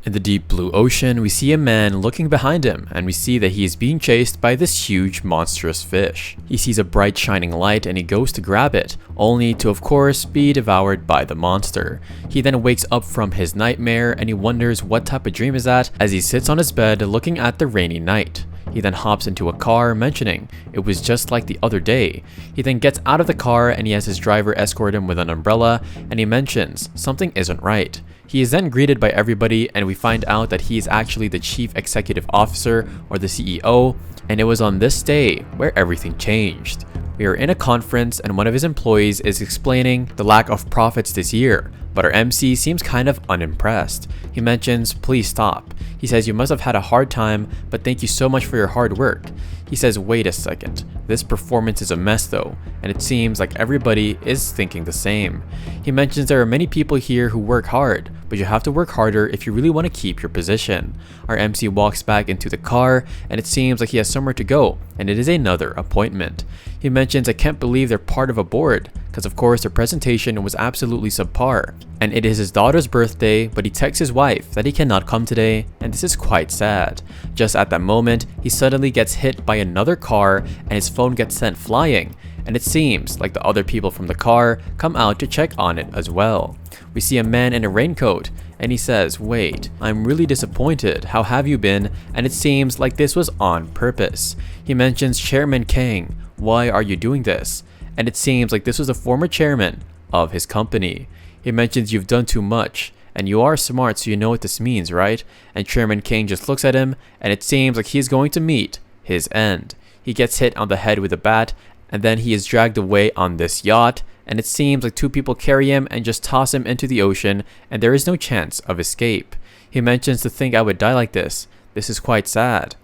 In the deep blue ocean, we see a man looking behind him, and we see that he is being chased by this huge monstrous fish. He sees a bright shining light and he goes to grab it, only to of course be devoured by the monster. He then wakes up from his nightmare and he wonders what type of dream is that as he sits on his bed looking at the rainy night. He then hops into a car mentioning it was just like the other day. He then gets out of the car and he has his driver escort him with an umbrella, and he mentions something isn't right. He is then greeted by everybody and we find out that he is actually the Chief Executive Officer or the CEO, and it was on this day where everything changed. We are in a conference and one of his employees is explaining the lack of profits this year, but our MC seems kind of unimpressed. He mentions, please stop. He says, you must have had a hard time, but thank you so much for your hard work. He says, wait a second, this performance is a mess though, and it seems like everybody is thinking the same. He mentions there are many people here who work hard, but you have to work harder if you really want to keep your position. Our MC walks back into the car, and it seems like he has somewhere to go, and it is another appointment. He mentions, I can't believe they're part of a board, because of course their presentation was absolutely subpar. And it is his daughter's birthday, but he texts his wife that he cannot come today, and this is quite sad. Just at that moment, he suddenly gets hit by another car and his phone gets sent flying, and it seems like the other people from the car come out to check on it as well. We see a man in a raincoat, and he says, wait, I'm really disappointed, how have you been? And it seems like this was on purpose. He mentions Chairman Kang, why are you doing this? And it seems like this was the former chairman of his company. He mentions, you've done too much, and you are smart so you know what this means, right? And Chairman Kang just looks at him, and it seems like he's going to meet his end. He gets hit on the head with a bat, and then he is dragged away on this yacht, and it seems like two people carry him and just toss him into the ocean, and there is no chance of escape. He mentions, to think I would die like this. This is quite sad.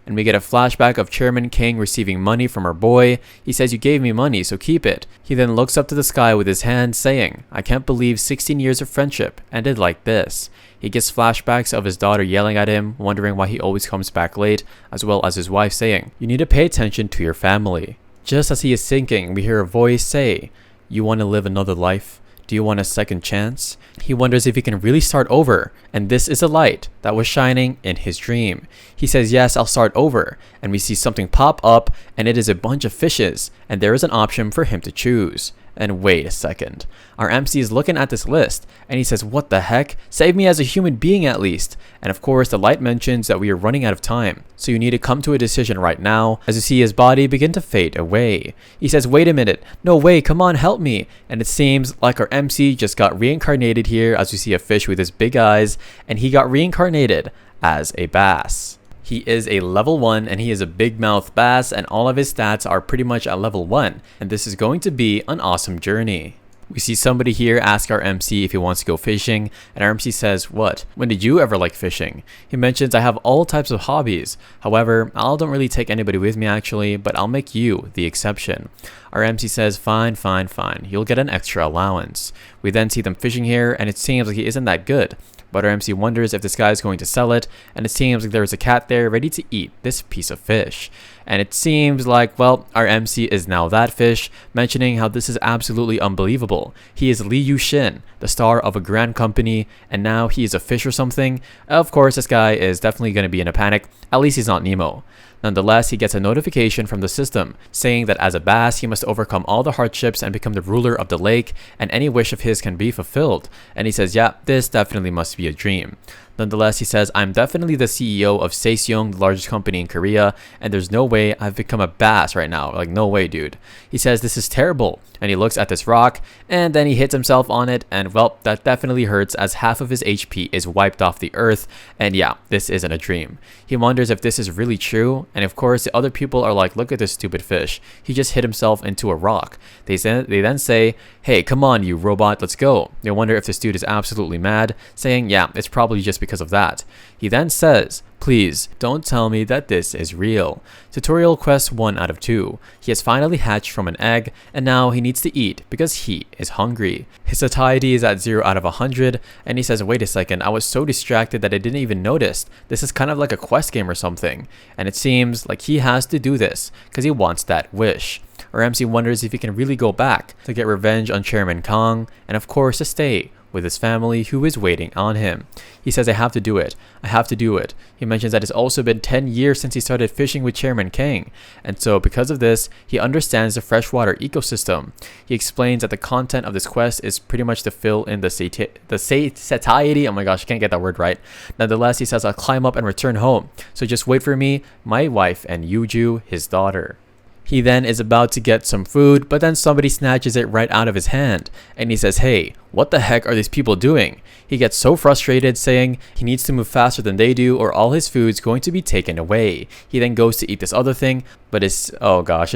And we get a flashback of Chairman Kang receiving money from our boy. He says, you gave me money, so keep it. He then looks up to the sky with his hand saying, I can't believe 16 years of friendship ended like this. He gets flashbacks of his daughter yelling at him, wondering why he always comes back late, as well as his wife saying, you need to pay attention to your family. Just as he is thinking, we hear a voice say, you want to live another life? Do you want a second chance? He wonders if he can really start over, and this is a light that was shining in his dream. He says, yes, I'll start over, and we see something pop up, and it is a bunch of fishes, and there is an option for him to choose. And wait a second, our MC is looking at this list, and he says, what the heck? Save me as a human being at least. And of course, the light mentions that we are running out of time, so you need to come to a decision right now, as you see his body begin to fade away. He says, wait a minute, no way, come on, help me. And it seems like our MC just got reincarnated here, as we see a fish with his big eyes, and he got reincarnated as a bass. He is a level 1 and he is a big mouth bass, and all of his stats are pretty much at level 1, and this is going to be an awesome journey. We see somebody here ask our MC if he wants to go fishing, and our MC says, what? When did you ever like fishing? He mentions, I have all types of hobbies. However, I don't really take anybody with me actually, but I'll make you the exception. Our MC says, fine, fine, fine. You'll get an extra allowance. We then see them fishing here, and it seems like he isn't that good. But our MC wonders if this guy is going to sell it, and it seems like there's a cat there ready to eat this piece of fish. And it seems like, well, our MC is now that fish, mentioning how this is absolutely unbelievable. He is Lee Yu-shin, the star of a grand company, and now he is a fish or something. Of course, this guy is definitely going to be in a panic. At least he's not Nemo. Nonetheless, he gets a notification from the system saying that as a bass, he must overcome all the hardships and become the ruler of the lake, and any wish of his can be fulfilled. And he says, yeah, this definitely must be a dream. Nonetheless, he says, I'm definitely the CEO of Sejong, the largest company in Korea, and there's no way I've become a bass right now. Like, no way, dude. He says, this is terrible. And he looks at this rock, and then he hits himself on it, and well, that definitely hurts as half of his HP is wiped off the earth, and yeah, this isn't a dream. He wonders if this is really true, and of course, the other people are like, look at this stupid fish. He just hit himself into a rock. They then say, hey, come on, you robot, let's go. They wonder if this dude is absolutely mad, saying, yeah, it's probably just because of that. He then says, please, don't tell me that this is real. Tutorial quest 1 out of 2. He has finally hatched from an egg, and now he needs to eat because he is hungry. His satiety is at 0 out of 100, and he says, wait a second, I was so distracted that I didn't even notice. This is kind of like a quest game or something. And it seems like he has to do this because he wants that wish. Our MC wonders if he can really go back to get revenge on Chairman Kang, and of course to stay with with his family who is waiting on him. He says, I have to do it. I have to do it. He mentions that it's also been 10 years since he started fishing with Chairman Kang. And so because of this, he understands the freshwater ecosystem. He explains that the content of this quest is pretty much to fill in the satiety. Oh my gosh, I can't get that word right. Nonetheless, he says, I'll climb up and return home. So just wait for me, my wife, and Yuju, his daughter. He then is about to get some food, but then somebody snatches it right out of his hand. And he says, hey, what the heck are these people doing? He gets so frustrated, saying he needs to move faster than they do or all his food's going to be taken away. He then goes to eat this other thing, but his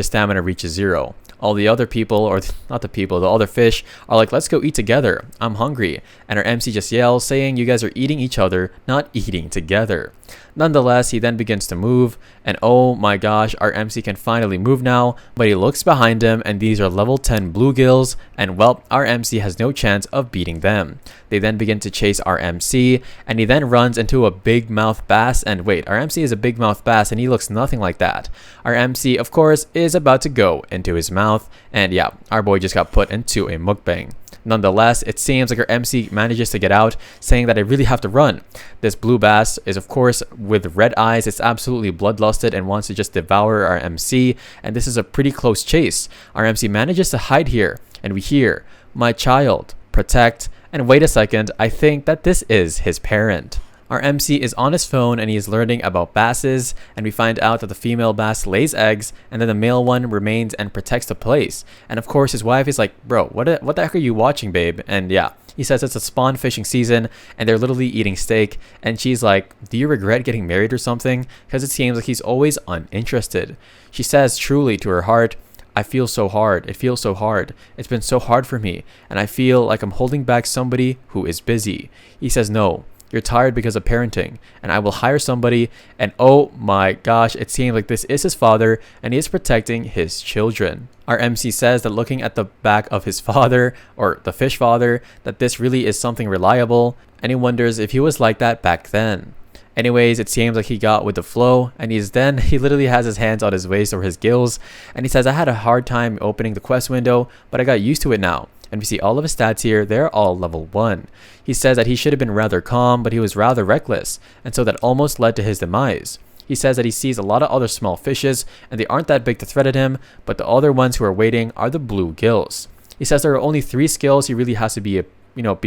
stamina reaches 0. All the other people, or not the people, the other fish are like, let's go eat together. I'm hungry. And our MC just yells, saying you guys are eating each other, not eating together. Nonetheless, he then begins to move, and oh my gosh, our MC can finally move now, but he looks behind him and these are level 10 bluegills, and well, our MC has no chance of beating them. They then begin to chase our MC, and he then runs into a big mouth bass, and wait, our MC is a big mouth bass and he looks nothing like that. Our MC, of course, is about to go into his mouth, and yeah, our boy just got put into a mukbang. Nonetheless, it seems like our MC manages to get out, saying that I really have to run. This blue bass is, of course, with red eyes. It's absolutely bloodlusted and wants to just devour our MC, and this is a pretty close chase. Our MC manages to hide here, and we hear, my child, protect, and wait a second, I think that this is his parent. Our MC is on his phone and he is learning about basses, and we find out that the female bass lays eggs and then the male one remains and protects the place. And of course his wife is like, bro, what the heck are you watching, babe? And yeah, he says it's a spawn fishing season and they're literally eating steak, and she's like, do you regret getting married or something? Because it seems like he's always uninterested. She says truly to her heart, I feel so hard. It feels so hard. It's been so hard for me, and I feel like I'm holding back somebody who is busy. He says, no, you're tired because of parenting, and I will hire somebody. And oh my gosh, it seems like this is his father and he is protecting his children. Our MC says that looking at the back of his father, or the fish father, that this really is something reliable, and he wonders if he was like that back then. Anyways, it seems like he got with the flow, and he literally has his hands on his waist or his gills, and he says, I had a hard time opening the quest window, but I got used to it now. And we see all of his stats here, they're all level 1. He says that he should have been rather calm, but he was rather reckless, and so that almost led to his demise. He says that he sees a lot of other small fishes, and they aren't that big to threaten him, but the other ones who are waiting are the blue gills. He says there are only 3 skills he really has to be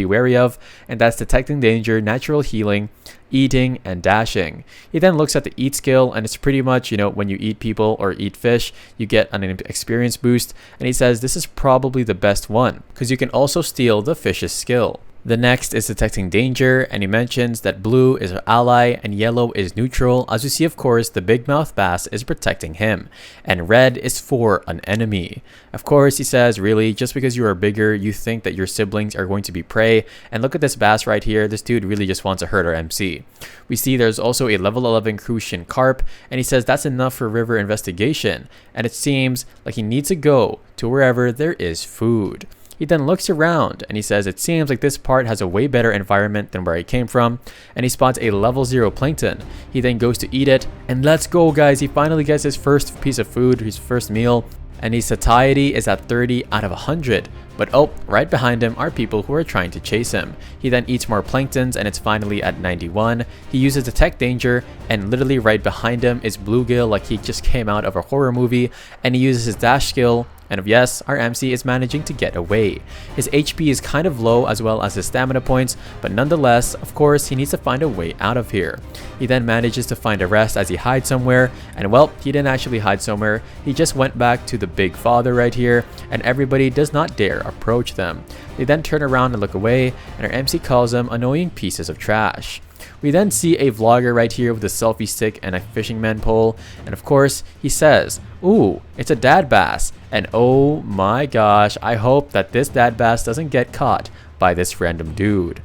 wary of, and that's detecting danger, natural healing, eating, and dashing. He then looks at the eat skill, and it's pretty much, when you eat people or eat fish, you get an experience boost, and he says this is probably the best one, because you can also steal the fish's skill. The next is detecting danger, and he mentions that blue is our ally and yellow is neutral, as you see, of course, the big mouth bass is protecting him, and red is for an enemy. Of course, he says, really, just because you are bigger, you think that your siblings are going to be prey, and look at this bass right here, this dude really just wants to hurt our MC. We see there's also a level 11 crucian carp, and he says that's enough for river investigation, and it seems like he needs to go to wherever there is food. He then looks around and he says it seems like this part has a way better environment than where he came from, and he spots a level 0 plankton. He then goes to eat it, and let's go guys, he finally gets his first piece of food, his first meal, and his satiety is at 30 out of 100. But oh, right behind him are people who are trying to chase him. He then eats more planktons and it's finally at 91. He uses detect danger, and literally right behind him is bluegill like he just came out of a horror movie, and he uses his dash skill, and yes, our MC is managing to get away. His HP is kind of low as well as his stamina points, but nonetheless, of course, he needs to find a way out of here. He then manages to find a rest as he hides somewhere, and well, he didn't actually hide somewhere, he just went back to the big father right here, and everybody does not dare approach them. They then turn around and look away, and our MC calls them annoying pieces of trash. We then see a vlogger right here with a selfie stick and a fisherman pole, and of course he says, ooh, it's a dad bass, and oh my gosh, I hope that this dad bass doesn't get caught by this random dude.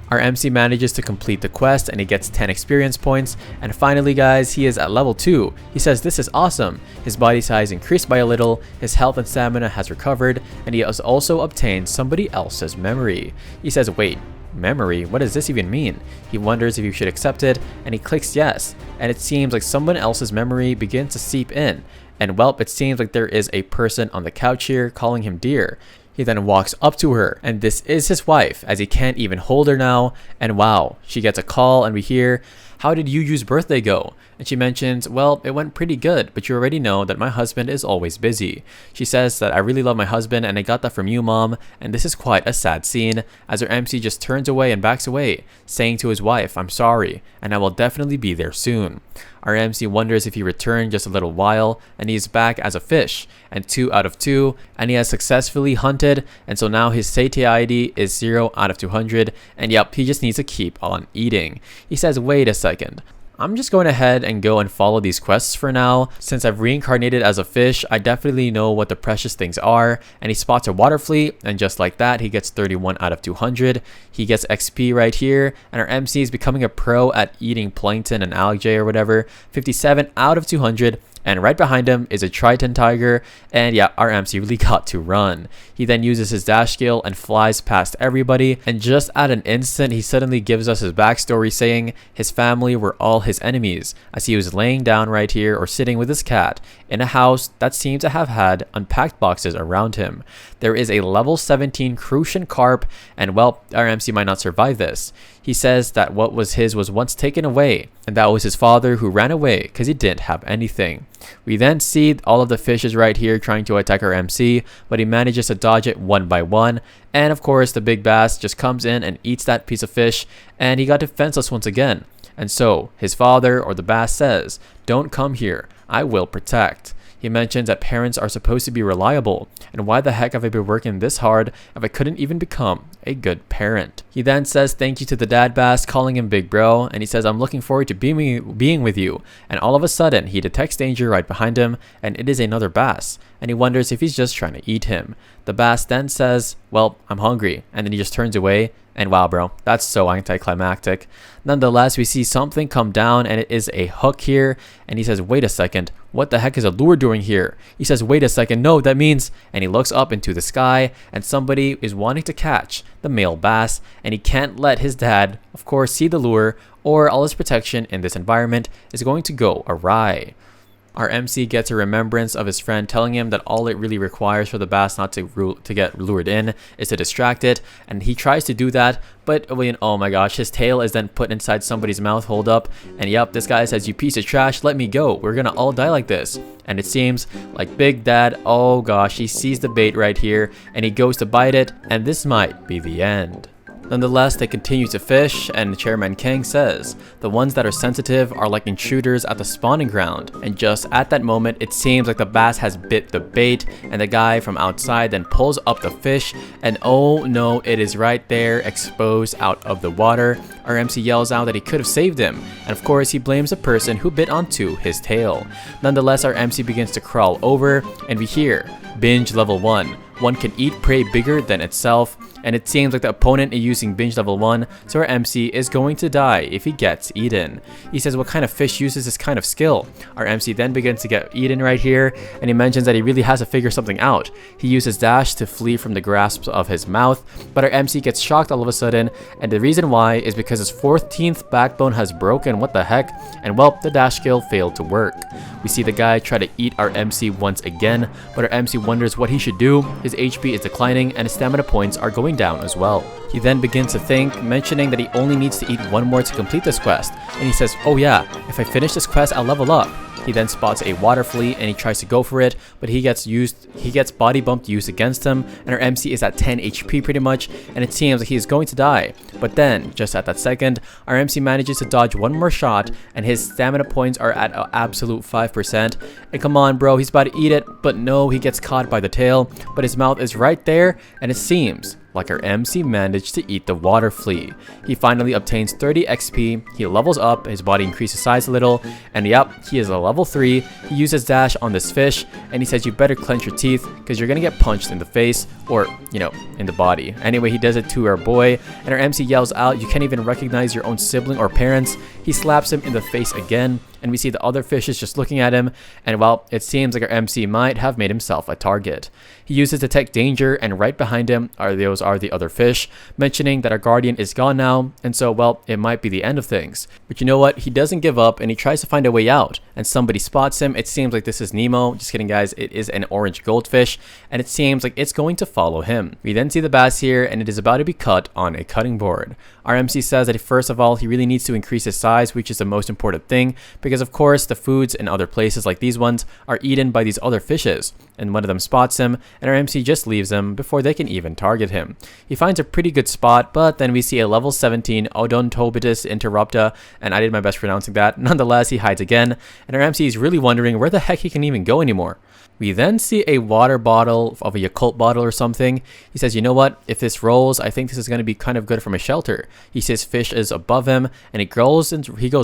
Our MC manages to complete the quest and he gets 10 experience points, and finally guys, he is at level 2. He says this is awesome. His body size increased by a little, his health and stamina has recovered, and he has also obtained somebody else's memory. He says, wait, memory? What does this even mean? He wonders if he should accept it, and he clicks yes, and it seems like someone else's memory begins to seep in, and well, it seems like there is a person on the couch here calling him dear. He then walks up to her, and this is his wife, as he can't even hold her now. And wow, she gets a call, and we hear, "How did Yuju's birthday go?" And she mentions, "Well, it went pretty good, but you already know that my husband is always busy." She says that, "I really love my husband, and I got that from you, mom." And this is quite a sad scene, as her MC just turns away and backs away, saying to his wife, "I'm sorry, and I will definitely be there soon." Our MC wonders if he returned just a little while, and he's back as a fish, and 2 out of 2, and he has successfully hunted, and so now his satiety is 0 out of 200, and yep, he just needs to keep on eating. He says, "Wait a second. I'm just going ahead and go and follow these quests for now. Since I've reincarnated as a fish, I definitely know what the precious things are." And he spots a water flea, and just like that, he gets 31 out of 200. He gets XP right here, and our MC is becoming a pro at eating plankton and algae or whatever, 57 out of 200. And right behind him is a Triton tiger, and yeah, our MC really got to run. He then uses his dash skill and flies past everybody, and just at an instant, he suddenly gives us his backstory, saying his family were all his enemies, as he was laying down right here or sitting with his cat in a house that seemed to have had unpacked boxes around him. There is a level 17 crucian carp, and well, our MC might not survive this. He says that what was his was once taken away, and that was his father who ran away because he didn't have anything. We then see all of the fishes right here trying to attack our MC, but he manages to dodge it one by one, and of course the big bass just comes in and eats that piece of fish, and he got defenseless once again. And so his father, or the bass, says, "Don't come here, I will protect." He mentions that parents are supposed to be reliable, and why the heck have I been working this hard if I couldn't even become a good parent? He then says thank you to the dad bass, calling him big bro, and he says, "I'm looking forward to being with you." And all of a sudden, he detects danger right behind him, and it is another bass, and he wonders if he's just trying to eat him. The bass then says, "Well, I'm hungry," and then he just turns away. And wow, bro, that's so anticlimactic. Nonetheless, we see something come down, and it is a hook here. And he says, "Wait a second, what the heck is a lure doing here?" He says, "Wait a second, no, that means..." And he looks up into the sky, and somebody is wanting to catch the male bass, and he can't let his dad, of course, see the lure, or all his protection in this environment is going to go awry. Our MC gets a remembrance of his friend telling him that all it really requires for the bass not to get lured in is to distract it, and he tries to do that, but oh my gosh, his tail is then put inside somebody's mouth. Hold up, and yep, this guy says, "You piece of trash, let me go, we're gonna all die like this." And it seems like Big Dad, oh gosh, he sees the bait right here, and he goes to bite it, and this might be the end. Nonetheless, they continue to fish, and Chairman Kang says, "The ones that are sensitive are like intruders at the spawning ground." And just at that moment, it seems like the bass has bit the bait, and the guy from outside then pulls up the fish, and oh no, it is right there, exposed out of the water. Our MC yells out that he could have saved him, and of course he blames the person who bit onto his tail. Nonetheless, our MC begins to crawl over, and we hear, "Binge level 1. One can eat prey bigger than itself." And it seems like the opponent is using binge level 1, so our MC is going to die if he gets eaten. He says, "What kind of fish uses this kind of skill?" Our MC then begins to get eaten right here, and he mentions that he really has to figure something out. He uses dash to flee from the grasp of his mouth, but our MC gets shocked all of a sudden, and the reason why is because his 14th backbone has broken. What the heck? And well, the dash skill failed to work. We see the guy try to eat our MC once again, but our MC wonders what he should do. His HP is declining, and his stamina points are going down as well. He then begins to think, mentioning that he only needs to eat one more to complete this quest, and he says, "Oh yeah, if I finish this quest, I'll level up." He then spots a water flea, and he tries to go for it, but he gets body bumped used against him, and our MC is at 10 HP pretty much, and it seems like he is going to die. But then, just at that second, our MC manages to dodge one more shot, and his stamina points are at an absolute 5%. And come on, bro, he's about to eat it, but no, he gets caught by the tail, but his mouth is right there, and it seems like our MC managed to eat the water flea. He finally obtains 30 XP, he levels up, his body increases size a little, and yep, he is a level 3. He uses dash on this fish, and he says, "You better clench your teeth, because you're gonna get punched in the face, or, in the body." Anyway, he does it to our boy, and our MC yells out, "You can't even recognize your own sibling or parents." He slaps him in the face again, and we see the other fishes just looking at him, and well, it seems like our MC might have made himself a target. He uses detect danger, and right behind him are the other fish, mentioning that our guardian is gone now, and so well, it might be the end of things. But you know what? He doesn't give up, and he tries to find a way out, and somebody spots him. It seems like this is Nemo. Just kidding, guys. It is an orange goldfish, and it seems like it's going to follow him. We then see the bass here, and it is about to be cut on a cutting board. Our MC says that first of all, he really needs to increase his size, which is the most important thing, because of course the foods in other places like these ones are eaten by these other fishes, and one of them spots him, and our MC just leaves him before they can even target him. He finds a pretty good spot, but then we see a level 17 Odontobitus interrupta, and I did my best pronouncing that. Nonetheless, he hides again, and our MC is really wondering where the heck he can even go anymore. We then see a water bottle of a Yakult bottle or something. He says, you know what, if this rolls, I think this is going to be kind of good from a shelter. He says fish is above him, and he goes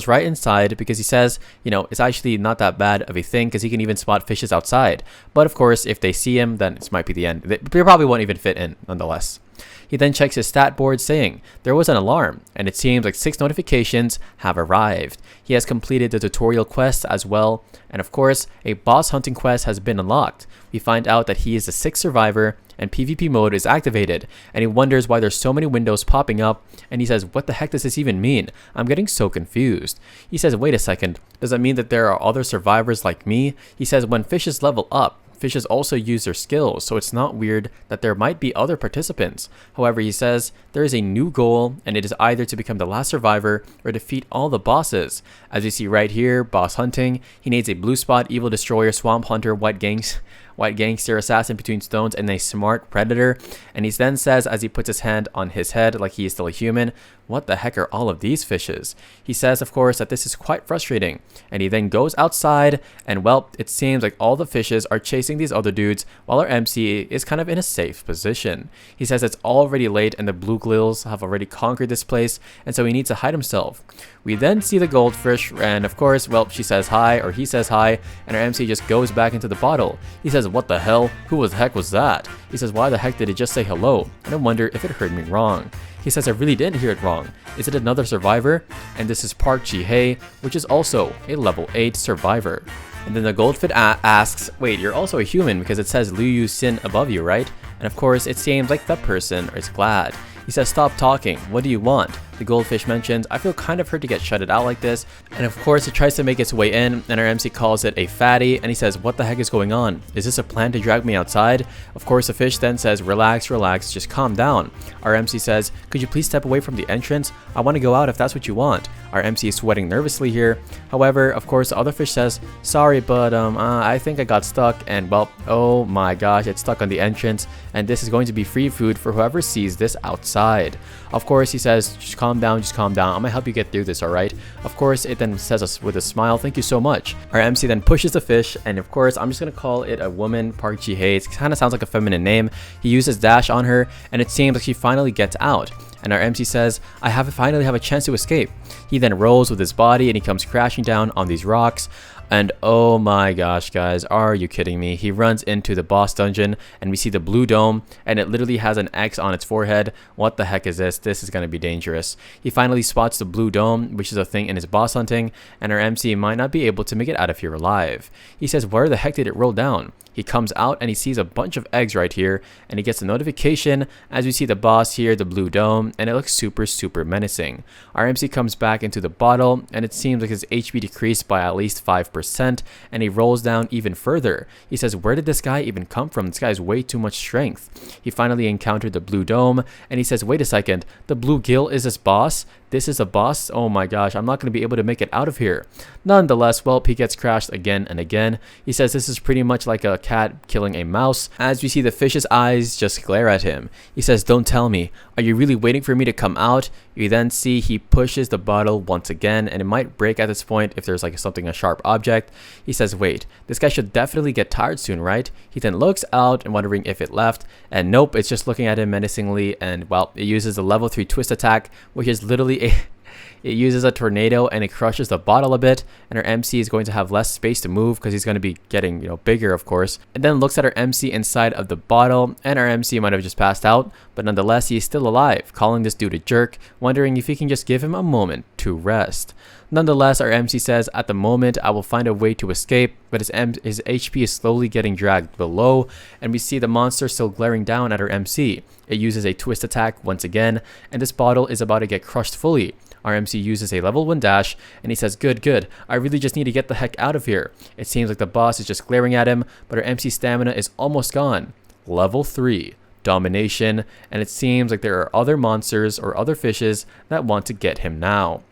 right inside because he says, you know, it's actually not that bad of a thing because he can even spot fishes outside. But of course, if they see him, then this might be the end. They probably won't even fit in nonetheless. He then checks his stat board saying there was an alarm, and it seems like 6 notifications have arrived. He has completed the tutorial quest as well, and of course, a boss hunting quest has been unlocked. We find out that he is the 6th survivor, and PvP mode is activated, and he wonders why there's so many windows popping up, and he says, what the heck does this even mean? I'm getting so confused. He says, wait a second, does that mean that there are other survivors like me? He says, when fishes level up, fishes also use their skills, so it's not weird that there might be other participants. However, he says there is a new goal, and it is either to become the last survivor or defeat all the bosses. As you see right here, boss hunting, he needs a blue spot, evil destroyer, swamp hunter, white gangster, assassin between stones, and a smart predator. And he then says, as he puts his hand on his head like he is still a human, what the heck are all of these fishes? He says, of course, that this is quite frustrating, and he then goes outside, and well, it seems like all the fishes are chasing these other dudes while our MC is kind of in a safe position. He says it's already late and the blue gills have already conquered this place, and so he needs to hide himself. We then see the goldfish, and of course, well, she says hi, or he says hi, and our MC just goes back into the bottle. He says, what the hell? Who the heck was that? He says, why the heck did it just say hello? And I wonder if it heard me wrong. He says, I really didn't hear it wrong. Is it another survivor? And this is Park Ji-hye, which is also a level 8 survivor. And then the goldfish asks, wait, you're also a human because it says Liu Yu Sin above you, right? And of course, it seems like that person is glad. He says, stop talking. What do you want? The goldfish mentions, I feel kind of hurt to get shutted out like this. And of course, it tries to make its way in, and our MC calls it a fatty, and he says, what the heck is going on? Is this a plan to drag me outside? Of course, the fish then says, relax, relax, just calm down. Our MC says, could you please step away from the entrance? I want to go out if that's what you want. Our MC is sweating nervously here. However, of course, the other fish says, sorry, but I think I got stuck, and well, oh my gosh, it's stuck on the entrance, and this is going to be free food for whoever sees this outside. Of course, he says, just calm down, I'm gonna help you get through this, alright? Of course, it then says with a smile, thank you so much. Our MC then pushes the fish, and of course, I'm just gonna call it a woman, Park Ji-hye. It kind of sounds like a feminine name. He uses dash on her, and it seems like she finally gets out. And our MC says, I finally have a chance to escape. He then rolls with his body, and he comes crashing down on these rocks. And oh my gosh, guys, are you kidding me? He runs into the boss dungeon, and we see the blue dome, and it literally has an X on its forehead. What the heck is this? This is going to be dangerous. He finally spots the blue dome, which is a thing in his boss hunting, and our MC might not be able to make it out of here alive. He says, where the heck did it roll down? He comes out and he sees a bunch of eggs right here, and he gets a notification as we see the boss here, the blue dome, and it looks super menacing. Our MC comes back into the bottle, and it seems like his HP decreased by at least 5%, and he rolls down even further. He says, where did this guy even come from? This guy has way too much strength. He finally encountered the blue dome, and he says, wait a second, the blue gill is this boss? This is a boss? Oh my gosh, I'm not going to be able to make it out of here. Nonetheless, well, he gets crashed again and again. He says this is pretty much like a cat killing a mouse, as we see the fish's eyes just glare at him. He says, don't tell me. Are you really waiting for me to come out? You then see he pushes the bottle once again, and it might break at this point if there's like a sharp object. He says, wait, this guy should definitely get tired soon, right? He then looks out and wondering if it left, and nope, it's just looking at him menacingly, and well, it uses a level 3 twist attack, which is literally it uses a tornado, and it crushes the bottle a bit, and our MC is going to have less space to move because he's going to be getting, bigger, of course. And then looks at our MC inside of the bottle, and our MC might have just passed out, but nonetheless, he is still alive, calling this dude a jerk, wondering if he can just give him a moment to rest. Nonetheless, our MC says, at the moment, I will find a way to escape, but his HP is slowly getting dragged below, and we see the monster still glaring down at our MC. It uses a twist attack once again, and this bottle is about to get crushed fully. Our MC uses a level 1 dash, and he says, good, I really just need to get the heck out of here. It seems like the boss is just glaring at him, but our MC's stamina is almost gone. Level 3. Domination, and it seems like there are other monsters or other fishes that want to get him now.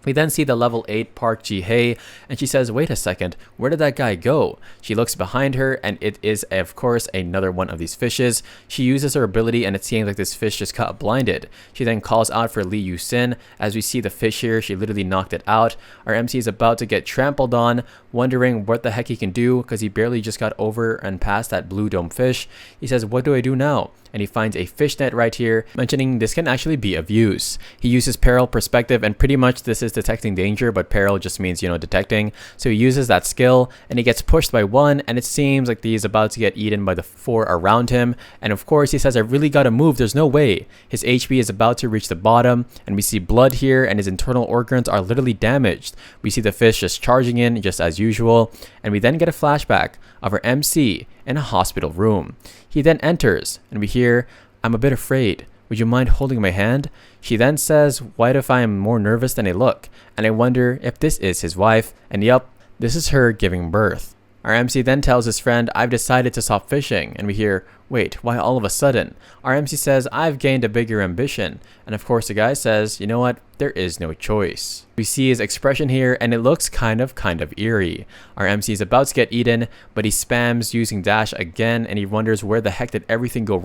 We then see the level 8 Park Ji-hye, and she says, wait a second, where did that guy go? She looks behind her, and it is, of course, another one of these fishes. She uses her ability, and it seems like this fish just got blinded. She then calls out for Lee Yu-sin. As we see the fish here, she literally knocked it out. Our MC is about to get trampled on, wondering what the heck he can do, because he barely just got over and past that blue dome fish. He says, what do I do now? And he finds a fish net right here, mentioning this can actually be of use. He uses peril perspective, and pretty much this is detecting danger, but peril just means, detecting. So he uses that skill, and he gets pushed by one, and it seems like he's about to get eaten by the 4 around him. And of course, he says, I really gotta move, there's no way. His HP is about to reach the bottom, and we see blood here, and his internal organs are literally damaged. We see the fish just charging in, just as usual, and we then get a flashback of our MC in a hospital room. He then enters, and we hear, I'm a bit afraid. Would you mind holding my hand? She then says, what if I am more nervous than I look? And I wonder if this is his wife, and yup, this is her giving birth. Our MC then tells his friend, I've decided to stop fishing, and we hear, wait, why all of a sudden? Our MC says, I've gained a bigger ambition, and of course the guy says, you know what, there is no choice. We see his expression here, and it looks kind of eerie. Our MC is about to get eaten, but he spams using dash again, and he wonders where the heck did everything go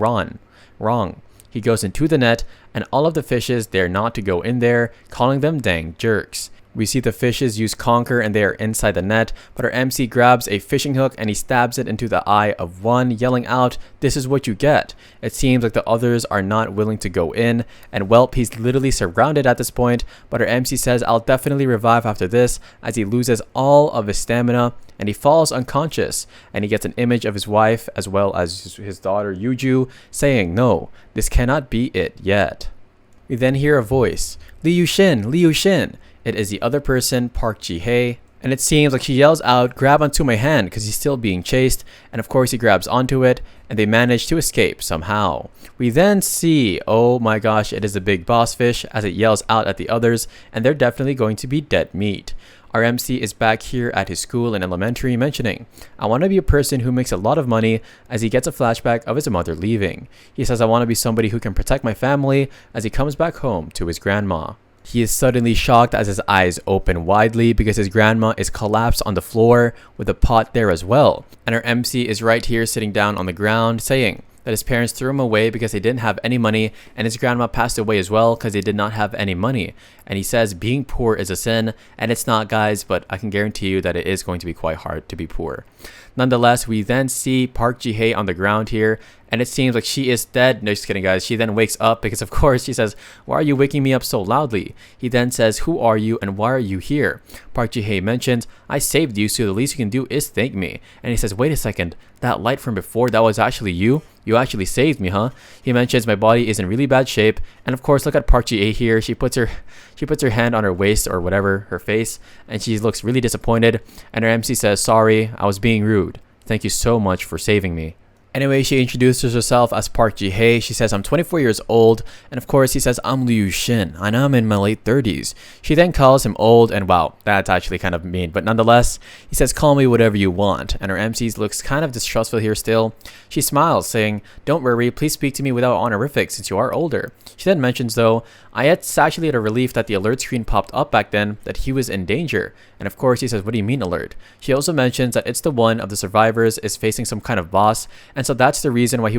wrong. He goes into the net, and all of the fishes dare not to go in there, calling them dang jerks. We see the fishes use conquer, and they are inside the net, but our MC grabs a fishing hook and he stabs it into the eye of one, yelling out, this is what you get. It seems like the others are not willing to go in, and welp, he's literally surrounded at this point, but our MC says, I'll definitely revive after this, as he loses all of his stamina, and he falls unconscious, and he gets an image of his wife as well as his daughter Yuju saying, no, this cannot be it yet. We then hear a voice, Lee Yu-shin. It is the other person, Park Ji-hye, and it seems like she yells out, grab onto my hand, because he's still being chased, and of course he grabs onto it, and they manage to escape somehow. We then see, oh my gosh, it is a big boss fish, as it yells out at the others, and they're definitely going to be dead meat. Our MC is back here at his school in elementary, mentioning, I want to be a person who makes a lot of money, as he gets a flashback of his mother leaving. He says, I want to be somebody who can protect my family, as he comes back home to his grandma. He is suddenly shocked as his eyes open widely because his grandma is collapsed on the floor with a pot there as well. And our MC is right here sitting down on the ground saying that his parents threw him away because they didn't have any money, and his grandma passed away as well because they did not have any money. And he says being poor is a sin, and it's not, guys, but I can guarantee you that it is going to be quite hard to be poor. Nonetheless, we then see Park Ji-hye on the ground here, and it seems like she is dead. No, just kidding, guys. She then wakes up because, of course, she says, why are you waking me up so loudly? He then says, who are you and why are you here? Park Ji-hye mentions, I saved you, so the least you can do is thank me. And he says, wait a second, that light from before, that was actually you? You actually saved me, huh? He mentions, my body is in really bad shape. And of course, look at Park Ji-hye here. She puts her hand on her waist or whatever, her face, and she looks really disappointed. And her MC says, sorry, I was being rude. Thank you so much for saving me. Anyway, she introduces herself as Park Ji-hye. She says, I'm 24 years old, and of course he says, I'm Lee Yu-shin, and I'm in my late 30s. She then calls him old, and wow, that's actually kind of mean, but nonetheless, he says, call me whatever you want, and her MC looks kind of distrustful here still. She smiles, saying, don't worry, please speak to me without honorifics since you are older. She then mentions, though, it's actually a relief that the alert screen popped up back then that he was in danger. And of course he says, what do you mean alert? She also mentions that it's the one of the survivors is facing some kind of boss, and so that's the reason why she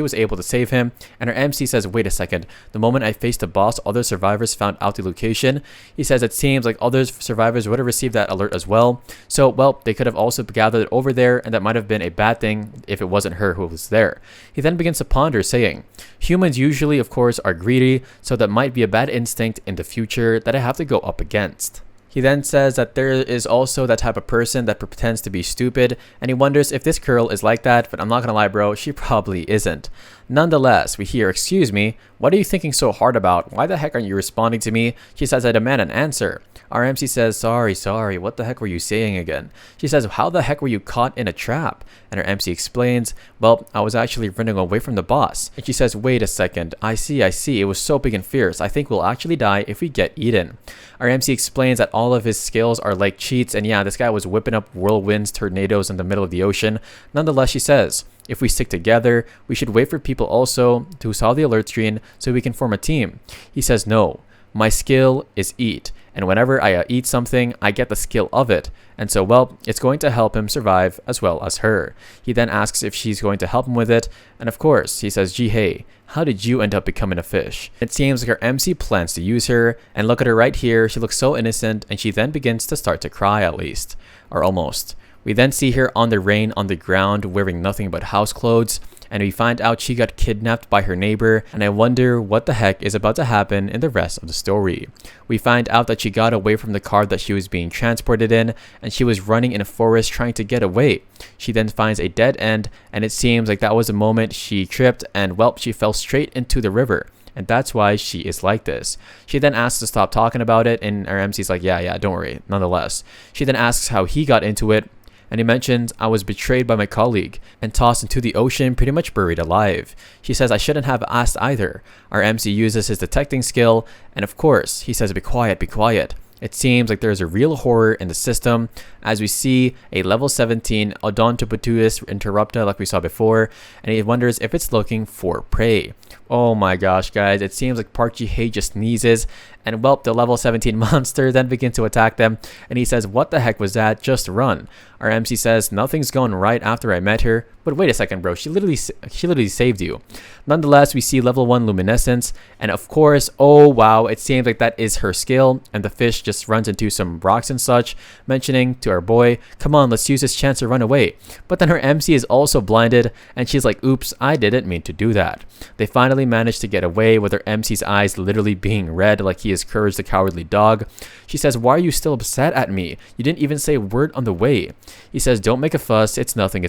was able to save him. And her MC says, wait a second, the moment I faced the boss, other survivors found out the location. He says it seems like other survivors would have received that alert as well. So, well, they could have also gathered over there, and that might have been a bad thing if it wasn't her who was there. He then begins to ponder, saying, humans usually, of course, are greedy, so that might be a bad instinct in the future that I have to go up against. He He then says that there is also that type of person that pretends to be stupid, and he wonders if this girl is like that, but I'm not gonna lie bro, she probably isn't. Nonetheless, we hear, "Excuse me, what are you thinking so hard about? Why the heck aren't you responding to me?" She says, "I demand an answer." Our MC says, sorry, what the heck were you saying again?" She says, "How the heck were you caught in a trap?" And her MC explains, "Well, I was actually running away from the boss." And she says, "Wait a second, I see, it was so big and fierce, I think we'll actually die if we get eaten." Our MC explains that all of his skills are like cheats, and yeah, this guy was whipping up whirlwinds, tornadoes in the middle of the ocean. Nonetheless, she says, "If we stick together, we should wait for people also to saw the alert screen so we can form a team." He says, "No, my skill is eat. And whenever I eat something, I get the skill of it. And so, well, it's going to help him survive as well as her." He then asks if she's going to help him with it. And of course, he says, "Hehe, how did you end up becoming a fish?" It seems like her MC plans to use her. And look at her right here. She looks so innocent. And she then begins to start to cry at least. Or almost. We then see her on the rain on the ground wearing nothing but house clothes. And we find out she got kidnapped by her neighbor, and I wonder what the heck is about to happen in the rest of the story. We find out that she got away from the car that she was being transported in, and she was running in a forest trying to get away. She then finds a dead end, and it seems like that was the moment she tripped and, well, she fell straight into the river. And that's why she is like this. She then asks to stop talking about it, and our MC's like, yeah, don't worry, nonetheless. She then asks how he got into it, and he mentions, "I was betrayed by my colleague and tossed into the ocean, pretty much buried alive." She says, "I shouldn't have asked either." Our MC uses his detecting skill, and of course, he says, be quiet. It seems like there's a real horror in the system, as we see a level 17 Odontopodus interrupta like we saw before, and he wonders if it's looking for prey. Oh my gosh, guys, it seems like Park Ji-hye just sneezes, and well, the level 17 monster then begins to attack them, and he says, "What the heck was that? Just run." Our MC says, "Nothing's going right after I met her." But wait a second, bro, she literally saved you. Nonetheless, we see level 1 luminescence, and of course, oh wow, it seems like that is her skill, and the fish just runs into some rocks and such, mentioning to our boy, "Come on, let's use this chance to run away." But then her MC is also blinded, and she's like, "Oops, I didn't mean to do that." They finally manage to get away with her MC's eyes literally being red like he is Courage the Cowardly Dog. She says, "Why are you still upset at me? You didn't even say a word on the way." He says, "Don't make a fuss, it's nothing.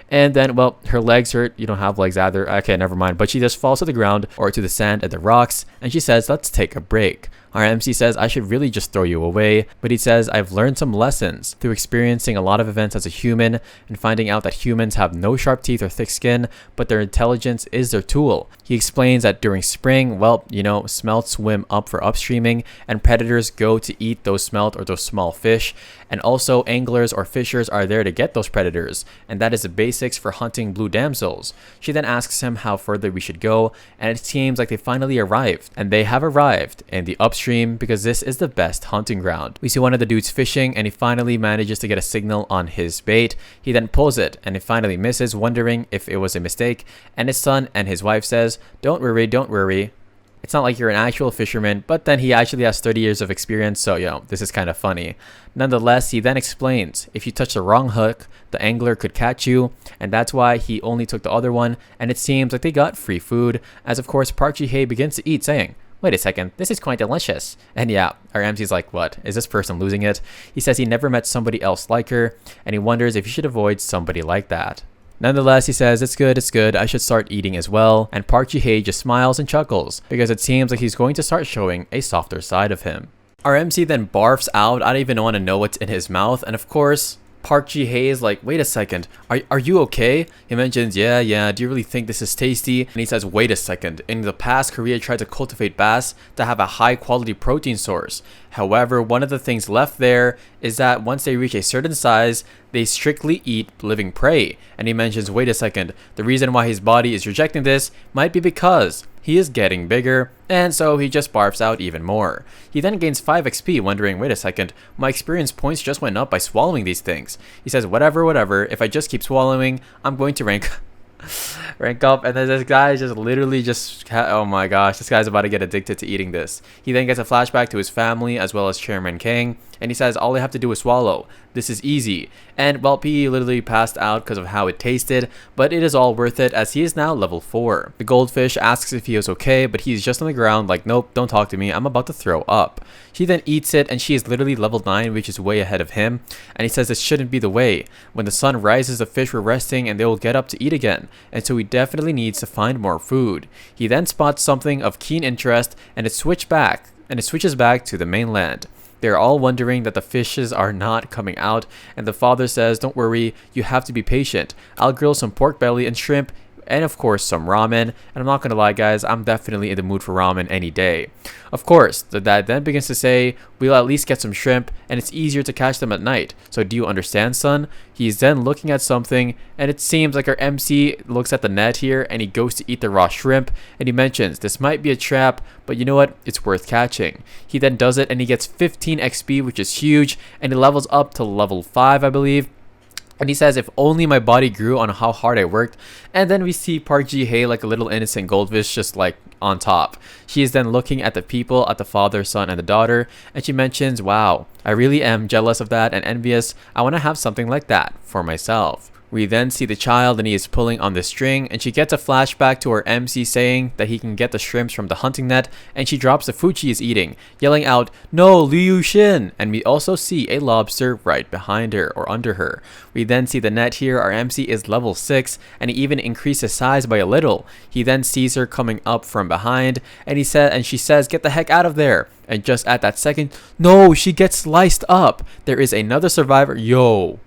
And then, well, her legs hurt. You don't have legs either. Okay, never mind. But she just falls to the ground or to the sand and the rocks, and she says, "Let's take a break." Our MC says, "I should really just throw you away," but he says, "I've learned some lessons through experiencing a lot of events as a human and finding out that humans have no sharp teeth or thick skin, but their intelligence is their tool." He explains that during spring, well, smelt swim up for upstreaming, and predators go to eat those smelt or those small fish, and also anglers or fishers are there to get those predators, and that is the basics for hunting blue damsels. She then asks him how further we should go, and it seems like they finally arrived, and they have arrived in the upstream because this is the best hunting ground. We see one of the dudes fishing, and he finally manages to get a signal on his bait. He then pulls it, and he finally misses, wondering if it was a mistake, and his son and his wife says, don't worry. It's not like you're an actual fisherman," but then he actually has 30 years of experience, so this is kind of funny. Nonetheless, he then explains, if you touch the wrong hook, the angler could catch you, and that's why he only took the other one, and it seems like they got free food, as of course Park Ji-hye begins to eat, saying, "Wait a second, this is quite delicious." And yeah, our MC's like, what? Is this person losing it? He says he never met somebody else like her, and he wonders if he should avoid somebody like that. Nonetheless, he says, it's good, I should start eating as well, and Park Ji-hye just smiles and chuckles, because it seems like he's going to start showing a softer side of him. Our MC then barfs out, I don't even want to know what's in his mouth, and of course, Park Ji-hye is like, "Wait a second, are you okay?" He mentions, yeah, do you really think this is tasty? And he says, "Wait a second, in the past, Korea tried to cultivate bass to have a high quality protein source. However, one of the things left there is that once they reach a certain size, they strictly eat living prey." And he mentions, wait a second, the reason why his body is rejecting this might be because he is getting bigger, and so he just barfs out even more. He then gains 5 XP, wondering, wait a second, my experience points just went up by swallowing these things. He says, whatever, if I just keep swallowing, I'm going to rank Rank up, and then this guy just literally oh my gosh, this guy's about to get addicted to eating this. He then gets a flashback to his family as well as Chairman King, and he says all I have to do is swallow. This is easy. And well, P literally passed out because of how it tasted, but it is all worth it as he is now level 4. The goldfish asks if he is okay, but he's just on the ground like, nope, don't talk to me, I'm about to throw up. She then eats it, and she is literally level 9, which is way ahead of him, and he says this shouldn't be the way. When the sun rises, the fish were resting and they will get up to eat again, and so he definitely needs to find more food. He then spots something of keen interest, and it switches back to the mainland. They're all wondering that the fishes are not coming out, and the father says, don't worry, you have to be patient. I'll grill some pork belly and shrimp, and of course some ramen. And I'm not gonna lie guys, I'm definitely in the mood for ramen any day. Of course, the dad then begins to say, we'll at least get some shrimp, and it's easier to catch them at night. So do you understand, son? He's then looking at something, and it seems like our MC looks at the net here, and he goes to eat the raw shrimp, and he mentions this might be a trap, but you know what, it's worth catching. He then does it, and he gets 15 XP, which is huge, and he levels up to level 5, I believe. And he says, if only my body grew on how hard I worked. And then we see Park Ji-hye like a little innocent goldfish just like on top. She is then looking at the people, at the father, son, and the daughter. And she mentions, wow, I really am jealous of that and envious. I want to have something like that for myself. We then see the child and he is pulling on the string, and she gets a flashback to her MC saying that he can get the shrimps from the hunting net, and she drops the food she is eating, yelling out, no, Liu Xin! And we also see a lobster right behind her or under her. We then see the net here, our MC is level 6, and he even increased his size by a little. He then sees her coming up from behind, and she says, get the heck out of there! And just at that second, no, she gets sliced up! There is another survivor, yo!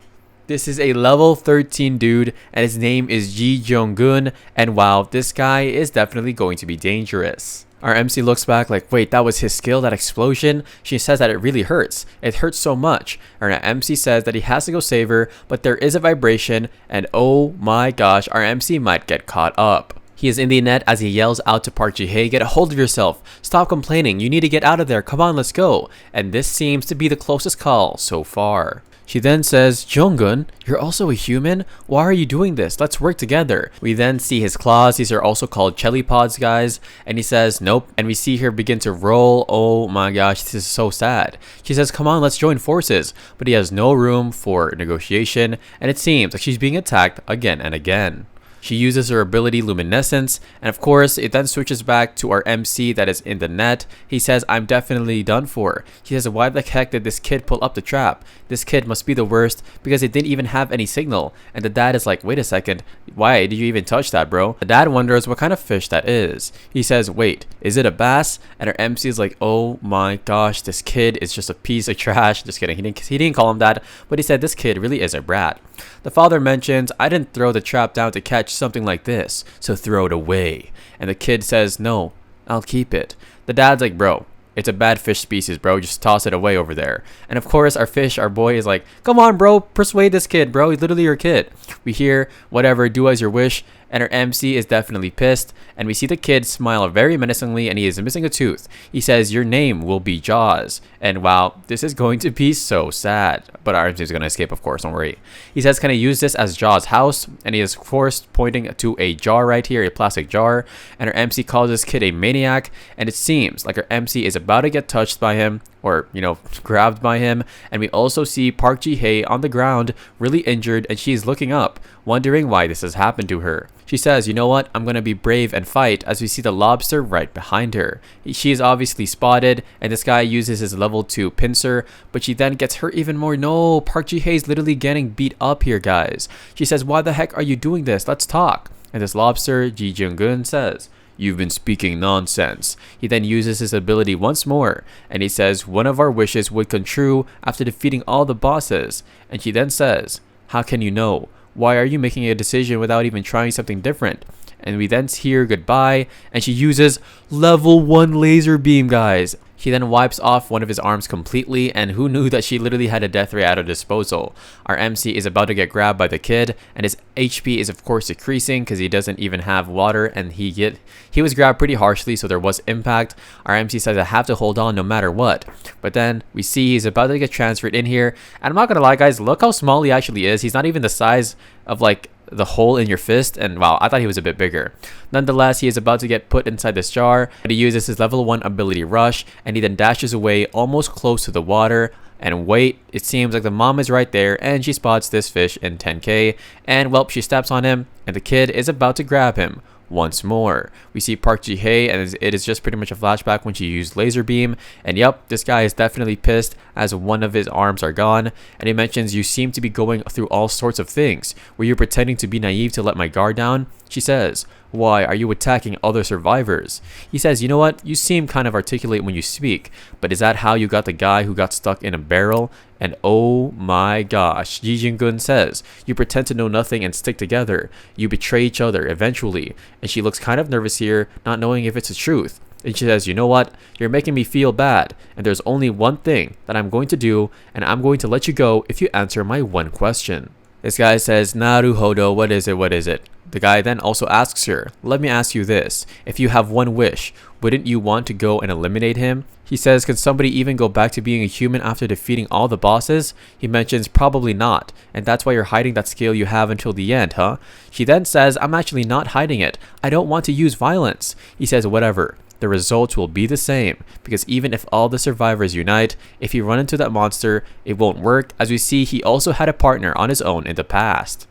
This is a level 13 dude, and his name is Ji Jong-gun, and wow, this guy is definitely going to be dangerous. Our MC looks back like, wait, that was his skill, that explosion? She says that it really hurts. It hurts so much. Our MC says that he has to go save her, but there is a vibration, and oh my gosh, our MC might get caught up. He is in the net as he yells out to Park Ji-hye, get a hold of yourself. Stop complaining. You need to get out of there. Come on, let's go. And this seems to be the closest call so far. She then says, Jong-gun, you're also a human? Why are you doing this? Let's work together. We then see his claws. These are also called jelly pods, guys. And he says, nope. And we see her begin to roll. Oh my gosh, this is so sad. She says, come on, let's join forces. But he has no room for negotiation. And it seems like she's being attacked again and again. She uses her ability Luminescence, and of course, it then switches back to our MC that is in the net. He says, I'm definitely done for. He says, why the heck did this kid pull up the trap? This kid must be the worst because it didn't even have any signal. And the dad is like, wait a second, why did you even touch that, bro? The dad wonders what kind of fish that is. He says, wait, is it a bass? And our MC is like, oh my gosh, this kid is just a piece of trash. Just kidding, he didn't call him that, but he said this kid really is a brat. The father mentions, I didn't throw the trap down to catch something like this, so throw it away. And the kid says, no, I'll keep it. The dad's like, bro, it's a bad fish species, bro, just toss it away over there. And of course our boy is like, come on, bro, persuade this kid, bro, he's literally your kid. We hear, whatever, do as your wish. And our MC is definitely pissed, and we see the kid smile very menacingly, and he is missing a tooth. He says, your name will be Jaws. And wow, this is going to be so sad. But our MC is going to escape, of course, don't worry. He says, can I use this as Jaws' house? And he is, of course, pointing to a jar right here, a plastic jar. And our MC calls this kid a maniac, and it seems like our MC is about to get touched by him, or, you know, grabbed by him. And we also see Park Ji-hye on the ground, really injured, and she's looking up, wondering why this has happened to her. She says, you know what, I'm gonna be brave and fight, as we see the lobster right behind her. She is obviously spotted, and this guy uses his level 2 pincer, but she then gets hurt even more. No, Park Ji-hye is literally getting beat up here, guys. She says, why the heck are you doing this? Let's talk. And this lobster, Ji Jung-gun, says, you've been speaking nonsense. He then uses his ability once more, and he says one of our wishes would come true after defeating all the bosses. And she then says, how can you know? Why are you making a decision without even trying something different? And we then hear goodbye, and she uses level 1 laser beam, guys. He then wipes off one of his arms completely, and who knew that she literally had a death ray at her disposal. Our MC is about to get grabbed by the kid, and his HP is of course decreasing because he doesn't even have water, and he was grabbed pretty harshly, so there was impact. Our MC says, I have to hold on no matter what. But then we see he's about to get transferred in here, and I'm not gonna lie, guys, look how small he actually is. He's not even the size of like the hole in your fist, and wow, I thought he was a bit bigger. Nonetheless, he is about to get put inside this jar, but he uses his level 1 ability Rush, and he then dashes away almost close to the water. And wait, it seems like the mom is right there, and she spots this fish in 10k, and well, she steps on him, and the kid is about to grab him. Once more, we see Park Ji-hye, and it is just pretty much a flashback when she used laser beam. And yep, this guy is definitely pissed as one of his arms are gone. And he mentions, you seem to be going through all sorts of things. Were you pretending to be naive to let my guard down? She says, why are you attacking other survivors? He says, you know what, you seem kind of articulate when you speak, but is that how you got the guy who got stuck in a barrel? And oh my gosh, Ji Jin-gun says, you pretend to know nothing and stick together. You betray each other eventually. And she looks kind of nervous here, not knowing if it's the truth. And she says, you know what, you're making me feel bad, and there's only one thing that I'm going to do, and I'm going to let you go if you answer my one question. This guy says, Naruhodo, what is it? The guy then also asks her, let me ask you this, if you have one wish, wouldn't you want to go and eliminate him? He says, can somebody even go back to being a human after defeating all the bosses? He mentions, probably not, and that's why you're hiding that skill you have until the end, huh? She then says, I'm actually not hiding it, I don't want to use violence. He says, whatever. The results will be the same, because even if all the survivors unite, if you run into that monster, it won't work, as we see he also had a partner on his own in the past.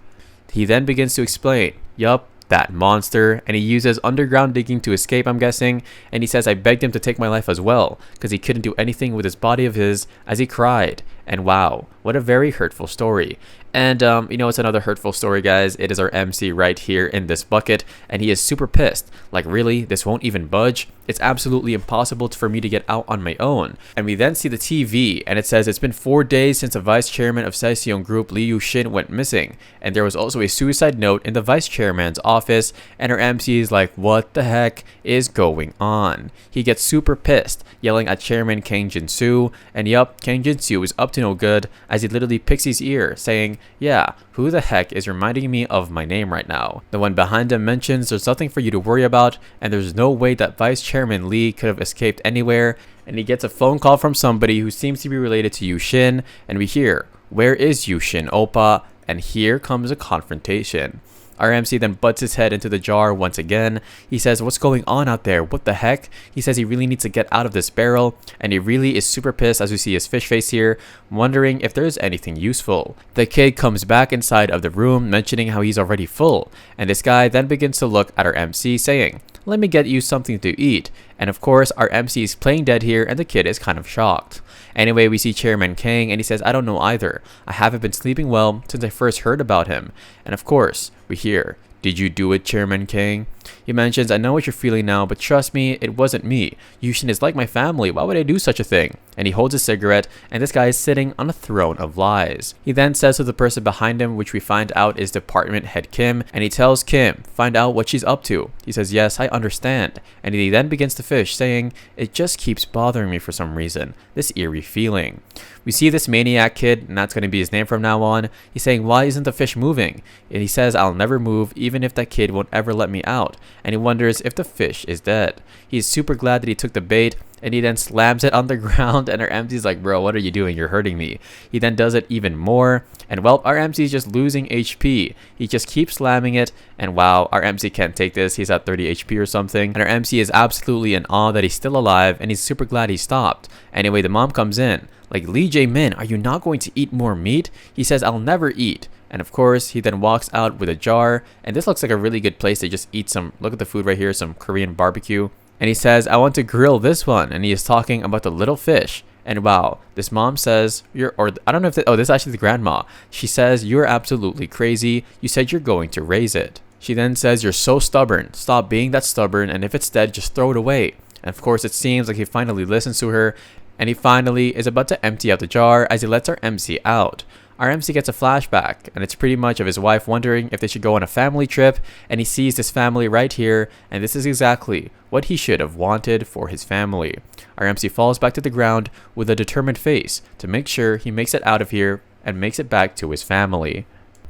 He then begins to explain, yup, that monster, and he uses underground digging to escape, I'm guessing, and he says, I begged him to take my life as well, because he couldn't do anything with this body of his, as he cried. And wow, what a very hurtful story. And you know, it's another hurtful story, guys. It is our MC right here in this bucket, and he is super pissed. Like, really? This won't even budge? It's absolutely impossible for me to get out on my own. And we then see the TV, and it says it's been 4 days since the vice chairman of Saiseong Group, Lee Yu-shin, went missing. And there was also a suicide note in the vice chairman's office, and our MC is like, what the heck is going on? He gets super pissed, yelling at Chairman Kang Jin-soo, and yup, Kang Jin-soo is up to no good, as he literally picks his ear, saying, yeah, who the heck is reminding me of my name right now? The one behind him mentions there's nothing for you to worry about, and there's no way that Vice Chairman Lee could have escaped anywhere. And he gets a phone call from somebody who seems to be related to Yu-shin, and we hear, where is Yu-shin, Oppa? And here comes a confrontation. Our MC then butts his head into the jar once again. He says, what's going on out there? What the heck? He says he really needs to get out of this barrel, and he really is super pissed as we see his fish face here, wondering if there's anything useful. The kid comes back inside of the room, mentioning how he's already full, and this guy then begins to look at our MC, saying, let me get you something to eat. And of course, our MC is playing dead here, and the kid is kind of shocked. Anyway, we see Chairman Kang, and he says, I don't know either. I haven't been sleeping well since I first heard about him. And of course, we hear, did you do it, Chairman Kang? He mentions, I know what you're feeling now, but trust me, it wasn't me. Yushin is like my family, why would I do such a thing? And he holds a cigarette, and this guy is sitting on a throne of lies. He then says to the person behind him, which we find out is Department Head Kim, and he tells Kim, find out what she's up to. He says, yes, I understand. And he then begins to fish, saying, it just keeps bothering me for some reason, this eerie feeling. We see this maniac kid, and that's going to be his name from now on. He's saying, why isn't the fish moving? And he says, I'll never move, even if that kid won't ever let me out. And he wonders if the fish is dead. He's super glad that he took the bait, and he then slams it on the ground, and our MC's like, bro, what are you doing? You're hurting me. He then does it even more, and well, our MC is just losing HP. He just keeps slamming it, and wow, our MC can't take this. He's at 30 HP or something, and our MC is absolutely in awe that he's still alive, and he's super glad he stopped. Anyway, the mom comes in, like, Lee Jae-min, are you not going to eat more meat? He says, I'll never eat. And of course, he then walks out with a jar, and this looks like a really good place to just eat some, look at the food right here, some Korean barbecue. And he says, I want to grill this one, and he is talking about the little fish. And wow, this mom says, I don't know if, this is actually the grandma. She says, you're absolutely crazy. You said you're going to raise it. She then says, you're so stubborn. Stop being that stubborn, and if it's dead, just throw it away. And of course, it seems like he finally listens to her, and he finally is about to empty out the jar as he lets our MC out. Our MC gets a flashback, and it's pretty much of his wife wondering if they should go on a family trip, and he sees this family right here, and this is exactly what he should have wanted for his family. Our MC falls back to the ground with a determined face to make sure he makes it out of here and makes it back to his family.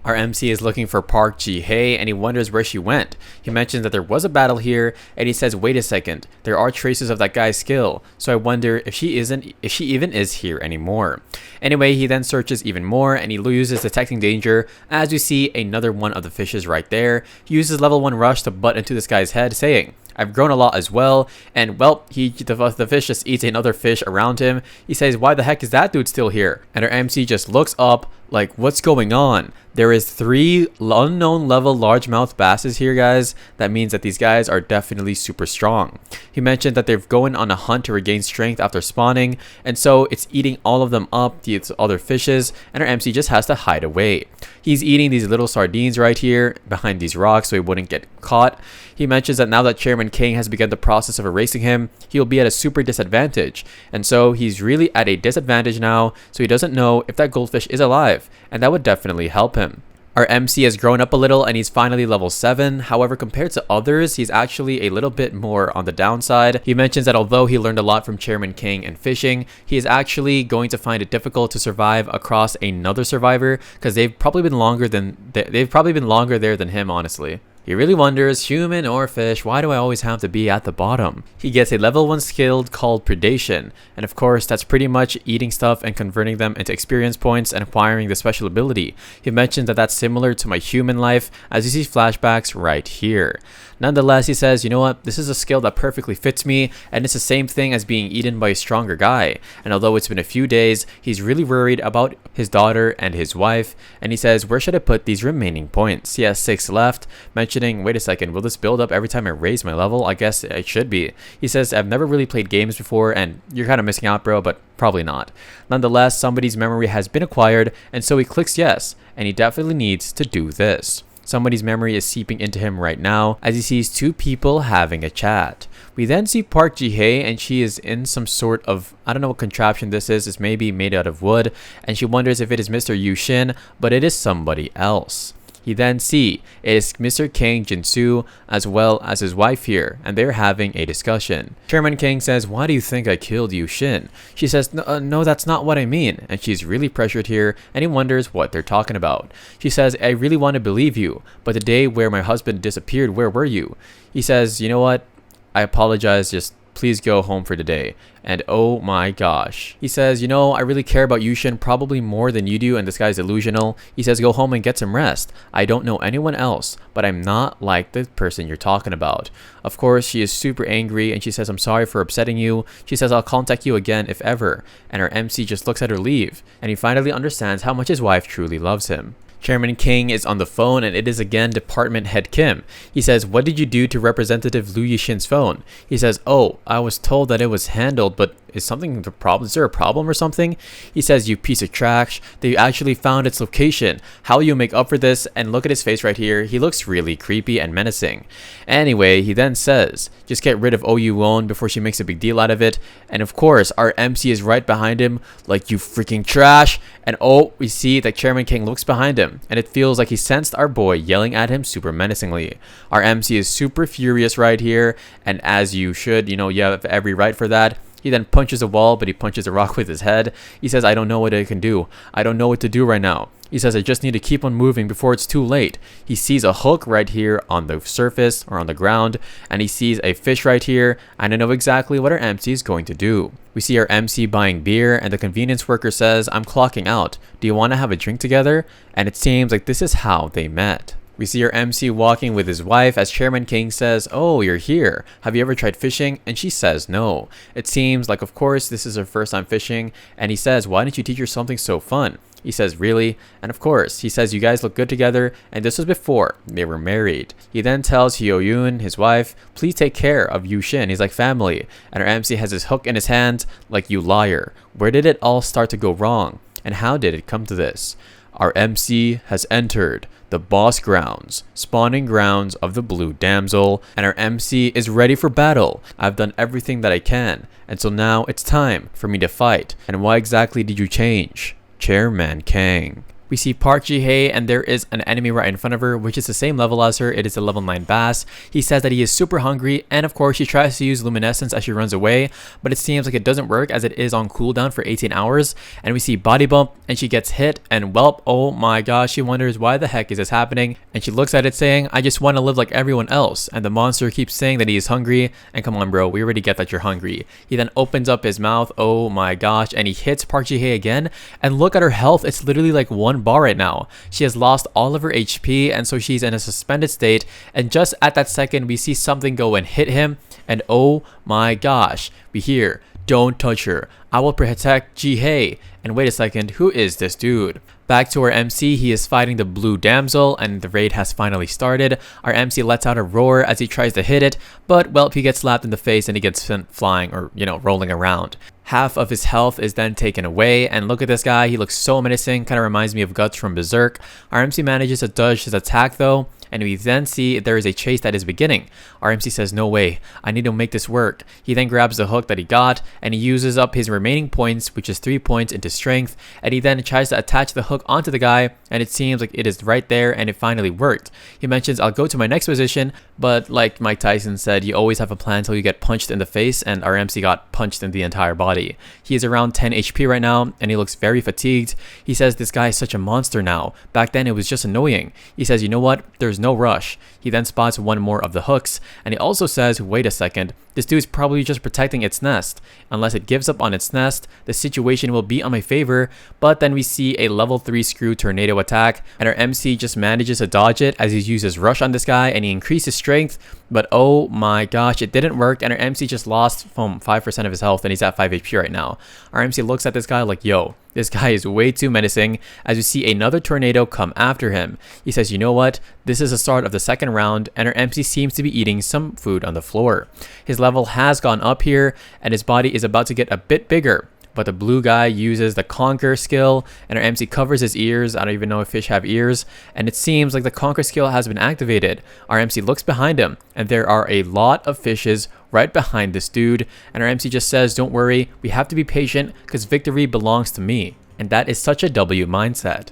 Our MC is looking for Park Ji-hye, and he wonders where she went. He mentions that there was a battle here, and he says, wait a second, there are traces of that guy's skill, so I wonder if she even is here anymore. Anyway, he then searches even more and he uses detecting danger. As we see another one of the fishes right there, he uses level 1 rush to butt into this guy's head, saying, I've grown a lot as well. And well, the fish just eats another fish around him. He says, why the heck is that dude still here? And our MC just looks up like, what's going on? There is 3 unknown level largemouth basses here, guys. That means that these guys are definitely super strong. He mentioned that they're going on a hunt to regain strength after spawning, and so it's eating all of them up, these other fishes, and our MC just has to hide away. He's eating these little sardines right here behind these rocks so he wouldn't get caught. He mentions that now that Chairman King has begun the process of erasing him, he'll be at a super disadvantage, and so he's really at a disadvantage now, so he doesn't know if that goldfish is alive, and that would definitely help him. Our MC has grown up a little and he's finally level 7. However, compared to others, he's actually a little bit more on the downside. He mentions that although he learned a lot from Chairman King and fishing, he is actually going to find it difficult to survive across another survivor because they've probably been longer there than him, honestly. He really wonders, human or fish, why do I always have to be at the bottom? He gets a level 1 skill called predation, and of course that's pretty much eating stuff and converting them into experience points and acquiring the special ability. He mentioned that that's similar to my human life, as you see flashbacks right here. Nonetheless, he says, you know what, this is a skill that perfectly fits me, and it's the same thing as being eaten by a stronger guy. And although it's been a few days, he's really worried about his daughter and his wife, and he says, where should I put these remaining points? He has 6 left, mentioning, wait a second, will this build up every time I raise my level? I guess it should be. He says, I've never really played games before, and you're kind of missing out, bro, but probably not. Nonetheless, somebody's memory has been acquired, and so he clicks yes, and he definitely needs to do this. Somebody's memory is seeping into him right now as he sees 2 people having a chat. We then see Park Ji-hye, and she is in some sort of, I don't know what contraption this is, it's maybe made out of wood, and she wonders if it is Mr. Yu Shin, but it is somebody else. He then see it is Mr. Kang Jin-soo as well as his wife here, and they're having a discussion. Chairman Kang says, why do you think I killed Yu Shin? She says, no, that's not what I mean, and she's really pressured here, and he wonders what they're talking about. She says, I really want to believe you, but the day where my husband disappeared, where were you? He says, you know what, I apologize, just please go home for the day. And oh my gosh. He says, you know, I really care about Yushin probably more than you do, and this guy's delusional. He says, go home and get some rest. I don't know anyone else, but I'm not like the person you're talking about. Of course, she is super angry and she says, I'm sorry for upsetting you. She says, I'll contact you again if ever. And her MC just looks at her leave, and he finally understands how much his wife truly loves him. Chairman King is on the phone, and it is again Department Head Kim. He says, what did you do to Representative Liu Yishin's phone? He says, oh, I was told that it was handled, but is something the problem? Is there a problem or something? He says, you piece of trash. They actually found its location. How will you make up for this? And look at his face right here. He looks really creepy and menacing. Anyway, he then says, just get rid of OU Won before she makes a big deal out of it. And of course, our MC is right behind him, like, you freaking trash. And oh, we see that Chairman King looks behind him, and it feels like he sensed our boy yelling at him super menacingly. Our MC is super furious right here, and as you should, you have every right for that. He then punches a wall, but he punches a rock with his head. He says, I don't know what I can do. I don't know what to do right now. He says, I just need to keep on moving before it's too late. He sees a hook right here on the surface or on the ground, and he sees a fish right here, and I know exactly what our MC is going to do. We see our MC buying beer, and the convenience worker says, I'm clocking out. Do you want to have a drink together? And it seems like this is how they met. We see our MC walking with his wife as Chairman King says, oh, you're here. Have you ever tried fishing? And she says no. It seems like, of course, this is her first time fishing. And he says, why didn't you teach her something so fun? He says, really? And of course, he says, you guys look good together. And this was before they were married. He then tells Hyo-yoon, his wife, please take care of Yu Shin. He's like family. And our MC has his hook in his hand, like, you liar. Where did it all start to go wrong? And how did it come to this? Our MC has entered the boss grounds, spawning grounds of the Blue Damsel, and our MC is ready for battle. I've done everything that I can, and so now it's time for me to fight. And why exactly did you change? Chairman Kang. We see Park Ji-hye and there is an enemy right in front of her, which is the same level as her. It is a level 9 bass. He says that he is super hungry, and of course she tries to use luminescence as she runs away, but it seems like it doesn't work as it is on cooldown for 18 hours. And we see body bump and she gets hit, and well, oh my gosh, she wonders why the heck is this happening, and she looks at it saying, I just want to live like everyone else. And the monster keeps saying that he is hungry, and come on bro, we already get that you're hungry. He then opens up his mouth, oh my gosh, and he hits Park Ji-hye again, and look at her health, it's literally like 1 bar right now. She has lost all of her HP, and so she's in a suspended state, and just at that second we see something go and hit him, and oh my gosh, we hear, don't touch her, I will protect Ji-hye. And wait a second, who is this dude? Back to our MC, he is fighting the blue damsel, and the raid has finally started. Our MC lets out a roar as he tries to hit it, but well, he gets slapped in the face and he gets sent flying, or rolling around. Half of his health is then taken away, and look at this guy, he looks so menacing, kind of reminds me of Guts from Berserk. Our MC manages to dodge his attack though, and we then see there is a chase that is beginning. Our MC says, no way, I need to make this work. He then grabs the hook that he got, and he uses up his remaining points, which is 3 points, into strength, and he then tries to attach the hook onto the guy, and it seems like it is right there, and it finally worked. He mentions, I'll go to my next position, but like Mike Tyson said, you always have a plan until you get punched in the face, and our MC got punched in the entire body. He is around 10 HP right now, and he looks very fatigued. He says this guy is such a monster now. Back then it was just annoying. He says, you know what, there's no rush. He then spots one more of the hooks, and he also says, wait a second, this dude's probably just protecting its nest. Unless it gives up on its nest, the situation will be on my favor. But then we see a level 3 screw tornado attack, and our MC just manages to dodge it as he uses rush on this guy, and he increases strength, but oh my gosh, it didn't work, and our MC just lost from 5% of his health, and he's at 5 HP right now. Our MC looks at this guy like, yo, this guy is way too menacing, as we see another tornado come after him. He says, you know what, this is the start of the second round, and our MC seems to be eating some food on the floor. His level has gone up here, and his body is about to get a bit bigger. But the blue guy uses the conquer skill, and our MC covers his ears. I don't even know if fish have ears, and it seems like the conquer skill has been activated. Our MC looks behind him, and there are a lot of fishes right behind this dude, and our MC just says, don't worry, we have to be patient because victory belongs to me. And that is such a W mindset.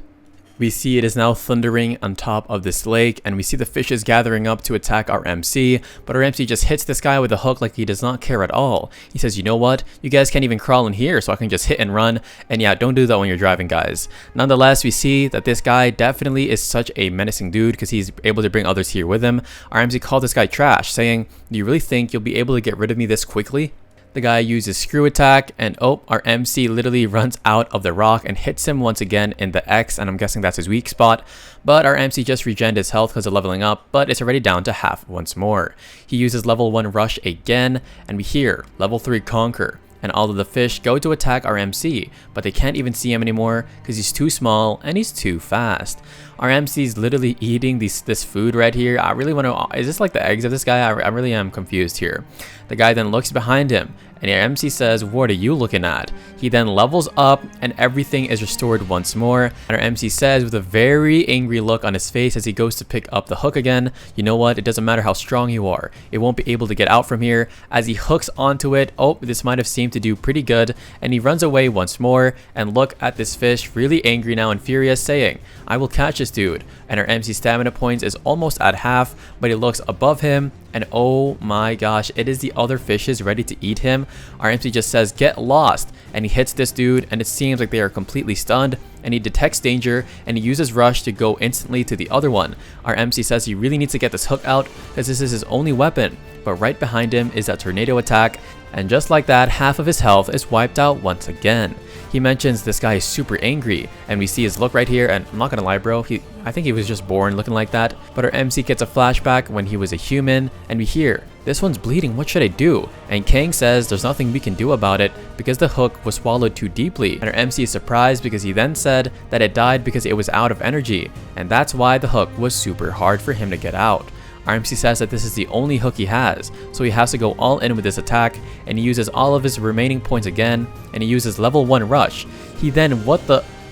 We see it is now thundering on top of this lake, and we see the fishes gathering up to attack our MC, but our MC just hits this guy with a hook like he does not care at all. He says, you know what, you guys can't even crawl in here, so I can just hit and run, and yeah, don't do that when you're driving, guys. Nonetheless, we see that this guy definitely is such a menacing dude because he's able to bring others here with him. Our MC called this guy trash, saying, do you really think you'll be able to get rid of me this quickly? The guy uses screw attack, and oh, our MC literally runs out of the rock and hits him once again in the X, and I'm guessing that's his weak spot. But our MC just regened his health because of leveling up, but it's already down to half once more. He uses level 1 rush again, and we hear level 3 conquer. And all of the fish go to attack our MC, but they can't even see him anymore because he's too small and he's too fast. Our MC is literally eating this food right here. I really want to, is this like the eggs of this guy? I really am confused here. The guy then looks behind him, and our MC says, what are you looking at? He then levels up, and everything is restored once more. And our MC says with a very angry look on his face as he goes to pick up the hook again, you know what, it doesn't matter how strong you are, it won't be able to get out from here. As he hooks onto it, oh, this might have seemed to do pretty good, and he runs away once more. And look at this fish, really angry now and furious, saying, I will catch this dude. And our MC stamina points is almost at half, but he looks above him, and oh my gosh, it is the other fishes ready to eat him. Our MC just says, get lost, and he hits this dude, and it seems like they are completely stunned, and he detects danger, and he uses rush to go instantly to the other one. Our MC says he really needs to get this hook out because this is his only weapon, but right behind him is that tornado attack, and just like that, half of his health is wiped out once again. He mentions this guy is super angry, and we see his look right here, and I'm not gonna lie bro, I think he was just born looking like that. But our MC gets a flashback when he was a human, and we hear, this one's bleeding, what should I do? And Kang says there's nothing we can do about it because the hook was swallowed too deeply. And our MC is surprised because he then said that it died because it was out of energy, and that's why the hook was super hard for him to get out. Our MC says that this is the only hook he has, so he has to go all in with this attack, and he uses all of his remaining points again, and he uses level 1 rush. He then,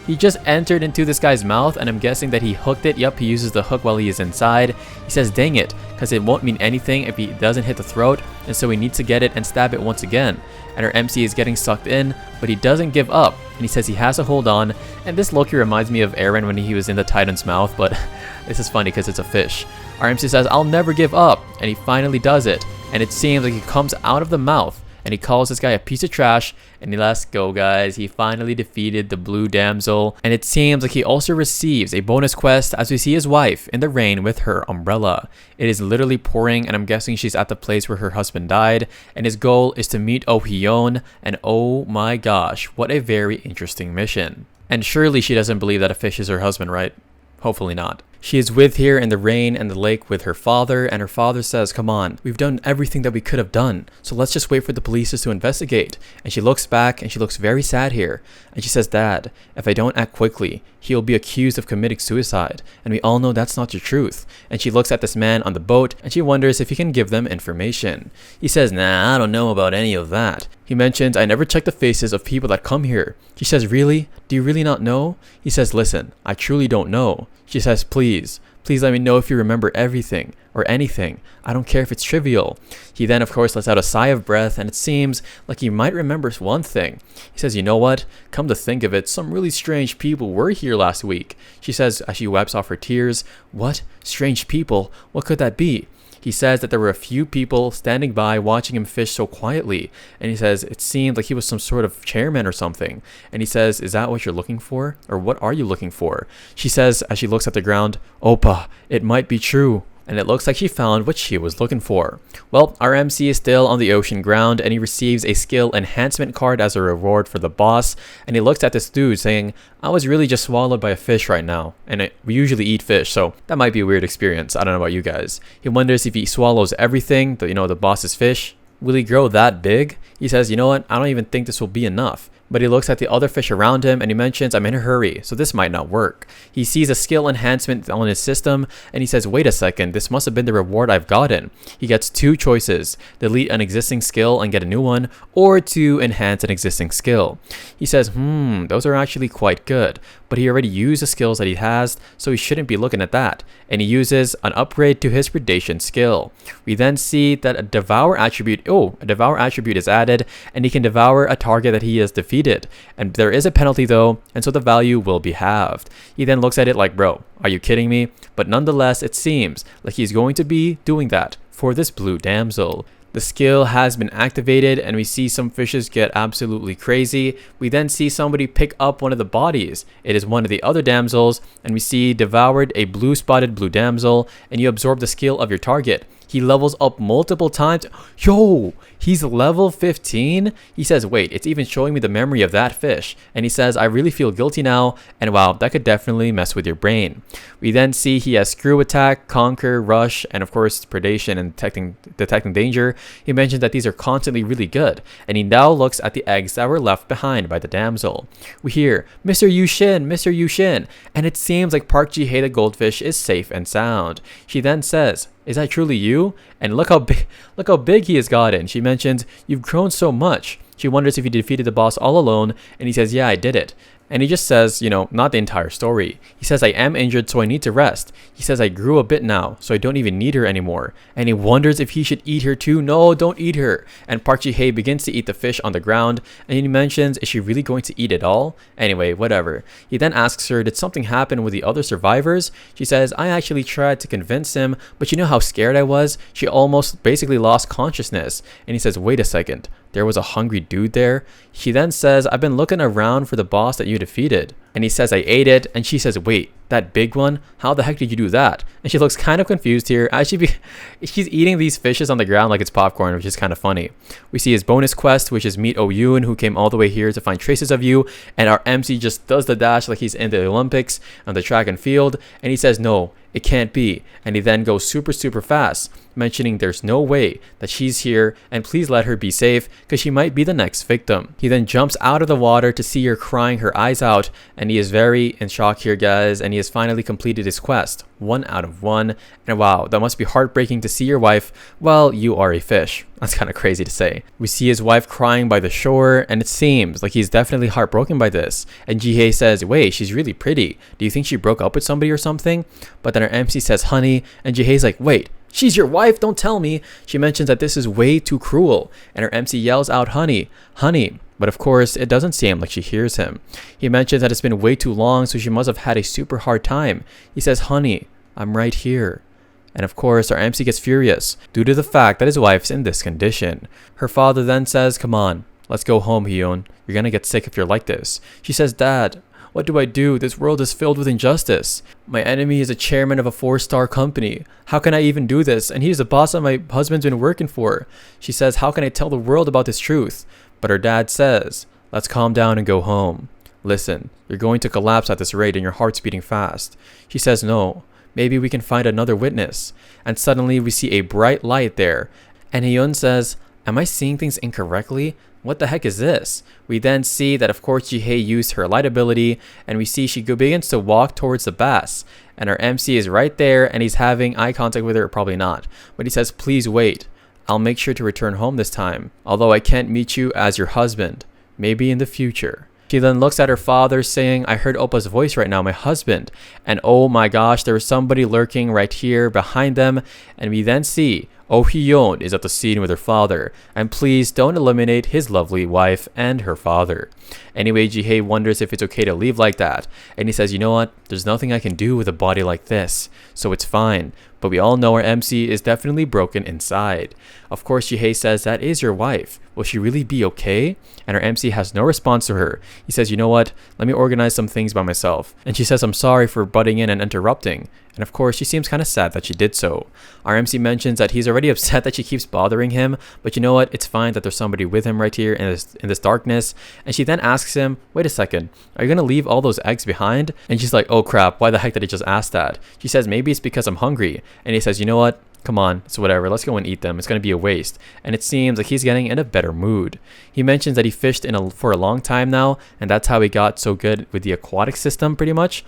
He just entered into this guy's mouth, and I'm guessing that he hooked it. Yep, he uses the hook while he is inside. He says, dang it, because it won't mean anything if he doesn't hit the throat, and so he needs to get it and stab it once again. And our MC is getting sucked in, but he doesn't give up, and he says he has to hold on. And this Loki reminds me of Eren when he was in the Titan's mouth, but this is funny because it's a fish. Our MC says, I'll never give up, and he finally does it. And it seems like he comes out of the mouth, and he calls this guy a piece of trash, and let's go guys, he finally defeated the blue damsel. And it seems like he also receives a bonus quest as we see his wife in the rain with her umbrella. It is literally pouring, and I'm guessing she's at the place where her husband died, and his goal is to meet Oh Hyeon, and oh my gosh, what a very interesting mission. And surely she doesn't believe that a fish is her husband, right? Hopefully not. She is with here in the rain and the lake with her father, and her father says, come on, we've done everything that we could have done, so let's just wait for the police to investigate. And she looks back and she looks very sad here, and she says, Dad, if I don't act quickly, he'll be accused of committing suicide, and we all know that's not the truth. And she looks at this man on the boat, and she wonders if he can give them information. He says, nah, I don't know about any of that. He mentions, I never check the faces of people that come here. She says, really? Do you really not know? He says, listen, I truly don't know. She says, please let me know if you remember everything or anything. I don't care if it's trivial. He then, of course, lets out a sigh of breath, and it seems like he might remember one thing. He says, you know what? Come to think of it, some really strange people were here last week. She says as she wipes off her tears, what? Strange people? What could that be? He says that there were a few people standing by watching him fish so quietly, and he says it seemed like he was some sort of chairman or something. And he says, is that what you're looking for? Or what are you looking for? She says as she looks at the ground, Oppa, it might be true. And it looks like she found what she was looking for. Well, our MC is still on the ocean ground, and he receives a skill enhancement card as a reward for the boss. And he looks at this dude saying, I was really just swallowed by a fish right now, and we usually eat fish, so that might be a weird experience. I don't know about you guys. He wonders if he swallows everything, the boss's fish, will he grow that big? He says, you know what, I don't even think this will be enough. But he looks at the other fish around him, and he mentions, I'm in a hurry, so this might not work. He sees a skill enhancement on his system, and he says, wait a second, this must have been the reward I've gotten. He gets two choices, delete an existing skill and get a new one, or to enhance an existing skill. He says, those are actually quite good, but he already used the skills that he has, so he shouldn't be looking at that. And he uses an upgrade to his predation skill. We then see that a devour attribute is added, and he can devour a target that he has defeated. And there is a penalty though, and so the value will be halved. He then looks at it like, bro, are you kidding me? But nonetheless, it seems like he's going to be doing that for this blue damsel. The skill has been activated, and we see some fishes get absolutely crazy. We then see somebody pick up one of the bodies. It is one of the other damsels, and we see devoured a blue spotted blue damsel, and you absorb the skill of your target. He levels up multiple times. Yo, he's level 15. He says, wait, it's even showing me the memory of that fish. And he says, I really feel guilty now. And wow, that could definitely mess with your brain. We then see he has screw attack, conquer, rush, and of course predation and detecting danger. He mentioned that these are constantly really good. And he now looks at the eggs that were left behind by the damsel. We hear, Mr. Yushin, Mr. Yushin. And it seems like Park Ji-hye the goldfish is safe and sound. She then says, is that truly you? And look how big he has gotten. She mentions, you've grown so much. She wonders if he defeated the boss all alone, and he says, yeah, I did it. And he just says, not the entire story. He says, I am injured, so I need to rest. He says, I grew a bit now, so I don't even need her anymore. And he wonders if he should eat her too. No, don't eat her. And Park Ji-hye begins to eat the fish on the ground, and he mentions, is she really going to eat it all? Anyway, whatever. He then asks her, did something happen with the other survivors? She says, I actually tried to convince him, but you know how scared I was? She almost basically lost consciousness. And he says, wait a second. There was a hungry dude there. She then says, I've been looking around for the boss that you defeated. And he says, I ate it. And she says, wait, that big one? How the heck did you do that? And she looks kind of confused here as she's eating these fishes on the ground like it's popcorn, which is kind of funny. We see his bonus quest, which is meet Oh Yoon, who came all the way here to find traces of you. And our MC just does the dash like he's in the Olympics on the track and field. And he says, no, it can't be. And he then goes super fast, mentioning there's no way that she's here and please let her be safe because she might be the next victim. He then jumps out of the water to see her crying her eyes out, and he is very in shock here, guys, and he has finally completed his quest. 1 out of 1. And wow, that must be heartbreaking to see your wife while you are a fish. That's kind of crazy to say. We see his wife crying by the shore, and it seems like he's definitely heartbroken by this. And Hehe says, wait, she's really pretty. Do you think she broke up with somebody or something? But then our MC says, honey, and Jihe's like, wait, she's your wife? Don't tell me. She mentions that this is way too cruel, and her MC yells out, honey, honey. But of course, it doesn't seem like she hears him. He mentions that it's been way too long, so she must have had a super hard time. He says, honey, I'm right here. And of course, our MC gets furious due to the fact that his wife's in this condition. Her father then says, come on, let's go home, Hyun. You're gonna get sick if you're like this. She says, Dad, what do I do? This world is filled with injustice. My enemy is a chairman of a 4-star company. How can I even do this? And he's the boss that my husband's been working for. She says, how can I tell the world about this truth? But her dad says, let's calm down and go home. Listen, you're going to collapse at this rate and your heart's beating fast. She says, no, maybe we can find another witness. And suddenly we see a bright light there. And Hyun says, am I seeing things incorrectly? What the heck is this? We then see that of course Jihe used her light ability, and we see she begins to walk towards the bass. And our MC is right there and he's having eye contact with her, probably not. But he says, please wait. I'll make sure to return home this time, although I can't meet you as your husband. Maybe in the future. She then looks at her father saying, I heard Oppa's voice right now, my husband. And oh my gosh, there was somebody lurking right here behind them. And we then see Oh Hyun is at the scene with her father. And please don't eliminate his lovely wife and her father. Anyway, Jihe wonders if it's okay to leave like that. And he says, you know what? There's nothing I can do with a body like this. So it's fine. But we all know our MC is definitely broken inside. Of course, Jihe says, that is your wife. Will she really be okay? And her MC has no response to her. He says, you know what? Let me organize some things by myself. And she says, I'm sorry for butting in and interrupting. And of course, she seems kind of sad that she did so. Our MC mentions that he's already upset that she keeps bothering him. But you know what? It's fine that there's somebody with him right here in this darkness. And she then asks him, wait a second, are you going to leave all those eggs behind? And she's like, oh crap, why the heck did I just ask that? She says, maybe it's because I'm hungry. And he says, you know what? Come on, it's whatever, let's go and eat them. It's going to be a waste. And it seems like he's getting in a better mood. He mentions that he fished for a long time now, and that's how he got so good with the aquatic system pretty much.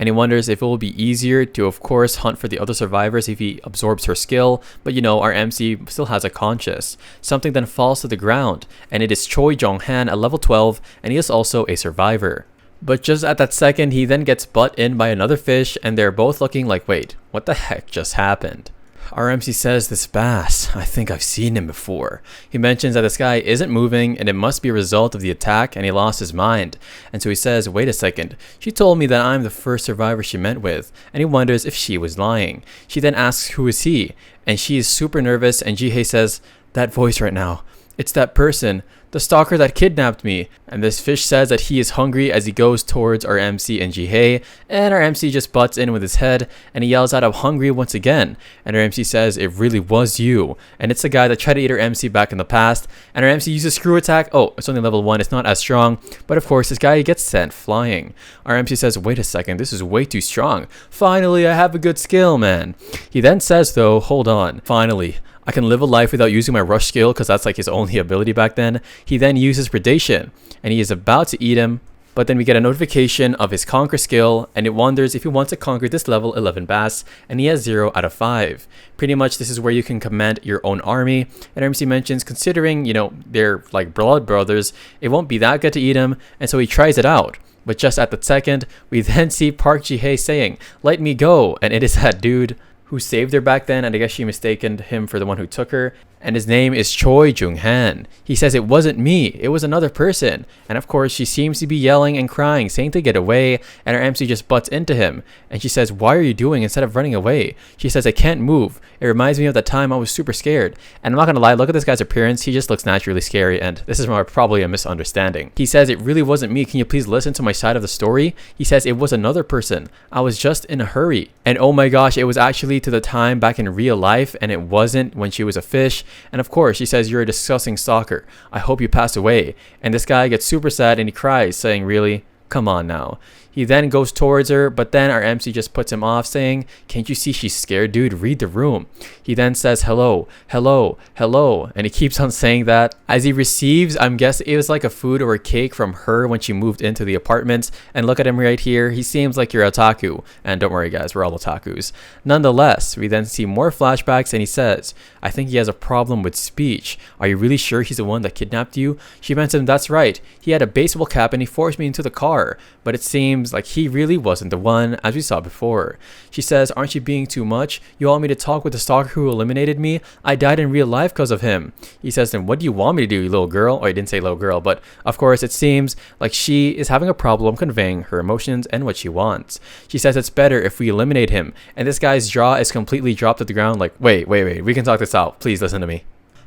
And he wonders if it will be easier to, of course, hunt for the other survivors if he absorbs her skill. But you know, our MC still has a conscience. Something then falls to the ground, and it is Choi Jong-han at level 12, and he is also a survivor. But just at that second, he then gets butt in by another fish, and they're both looking like, wait, what the heck just happened? Our MC says, this bass, I think I've seen him before. He mentions that this guy isn't moving and it must be a result of the attack, and he lost his mind. And so he says, wait a second, she told me that I'm the first survivor she met with, and he wonders if she was lying. She then asks, who is he? And she is super nervous, and Jihe says, that voice right now, it's that person, the stalker that kidnapped me. And this fish says that he is hungry as he goes towards our MC and Jihe, and our MC just butts in with his head and he yells out, I'm hungry once again. And our MC says, it really was you. And it's the guy that tried to eat our MC back in the past. And our MC uses screw attack. Oh, it's only level 1, it's not as strong. But of course, this guy gets sent flying. Our MC says, wait a second, this is way too strong. Finally, I have a good skill, man. He then says though, hold on, finally, I can live a life without using my rush skill because that's like his only ability back then. He then uses predation and he is about to eat him, but then we get a notification of his conquer skill and it wonders if he wants to conquer this level 11 bass, and he has 0 out of 5. Pretty much this is where you can command your own army, and MC mentions considering, you know, they're like blood brothers, it won't be that good to eat him, and so he tries it out. But just at the second, we then see Park Ji-hye saying, let me go, and it is that dude who saved her back then, and I guess she mistaken him for the one who took her. And his name is Choi Jung-han. He says it wasn't me, it was another person. And of course, she seems to be yelling and crying, saying to get away, and her MC just butts into him. And she says, what are you doing instead of running away? She says, I can't move. It reminds me of that time I was super scared. And I'm not gonna lie, look at this guy's appearance, he just looks naturally scary, and this is probably a misunderstanding. He says, it really wasn't me, can you please listen to my side of the story? He says, it was another person. I was just in a hurry. And oh my gosh, it was actually to the time back in real life, and it wasn't when she was a fish. And of course, she says, you're a disgusting stalker. I hope you pass away. And this guy gets super sad and he cries, saying, really? Come on now. He then goes towards her, but then our MC just puts him off, saying, "Can't you see she's scared, dude? Read the room." He then says, "Hello, hello, hello," and he keeps on saying that as he receives, I'm guessing it was like a food or a cake from her when she moved into the apartment. And look at him right here. He seems like you're otaku. And don't worry, guys, we're all otakus. Nonetheless, we then see more flashbacks, and he says, "I think he has a problem with speech. Are you really sure he's the one that kidnapped you?" She mentioned, "That's right. He had a baseball cap and he forced me into the car. But it seems like he really wasn't the one, as we saw before." She says, "Aren't you being too much? You want me to talk with the stalker who eliminated me? I died in real life because of him." He says, "Then what do you want me to do, you little girl?" Oh, he didn't say little girl, but of course it seems like she is having a problem conveying her emotions and what she wants. She says it's better if we eliminate him, and this guy's jaw is completely dropped to the ground like, wait, we can talk this out. Please listen to me.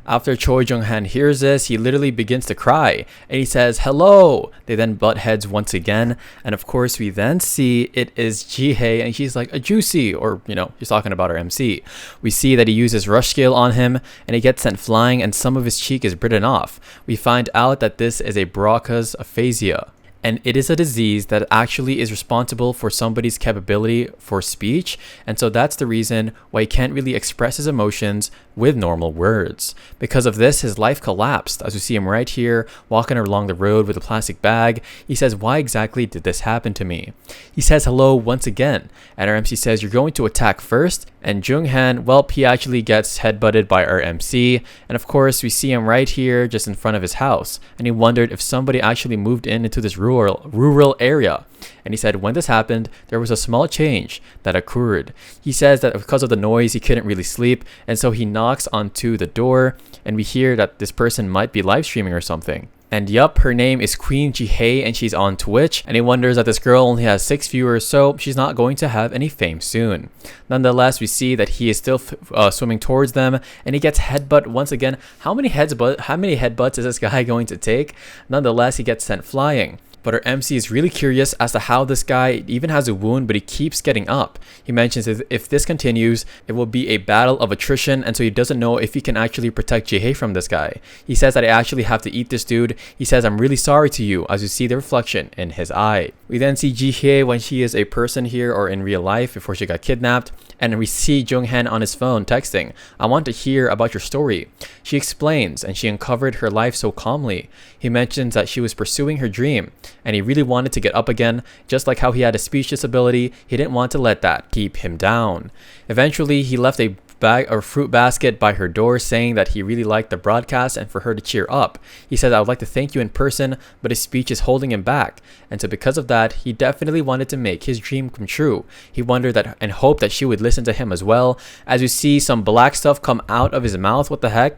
After Choi Jung-han hears this, he literally begins to cry, and he says, "Hello!" They then butt heads once again, and of course we then see it is Ji-hye, and she's like, "A juicy," or, she's talking about her MC. We see that he uses rush skill on him, and he gets sent flying, and some of his cheek is bitten off. We find out that this is a Broca's aphasia. And it is a disease that actually is responsible for somebody's capability for speech, and so that's the reason why he can't really express his emotions with normal words. Because of this, his life collapsed, as we see him right here, walking along the road with a plastic bag. He says, "Why exactly did this happen to me?" He says hello once again, and our MC says, "You're going to attack first." And Jung-han, well, he actually gets headbutted by our MC, and of course we see him right here just in front of his house, and he wondered if somebody actually moved into this rural area. And he said when this happened, there was a small change that occurred. He says that because of the noise, he couldn't really sleep, and so he knocks onto the door, and we hear that this person might be live streaming or something. And yup, her name is Queen Ji-hye, and she's on Twitch, and he wonders that this girl only has 6 viewers, so she's not going to have any fame soon. Nonetheless, we see that he is still swimming towards them, and he gets headbutt once again. How many headbutts is this guy going to take? Nonetheless, he gets sent flying. But our MC is really curious as to how this guy even has a wound, but he keeps getting up. He mentions that if this continues, it will be a battle of attrition, and so he doesn't know if he can actually protect Ji-hye from this guy. He says that I actually have to eat this dude. He says, "I'm really sorry to you," as you see the reflection in his eye. We then see Ji-hye when she is a person here or in real life before she got kidnapped, and we see Jung-han on his phone texting, "I want to hear about your story." She explains, and she uncovered her life so calmly. He mentions that she was pursuing her dream, and he really wanted to get up again. Just like how he had a speech disability, he didn't want to let that keep him down. Eventually, he left a fruit basket by her door, saying that he really liked the broadcast and for her to cheer up. He said, "I would like to thank you in person, but his speech is holding him back." And so because of that, he definitely wanted to make his dream come true. He wondered that and hoped that she would listen to him as well. As you see some black stuff come out of his mouth, what the heck?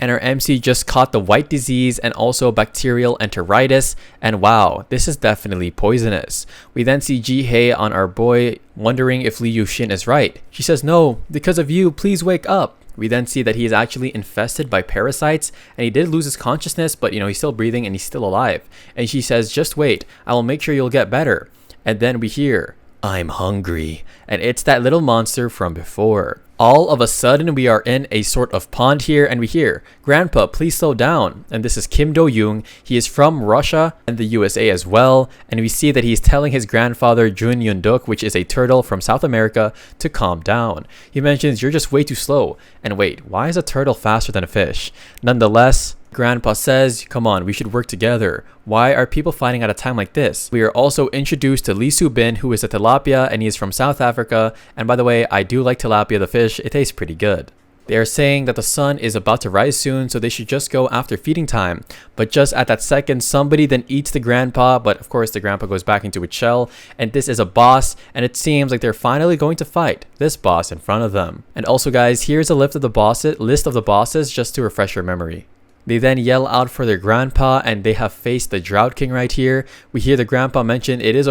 And our MC just caught the white disease and also bacterial enteritis, and wow, this is definitely poisonous. We then see Ji-hye on our boy wondering if Lee Yu-shin is right. She says, "No, because of you, please wake up." We then see that he is actually infested by parasites, and he did lose his consciousness, but he's still breathing and he's still alive. And she says, "Just wait, I will make sure you'll get better." And then we hear, "I'm hungry," and it's that little monster from before. All of a sudden, we are in a sort of pond here, and we hear, "Grandpa, please slow down." And this is Kim Do-young. He is from Russia and the USA as well, and we see that he's telling his grandfather Jun Yun-duk, which is a turtle from South America, to calm down. He mentions, "You're just way too slow." And wait, why is a turtle faster than a fish? Nonetheless, Grandpa says, "Come on, we should work together. Why are people fighting at a time like this?" We are also introduced to Lee Soo-bin, who is a tilapia, and he is from South Africa. And by the way, I do like tilapia the fish. It tastes pretty good. They are saying that the sun is about to rise soon, so they should just go after feeding time. But just at that second, somebody then eats the grandpa, but of course the grandpa goes back into its shell, and this is a boss, and it seems like they're finally going to fight this boss in front of them. And also guys, here's a list of the bosses just to refresh your memory. They then yell out for their grandpa, and they have faced the Drought King right here. We hear the grandpa mention it is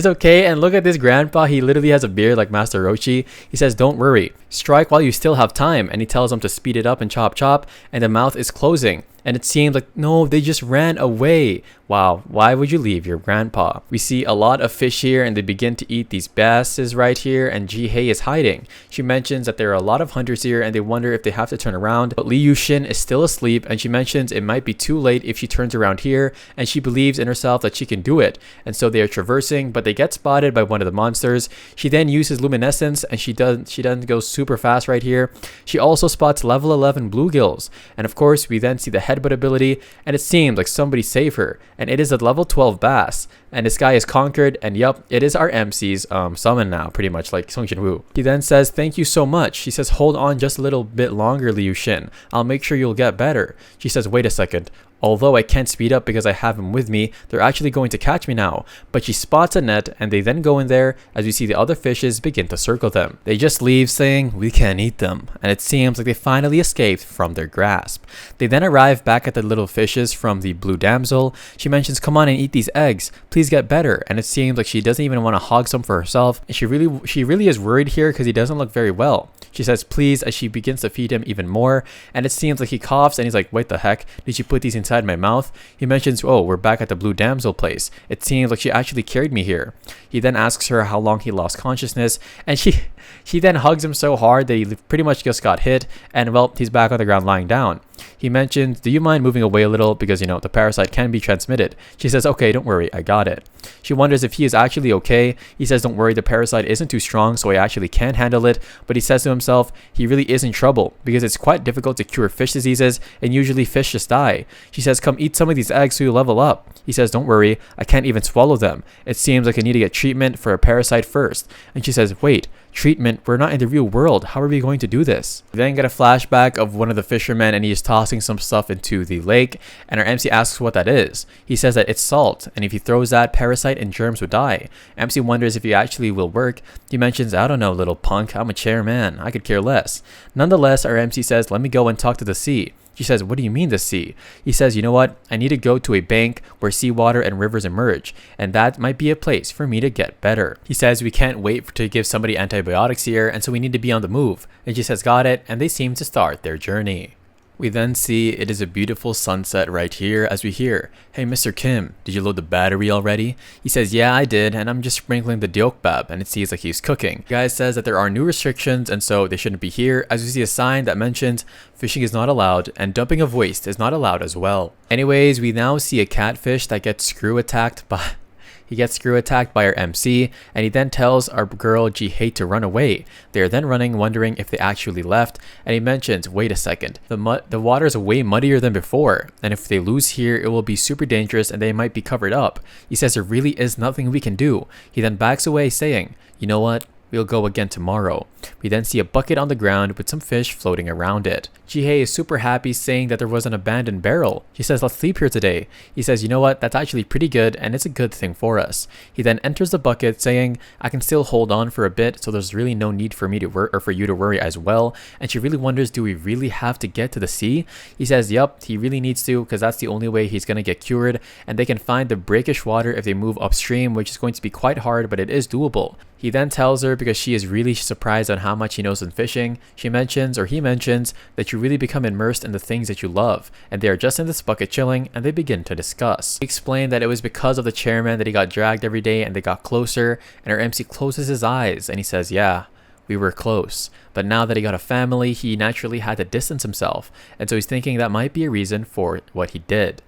okay, and look at this grandpa. He literally has a beard like Master Roshi. He says, "Don't worry, strike while you still have time," and he tells them to speed it up and chop chop, and the mouth is closing. And it seems like, no, they just ran away. Wow, why would you leave your grandpa? We see a lot of fish here and they begin to eat these basses right here, and Ji-hye is hiding. She mentions that there are a lot of hunters here and they wonder if they have to turn around, but Lee Yu-shin is still asleep, and she mentions it might be too late if she turns around here, and she believes in herself that she can do it. And so they are traversing, but they get spotted by one of the monsters. She then uses luminescence and she doesn't go super fast right here. She also spots level 11 bluegills, and of course we then see the headbutt ability, and it seems like somebody saved her, and it is a level 12 bass, and this guy is conquered, and yup, it is our MC's summon now, pretty much like Sung Jin-woo. He then says, thank you so much. She says, hold on just a little bit longer, Liu Shin. I'll make sure you'll get better. She says, wait a second. Although I can't speed up because I have him with me, they're actually going to catch me now. But she spots a net and they then go in there as we see the other fishes begin to circle them. They just leave saying, we can't eat them. And it seems like they finally escaped from their grasp. They then arrive back at the little fishes from the blue damsel. She mentions, come on and eat these eggs. Please get better. And it seems like she doesn't even want to hog some for herself. And she really is worried here because he doesn't look very well. She says please as she begins to feed him even more, and it seems like he coughs and he's like, what the heck, did you put these inside my mouth? He mentions, oh, we're back at the blue damsel place. It seems like she actually carried me here. He then asks her how long he lost consciousness, and she then hugs him so hard that he pretty much just got hit, and well, he's back on the ground lying down. He mentions, do you mind moving away a little because, you know, the parasite can be transmitted. She says, okay, don't worry, I got it. She wonders if he is actually okay. He says, don't worry, the parasite isn't too strong, so I actually can handle it. But he says to himself, he really is in trouble because it's quite difficult to cure fish diseases, and usually fish just die. She says, come eat some of these eggs so you level up. He says, don't worry, I can't even swallow them. It seems like I need to get treatment for a parasite first. And she says, wait, treatment? We're not in the real world. How are we going to do this? We then get a flashback of one of the fishermen, and he is tossing some stuff into the lake, and our MC asks what that is. He says that it's salt, and if he throws that, parasite and germs would die. MC wonders if he actually will work. He mentions, I don't know, little punk, I'm a chairman, I could care less. Nonetheless, our MC says, let me go and talk to the sea. She says, what do you mean the sea? He says, you know what? I need to go to a bank where seawater and rivers emerge, and that might be a place for me to get better. He says, we can't wait to give somebody antibiotics here, and so we need to be on the move. And she says, got it, and they seem to start their journey. We then see it is a beautiful sunset right here as we hear, hey Mr. Kim, did you load the battery already? He says, yeah, I did, and I'm just sprinkling the deokbap, and it seems like he's cooking. The guy says that there are new restrictions, and so they shouldn't be here, as we see a sign that mentions fishing is not allowed, and dumping of waste is not allowed as well. Anyways, we now see a catfish that gets screw attacked by... He gets screw attacked by our MC, and he then tells our girl Ji-hye to run away. They are then running, wondering if they actually left, and he mentions, wait a second, the water is way muddier than before, and if they lose here, it will be super dangerous and they might be covered up. He says there really is nothing we can do. He then backs away saying, you know what? We'll go again tomorrow. We then see a bucket on the ground with some fish floating around it. Ji-hye is super happy, saying that there was an abandoned barrel. She says, let's sleep here today. He says, you know what, that's actually pretty good and it's a good thing for us. He then enters the bucket saying, I can still hold on for a bit, so there's really no need for me to worry, or for you to worry as well. And she really wonders, do we really have to get to the sea? He says, yup, he really needs to, because that's the only way he's going to get cured, and they can find the brackish water if they move upstream, which is going to be quite hard, but it is doable. He then tells her, because she is really surprised on how much he knows in fishing, he mentions that you really become immersed in the things that you love, and they are just in this bucket chilling, and they begin to discuss. He explained that it was because of the chairman that he got dragged every day, and they got closer, and our MC closes his eyes, and he says, yeah, we were close, but now that he got a family, he naturally had to distance himself, and so he's thinking that might be a reason for what he did.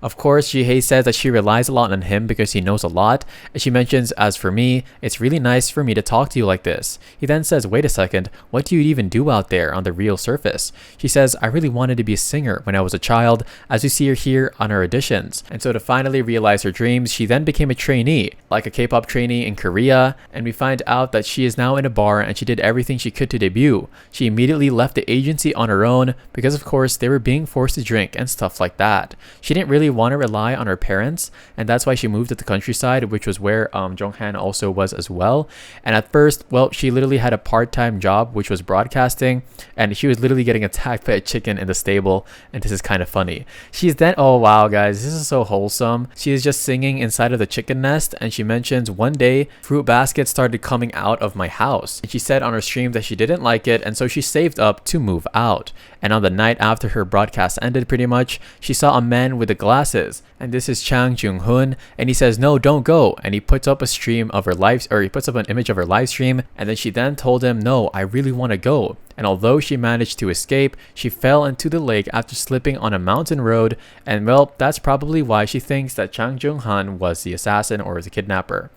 Of course, Ji-hye says that she relies a lot on him because he knows a lot, and she mentions, as for me, it's really nice for me to talk to you like this. He then says, wait a second, what do you even do out there on the real surface? She says, I really wanted to be a singer when I was a child, as we see her here on her auditions. And so to finally realize her dreams, she then became a trainee, like a K-pop trainee in Korea, and we find out that she is now in a bar and she did everything she could to debut. She immediately left the agency on her own because of course they were being forced to drink and stuff like that. She didn't really really want to rely on her parents, and that's why she moved to the countryside, which was where Jonghan also was as well. And at first, well, she literally had a part-time job, which was broadcasting, and she was literally getting attacked by a chicken in the stable, and this is kind of funny. She's then, oh wow guys, this is so wholesome. She is just singing inside of the chicken nest, and she mentions one day fruit baskets started coming out of my house, and she said on her stream that she didn't like it, and so she saved up to move out. And on the night after her broadcast ended, pretty much, she saw a man with the glasses, and this is Chang Jung-hoon, and he says, no, don't go, and he puts up a stream of her he puts up an image of her live stream, and then she then told him, no, I really want to go. And although she managed to escape, she fell into the lake after slipping on a mountain road, and well, that's probably why she thinks that Chang Jung-han was the assassin or the kidnapper.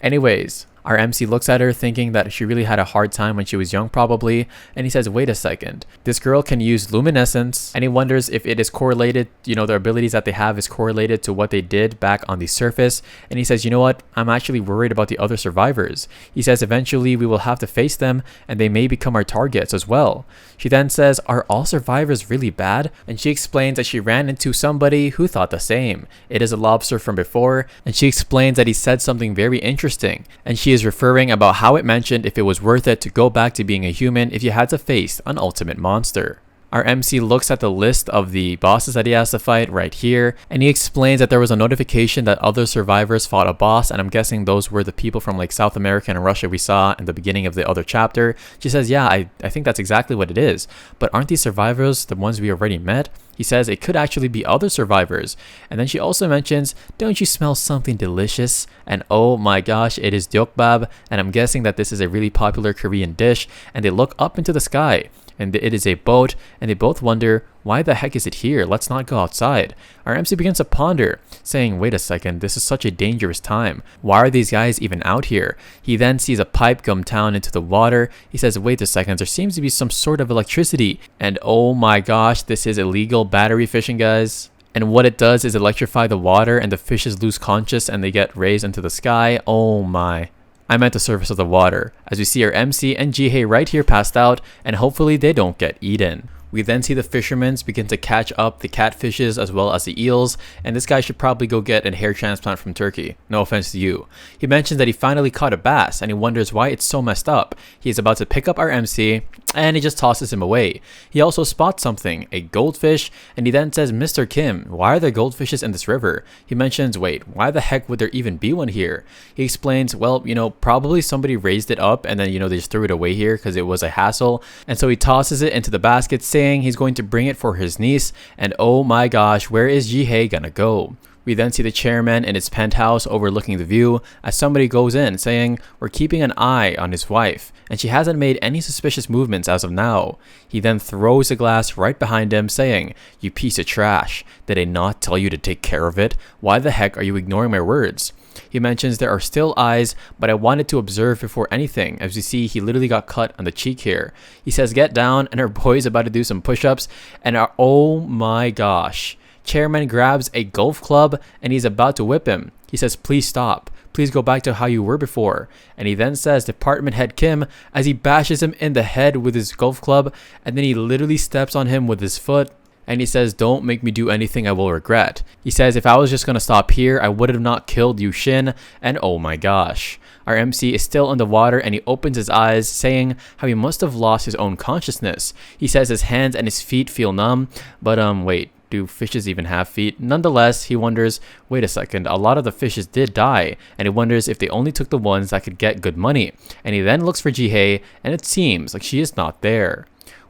Anyways, our MC looks at her thinking that she really had a hard time when she was young probably, and he says, wait a second, this girl can use luminescence, and he wonders if it is correlated, their abilities that they have is correlated to what they did back on the surface. And he says, you know what, I'm actually worried about the other survivors. He says eventually we will have to face them, and they may become our targets as well. She then says, are all survivors really bad? And she explains that she ran into somebody who thought the same. It is a lobster from before, and she explains that he said something very interesting, and she is referring about how it mentioned if it was worth it to go back to being a human if you had to face an ultimate monster. Our MC looks at the list of the bosses that he has to fight right here, and he explains that there was a notification that other survivors fought a boss, and I'm guessing those were the people from like South America and Russia we saw in the beginning of the other chapter. She says, yeah, I think that's exactly what it is, but aren't these survivors the ones we already met? He says it could actually be other survivors. And then she also mentions, don't you smell something delicious? And oh my gosh, it is deokbab, and I'm guessing that this is a really popular Korean dish, and they look up into the sky, and it is a boat, and they both wonder, why the heck is it here? Let's not go outside. Our MC begins to ponder, saying, wait a second, this is such a dangerous time. Why are these guys even out here? He then sees a pipe come down into the water. He says, wait a second, there seems to be some sort of electricity. And oh my gosh, this is illegal battery fishing, guys. And what it does is electrify the water, and the fishes lose conscious and they get raised into the sky. Oh my. I meant the surface of the water, as we see our MC and Jihae right here passed out, and hopefully they don't get eaten. We then see the fishermen begin to catch up the catfishes as well as the eels, and this guy should probably go get a hair transplant from Turkey. No offense to you. He mentions that he finally caught a bass, and he wonders why it's so messed up. He is about to pick up our MC, and he just tosses him away. He also spots something, a goldfish, and he then says, Mr. Kim, why are there goldfishes in this river? He mentions, wait, why the heck would there even be one here? He explains, well, probably somebody raised it up, and then, they just threw it away here because it was a hassle. And so he tosses it into the basket, saying he's going to bring it for his niece, and oh my gosh, where is Jihae gonna go? We then see the chairman in his penthouse overlooking the view as somebody goes in saying, we're keeping an eye on his wife, and she hasn't made any suspicious movements as of now. He then throws the glass right behind him saying, you piece of trash, did I not tell you to take care of it? Why the heck are you ignoring my words? He mentions there are still eyes, but I wanted to observe before anything. As you see, he literally got cut on the cheek here. He says, get down, and our boy is about to do some push-ups, and oh my gosh. Chairman grabs a golf club, and he's about to whip him. He says, please stop. Please go back to how you were before. And he then says, Department Head Kim, as he bashes him in the head with his golf club, and then he literally steps on him with his foot. And he says, don't make me do anything I will regret. He says, if I was just going to stop here, I would have not killed Yu Shin. And oh my gosh. Our MC is still in the water, and he opens his eyes, saying how he must have lost his own consciousness. He says his hands and his feet feel numb. But wait, do fishes even have feet? Nonetheless, he wonders, wait a second, a lot of the fishes did die. And he wonders if they only took the ones that could get good money. And he then looks for Jihae, and it seems like she is not there.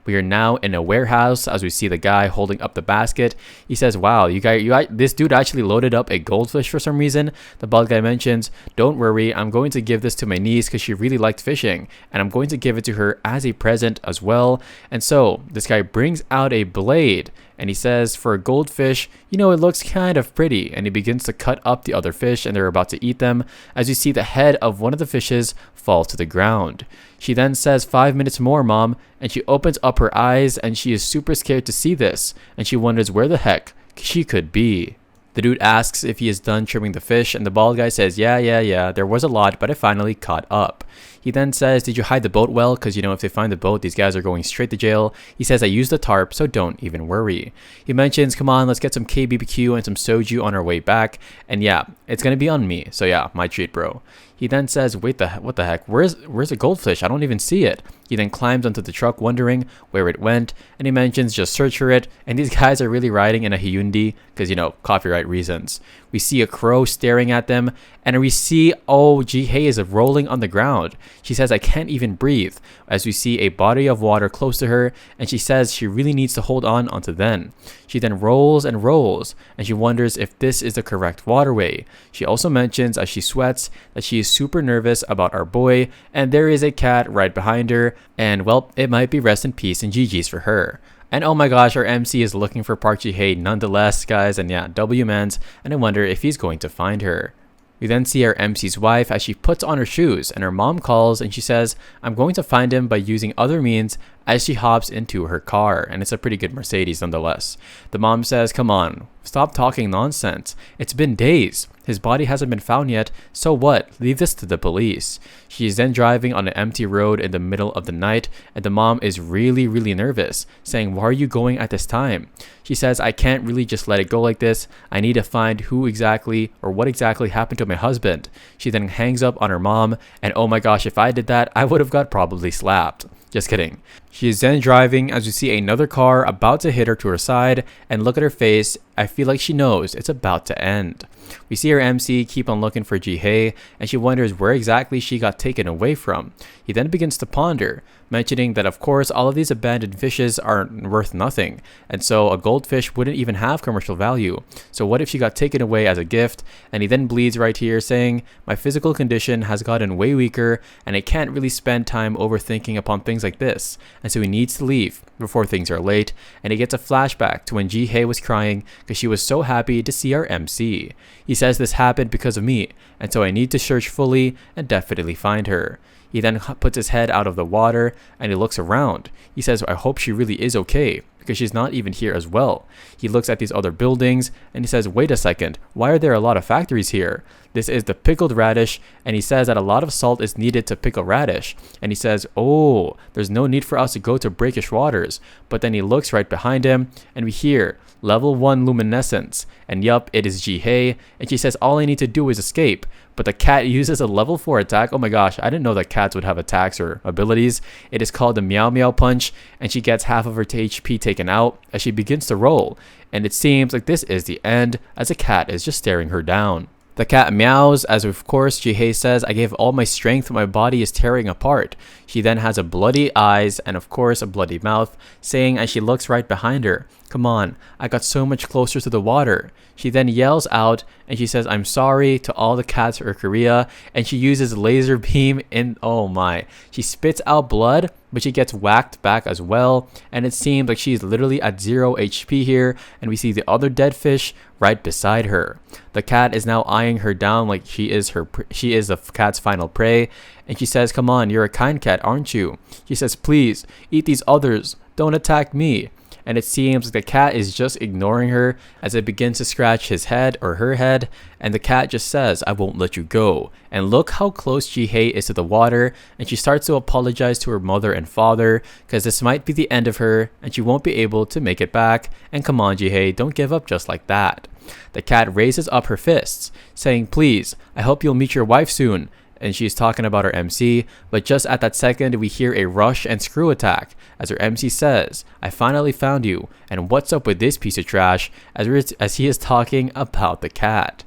We are now in a warehouse as we see the guy holding up the basket. He says, wow, this dude actually loaded up a goldfish for some reason. The bald guy mentions, don't worry, I'm going to give this to my niece because she really liked fishing, and I'm going to give it to her as a present as well. And so this guy brings out a blade, and he says, for a goldfish, it looks kind of pretty. And he begins to cut up the other fish, and they're about to eat them, as you see the head of one of the fishes fall to the ground. She then says, 5 minutes more, Mom, and she opens up her eyes, and she is super scared to see this, and she wonders where the heck she could be. The dude asks if he is done trimming the fish, and the bald guy says, yeah, there was a lot, but I finally caught up. He then says, did you hide the boat well? Because, if they find the boat, these guys are going straight to jail. He says, I used the tarp, so don't even worry. He mentions, come on, let's get some KBBQ and some soju on our way back. And yeah, it's going to be on me. So yeah, my treat, bro. He then says, wait, what the heck? Where's the goldfish? I don't even see it. He then climbs onto the truck wondering where it went, and he mentions just search for it, and these guys are really riding in a Hyundai because, copyright reasons. We see a crow staring at them, and we see, Ji-hye is rolling on the ground. She says, I can't even breathe, as we see a body of water close to her, and she says she really needs to hold on until then. She then rolls and rolls, and she wonders if this is the correct waterway. She also mentions, as she sweats, that she is super nervous about our boy, and there is a cat right behind her, and well, it might be rest in peace and GG's for her. And oh my gosh, our MC is looking for Park Ji-hye nonetheless, guys, and yeah, W-mans, and I wonder if he's going to find her. We then see our MC's wife as she puts on her shoes, and her mom calls and she says, I'm going to find him by using other means, as she hops into her car, and it's a pretty good Mercedes nonetheless. The mom says, come on, stop talking nonsense. It's been days. His body hasn't been found yet, so what? Leave this to the police. She is then driving on an empty road in the middle of the night, and the mom is really nervous, saying, why are you going at this time? She says, I can't really just let it go like this. I need to find who exactly or what exactly happened to my husband. She then hangs up on her mom, and oh my gosh, if I did that, I would have got probably slapped. Just kidding. She is then driving as we see another car about to hit her to her side, and look at her face. I feel like she knows it's about to end. We see her MC keep on looking for Ji-hye, and she wonders where exactly she got taken away from. He then begins to ponder, mentioning that of course all of these abandoned fishes are worth nothing, and so a goldfish wouldn't even have commercial value. So what if she got taken away as a gift? And he then bleeds right here, saying, my physical condition has gotten way weaker, and I can't really spend time overthinking upon things like this, and so he needs to leave before things are late. And he gets a flashback to when Ji-hye was crying because she was so happy to see our MC. He says this happened because of me, and so I need to search fully and definitely find her. He then puts his head out of the water and he looks around. He says, I hope she really is okay because she's not even here as well. He looks at these other buildings and he says, wait a second, why are there a lot of factories here? This is the pickled radish, and he says that a lot of salt is needed to pickle radish. And he says, oh, there's no need for us to go to brackish waters. But then he looks right behind him and we hear level 1 luminescence. And yup, it is Ji-hye, and she says all I need to do is escape. But the cat uses a level 4 attack. Oh my gosh, I didn't know that cats would have attacks or abilities. It is called the Meow Meow Punch, and she gets half of her HP taken out as she begins to roll. And it seems like this is the end, as the cat is just staring her down. The cat meows as of course Ji-hye says, I gave all my strength, my body is tearing apart. She then has a bloody eyes and of course a bloody mouth, saying as she looks right behind her, come on, I got so much closer to the water. She then yells out and she says, I'm sorry to all the cats of Korea, and she uses laser beam in, oh my. She spits out blood, but she gets whacked back as well, and it seems like she's literally at 0 HP here, and we see the other dead fish right beside her. The cat is now eyeing her down like she is the cat's final prey, and she says, come on, you're a kind cat, aren't you? She says, please, eat these others, don't attack me. And it seems like the cat is just ignoring her as it begins to scratch his head or her head, and the cat just says, I won't let you go. And look how close Ji-hye is to the water, and she starts to apologize to her mother and father because this might be the end of her and she won't be able to make it back. And come on, Ji-hye, don't give up just like that. The cat raises up her fists, saying, please, I hope you'll meet your wife soon. And she's talking about her MC, but just at that second we hear a rush and screw attack as her MC says, I finally found you, and what's up with this piece of trash, as he is talking about the cat.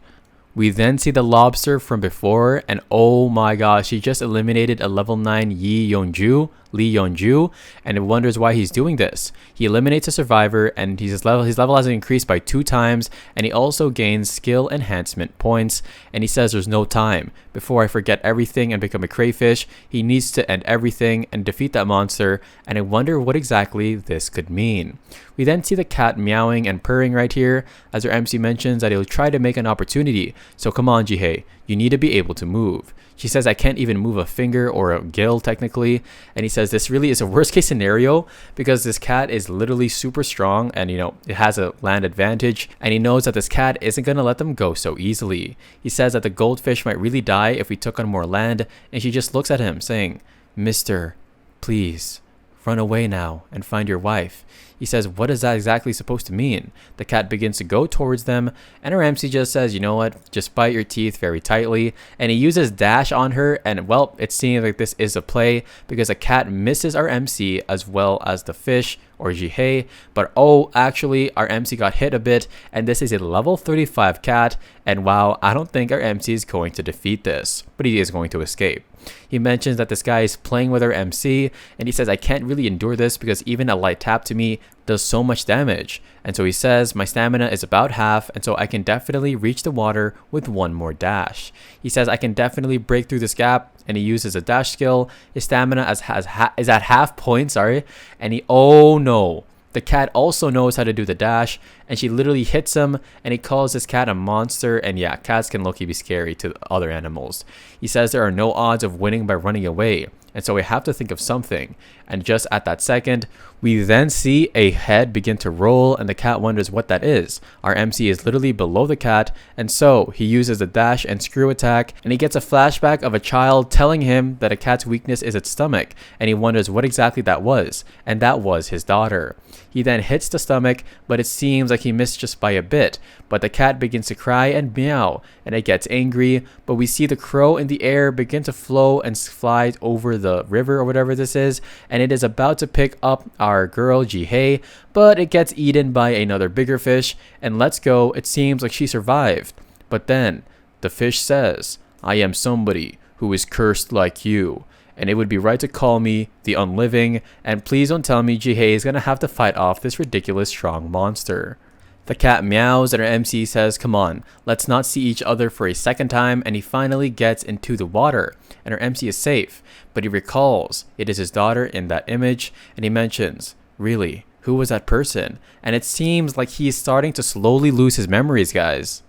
We then see the lobster from before, and oh my gosh, he just eliminated a level 9 Lee Yeonju, and it wonders why he's doing this. He eliminates a survivor, and his level has increased by 2 times, and he also gains skill enhancement points, and he says there's no time. Before I forget everything and become a crayfish, he needs to end everything and defeat that monster, and I wonder what exactly this could mean. We then see the cat meowing and purring right here, as our MC mentions that he'll try to make an opportunity. So come on, Ji-hye, you need to be able to move. She says, I can't even move a finger or a gill technically, and he says, says this really is a worst case scenario because this cat is literally super strong and it has a land advantage, and he knows that this cat isn't going to let them go so easily. He says that the goldfish might really die if we took on more land, and she just looks at him saying, "Mister, please run away now and find your wife." He says, what is that exactly supposed to mean? The cat begins to go towards them, and our MC just says, you know what, just bite your teeth very tightly, and he uses dash on her, and well, it seems like this is a play because a cat misses our MC as well as the fish or hehe, but oh, actually our MC got hit a bit, and this is a level 35 cat, and wow, I don't think our MC is going to defeat this, but he is going to escape. He mentions that this guy is playing with our MC, and he says, I can't really endure this because even a light tap to me does so much damage. And so he says, my stamina is about half, and so I can definitely reach the water with one more dash. He says, I can definitely break through this gap, and he uses a dash skill. His stamina is at half point, and oh no. The cat also knows how to do the dash, and she literally hits him, and he calls this cat a monster, and yeah, cats can low-key be scary to other animals. He says there are no odds of winning by running away, and so we have to think of something. And just at that second, we then see a head begin to roll, and the cat wonders what that is. Our MC is literally below the cat, and so he uses the dash and screw attack, and he gets a flashback of a child telling him that a cat's weakness is its stomach, and he wonders what exactly that was, and that was his daughter. He then hits the stomach, but it seems like he missed just by a bit, but the cat begins to cry and meow, and it gets angry, but we see the crow in the air begin to flow and fly over the river or whatever this is, and it is about to pick up our girl hehe, but it gets eaten by another bigger fish, and let's go, it seems like she survived. But then the fish says, I am somebody who is cursed like you, and it would be right to call me the unliving, and please don't tell me hehe is gonna have to fight off this ridiculous strong monster. The cat meows, and our MC says, come on, let's not see each other for a second time, and he finally gets into the water, and our MC is safe, but he recalls it is his daughter in that image, and he mentions, really, who was that person? And it seems like he is starting to slowly lose his memories, guys.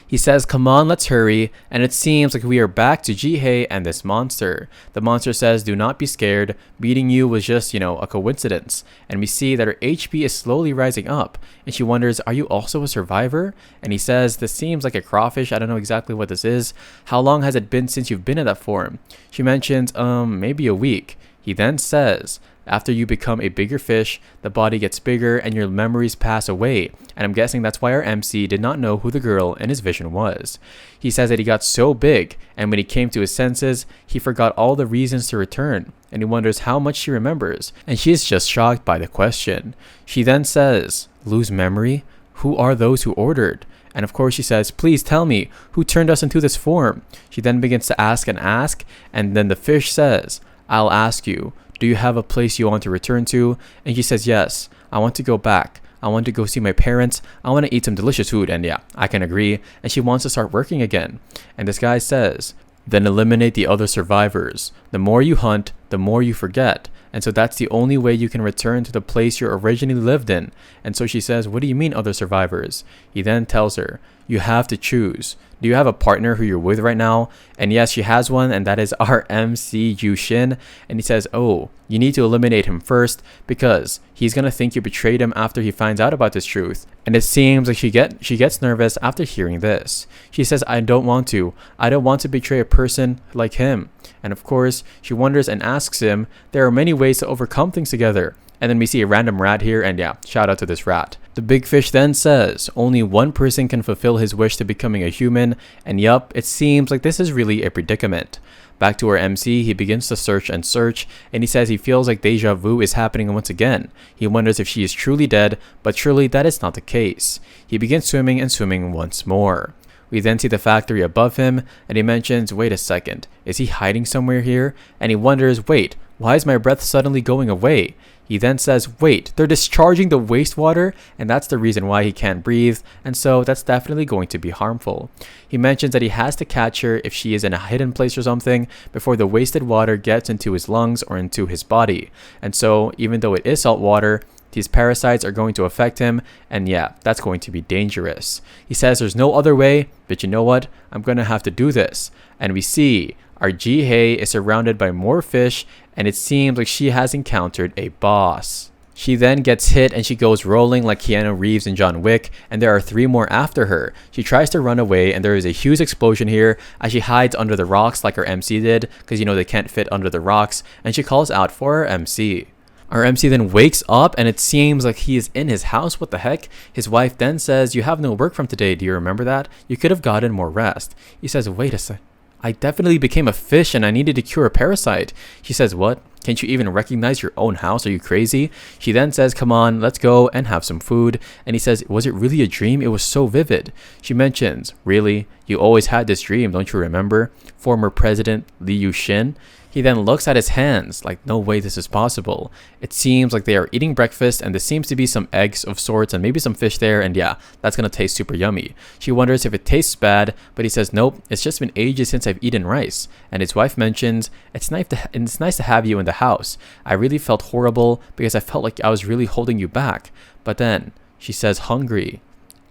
He says, come on, let's hurry, and it seems like we are back to hehe and this monster. The monster says, do not be scared, beating you was just, a coincidence. And we see that her HP is slowly rising up, and she wonders, are you also a survivor? And he says, this seems like a crawfish, I don't know exactly what this is. How long has it been since you've been in that form? She mentions, maybe a week. He then says, after you become a bigger fish, the body gets bigger and your memories pass away, and I'm guessing that's why our MC did not know who the girl in his vision was. He says that he got so big, and when he came to his senses, he forgot all the reasons to return, and he wonders how much she remembers, and she is just shocked by the question. She then says, lose memory? Who are those who ordered? And of course she says, please tell me, who turned us into this form? She then begins to ask, and then the fish says, I'll ask you. Do you have a place you want to return to? And she says, yes, I want to go back. I want to go see my parents. I want to eat some delicious food. And yeah, I can agree. And she wants to start working again. And this guy says, then eliminate the other survivors. The more you hunt, the more you forget. And so that's the only way you can return to the place you originally lived in. And so she says, what do you mean other survivors? He then tells her, you have to choose. Do you have a partner who you're with right now? And yes, she has one, and that is our MC Yushin. And he says, oh, you need to eliminate him first because he's going to think you betrayed him after he finds out about this truth. And it seems like she gets nervous after hearing this. She says, I don't want to betray a person like him. And of course, she wonders and asks him, there are many ways to overcome things together. And then we see a random rat here, and yeah, shout out to this rat. The big fish then says, only one person can fulfill his wish to becoming a human, and yup, it seems like this is really a predicament. Back to our MC, he begins to search, and he says he feels like deja vu is happening once again. He wonders if she is truly dead, but surely that is not the case. He begins swimming and swimming once more. We then see the factory above him, and he mentions, wait a second, is he hiding somewhere here? And he wonders, wait, why is my breath suddenly going away? He then says, wait, they're discharging the wastewater, and that's the reason why he can't breathe, and so that's definitely going to be harmful. He mentions that he has to catch her if she is in a hidden place or something before the wasted water gets into his lungs or into his body. And so, even though it is salt water, these parasites are going to affect him, and yeah, that's going to be dangerous. He says there's no other way, but you know what? I'm going to have to do this. And we see Our hehe is surrounded by more fish, and it seems like she has encountered a boss. She then gets hit and she goes rolling like Keanu Reeves in John Wick, and there are 3 more after her. She tries to run away and there is a huge explosion here as she hides under the rocks like her MC did, because you know they can't fit under the rocks, and she calls out for her MC. Our MC then wakes up and it seems like he is in his house. What the heck? His wife then says, "You have no work from today, do you remember that? You could have gotten more rest." He says, "Wait a sec. I definitely became a fish and I needed to cure a parasite." She says, "What? Can't you even recognize your own house? Are you crazy?" She then says, "Come on, let's go and have some food." And he says, "Was it really a dream? It was so vivid." She mentions, "Really? You always had this dream, don't you remember? Former President Lee Yu-shin." He then looks at his hands like, no way this is possible. It seems like they are eating breakfast and there seems to be some eggs of sorts and maybe some fish there, and yeah, that's gonna taste super yummy. She wonders if it tastes bad, but he says, "Nope, it's just been ages since I've eaten rice." And his wife mentions, it's nice to have you in the house. I really felt horrible because I felt like I was really holding you back." But then she says, "Hungry."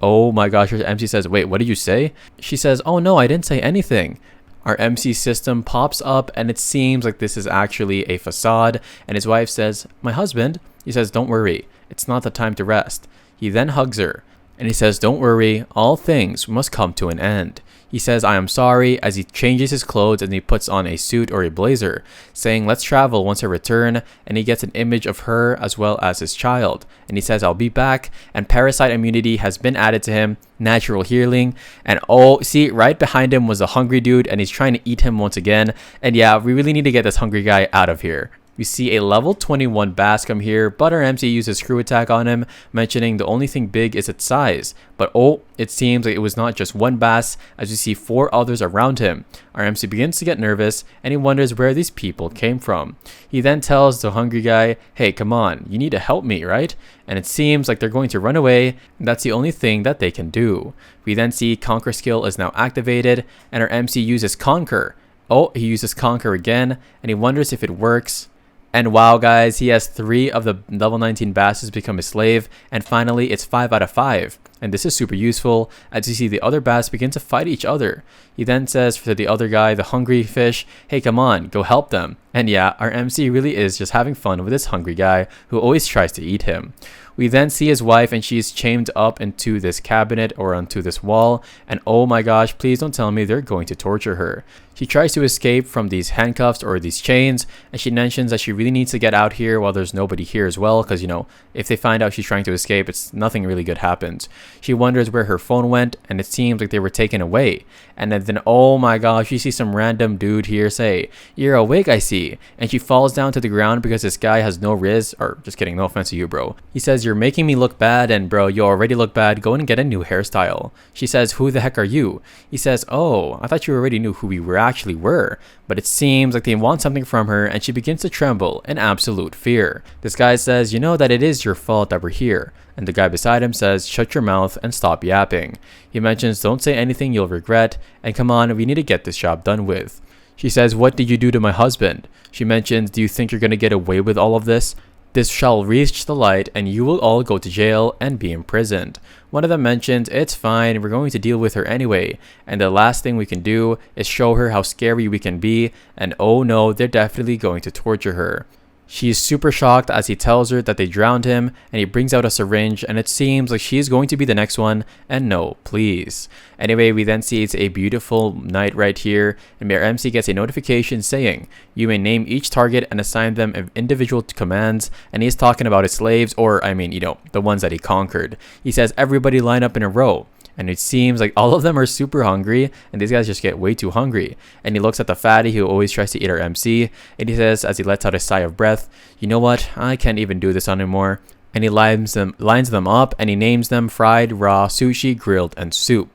Oh my gosh, her MC says, "Wait, what did you say?" She says, "Oh no, I didn't say anything." Our MC system pops up and it seems like this is actually a facade, and his wife says, "My husband?" He says, "Don't worry, it's not the time to rest." He then hugs her and he says, "Don't worry, all things must come to an end." He says, "I am sorry," as he changes his clothes and he puts on a suit or a blazer, saying, "Let's travel once I return," and he gets an image of her as well as his child. And he says, "I'll be back," and parasite immunity has been added to him, natural healing, and oh, see, right behind him was a hungry dude and he's trying to eat him once again. And yeah, we really need to get this hungry guy out of here. We see a level 21 bass come here, but our MC uses screw attack on him, mentioning the only thing big is its size. But oh, it seems like it was not just one bass, as we see 4 others around him. Our MC begins to get nervous, and he wonders where these people came from. He then tells the hungry guy, "Hey, come on, you need to help me, right?" And it seems like they're going to run away, and that's the only thing that they can do. We then see Conquer skill is now activated, and our MC uses Conquer. Oh, he uses Conquer again, and he wonders if it works. And wow guys, he has 3 of the level 19 basses become a slave, and finally it's 5 out of 5. And this is super useful, as you see the other bass begin to fight each other. He then says to the other guy, the hungry fish, "Hey, come on, go help them." And yeah, our MC really is just having fun with this hungry guy who always tries to eat him. We then see his wife and she's chained up into this cabinet or onto this wall, and oh my gosh, please don't tell me they're going to torture her. She tries to escape from these handcuffs or these chains, and she mentions that she really needs to get out here while there's nobody here as well, because you know, if they find out she's trying to escape, it's nothing really good happens. She wonders where her phone went, and it seems like they were taken away. And then oh my gosh, you see some random dude here say, "You're awake, I see." And she falls down to the ground because this guy has no riz, or just kidding, no offense to you, bro. He says, "You're making me look bad, and bro, you already look bad, go and get a new hairstyle." She says, "Who the heck are you?" He says, "Oh, I thought you already knew who we actually were." But it seems like they want something from her, and she begins to tremble in absolute fear. This guy says, "You know that it is your fault that we're here." And the guy beside him says, "Shut your mouth and stop yapping." He mentions, "Don't say anything you'll regret, and come on, we need to get this job done with." She says, "What did you do to my husband?" She mentions, "Do you think you're gonna get away with all of this? This shall reach the light and you will all go to jail and be imprisoned." One of them mentions, "It's fine, we're going to deal with her anyway, and the last thing we can do is show her how scary we can be, and oh no, they're definitely going to torture her." She is super shocked as he tells her that they drowned him, and he brings out a syringe, and it seems like she's going to be the next one, and no, please. Anyway, we then see it's a beautiful night right here, and our MC gets a notification saying, "You may name each target and assign them individual commands," and he's talking about his slaves, or I mean, you know, the ones that he conquered. He says, "Everybody line up in a row." And it seems like all of them are super hungry, and these guys just get way too hungry. And he looks at the fatty who always tries to eat our MC, and he says as he lets out a sigh of breath, "You know what, I can't even do this anymore." And he lines them up, and he names them fried, raw, sushi, grilled, and soup.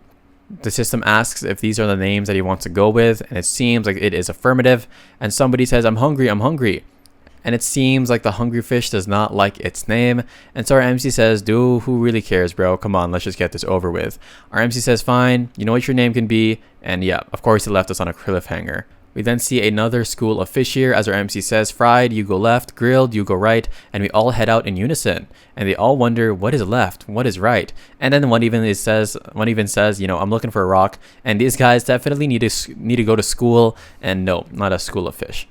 The system asks if these are the names that he wants to go with, and it seems like it is affirmative. And somebody says, "I'm hungry, I'm hungry." And it seems like the hungry fish does not like its name, and so our MC says, "Dude, who really cares, bro? Come on, let's just get this over with." Our MC says, "Fine, you know what your name can be," and yeah, of course he left us on a cliffhanger. We then see another school of fish here as our MC says, fried, you go left, grilled, you go right, and we all head out in unison. And they all wonder, what is left, what is right? And then one even says, you know, I'm looking for a rock, and these guys definitely need to go to school, and no, not a school of fish.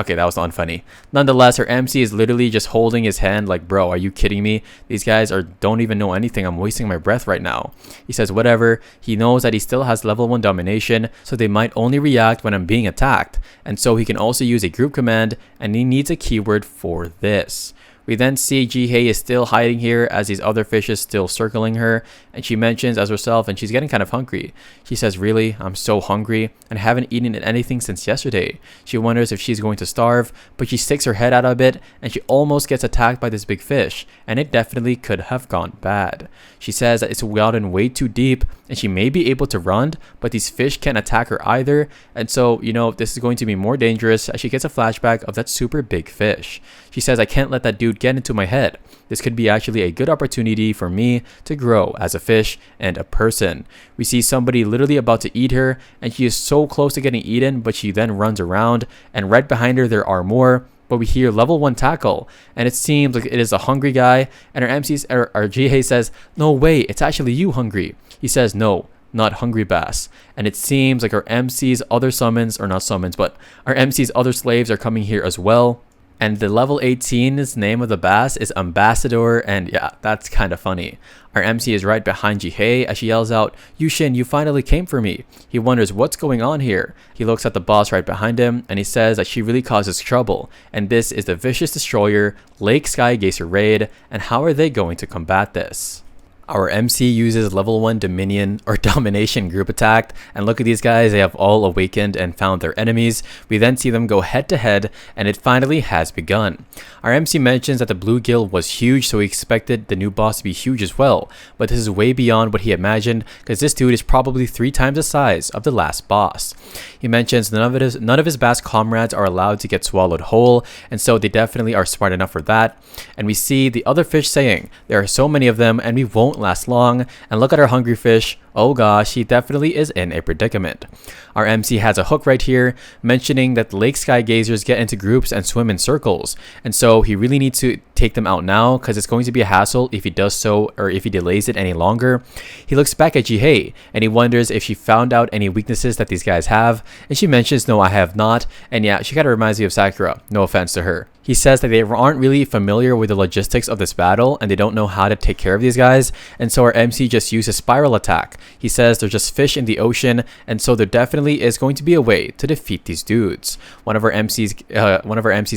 Okay, that was unfunny. Nonetheless, her MC is literally just holding his hand like, bro, are you kidding me? These guys don't even know anything. I'm wasting my breath right now. He says whatever. He knows that he still has level 1 domination, so they might only react when I'm being attacked. And so he can also use a group command, and he needs a keyword for this. We then see Hehe is still hiding here as these other fishes still circling her, and she mentions as herself and she's getting kind of hungry. She says, really, I'm so hungry and haven't eaten anything since yesterday. She wonders if she's going to starve, but she sticks her head out a bit and she almost gets attacked by this big fish, and it definitely could have gone bad. She says that it's gotten way too deep and she may be able to run, but these fish can't attack her either, and so, you know, this is going to be more dangerous as she gets a flashback of that super big fish. She says, I can't let that dude get into my head. This could be actually a good opportunity for me to grow as a fish and a person. We see somebody literally about to eat her, and she is so close to getting eaten, but she then runs around, and right behind her there are more. But we hear level 1 tackle, and it seems like it is a hungry guy, and our Hehe says, no way, it's actually you, Hungry. He says, no, not Hungry Bass. And it seems like our MC's other summons, or not summons, but our MC's other slaves are coming here as well. And the level 18's name of the bass is Ambassador, and yeah, that's kind of funny. Our MC is right behind Hehe as she yells out, Yushin, you finally came for me. He wonders what's going on here. He looks at the boss right behind him, and he says that she really causes trouble, and this is the Vicious Destroyer Lake Sky Geyser raid, and how are they going to combat this? Our MC uses level 1 Dominion or Domination group attack, and look at these guys, they have all awakened and found their enemies. We then see them go head to head, and it finally has begun. Our MC mentions that the bluegill was huge, so he expected the new boss to be huge as well, but this is way beyond what he imagined, because this dude is probably 3 times the size of the last boss. He mentions none of his bass comrades are allowed to get swallowed whole, and so they definitely are smart enough for that. And we see the other fish saying, there are so many of them and we won't last long, and look at our hungry fish. Oh gosh, he definitely is in a predicament. Our MC has a hook right here, mentioning that the Lake Sky Gazers get into groups and swim in circles, and so he really needs to take them out now because it's going to be a hassle if he does so, or if he delays it any longer. He looks back at Hehe and he wonders if she found out any weaknesses that these guys have, and she mentions, no, I have not, and yeah, she kind of reminds me of Sakura, no offense to her. He says that they aren't really familiar with the logistics of this battle and they don't know how to take care of these guys, and so our MC just uses spiral attack. He says they're just fish in the ocean, and so there definitely is going to be a way to defeat these dudes. One of our MC's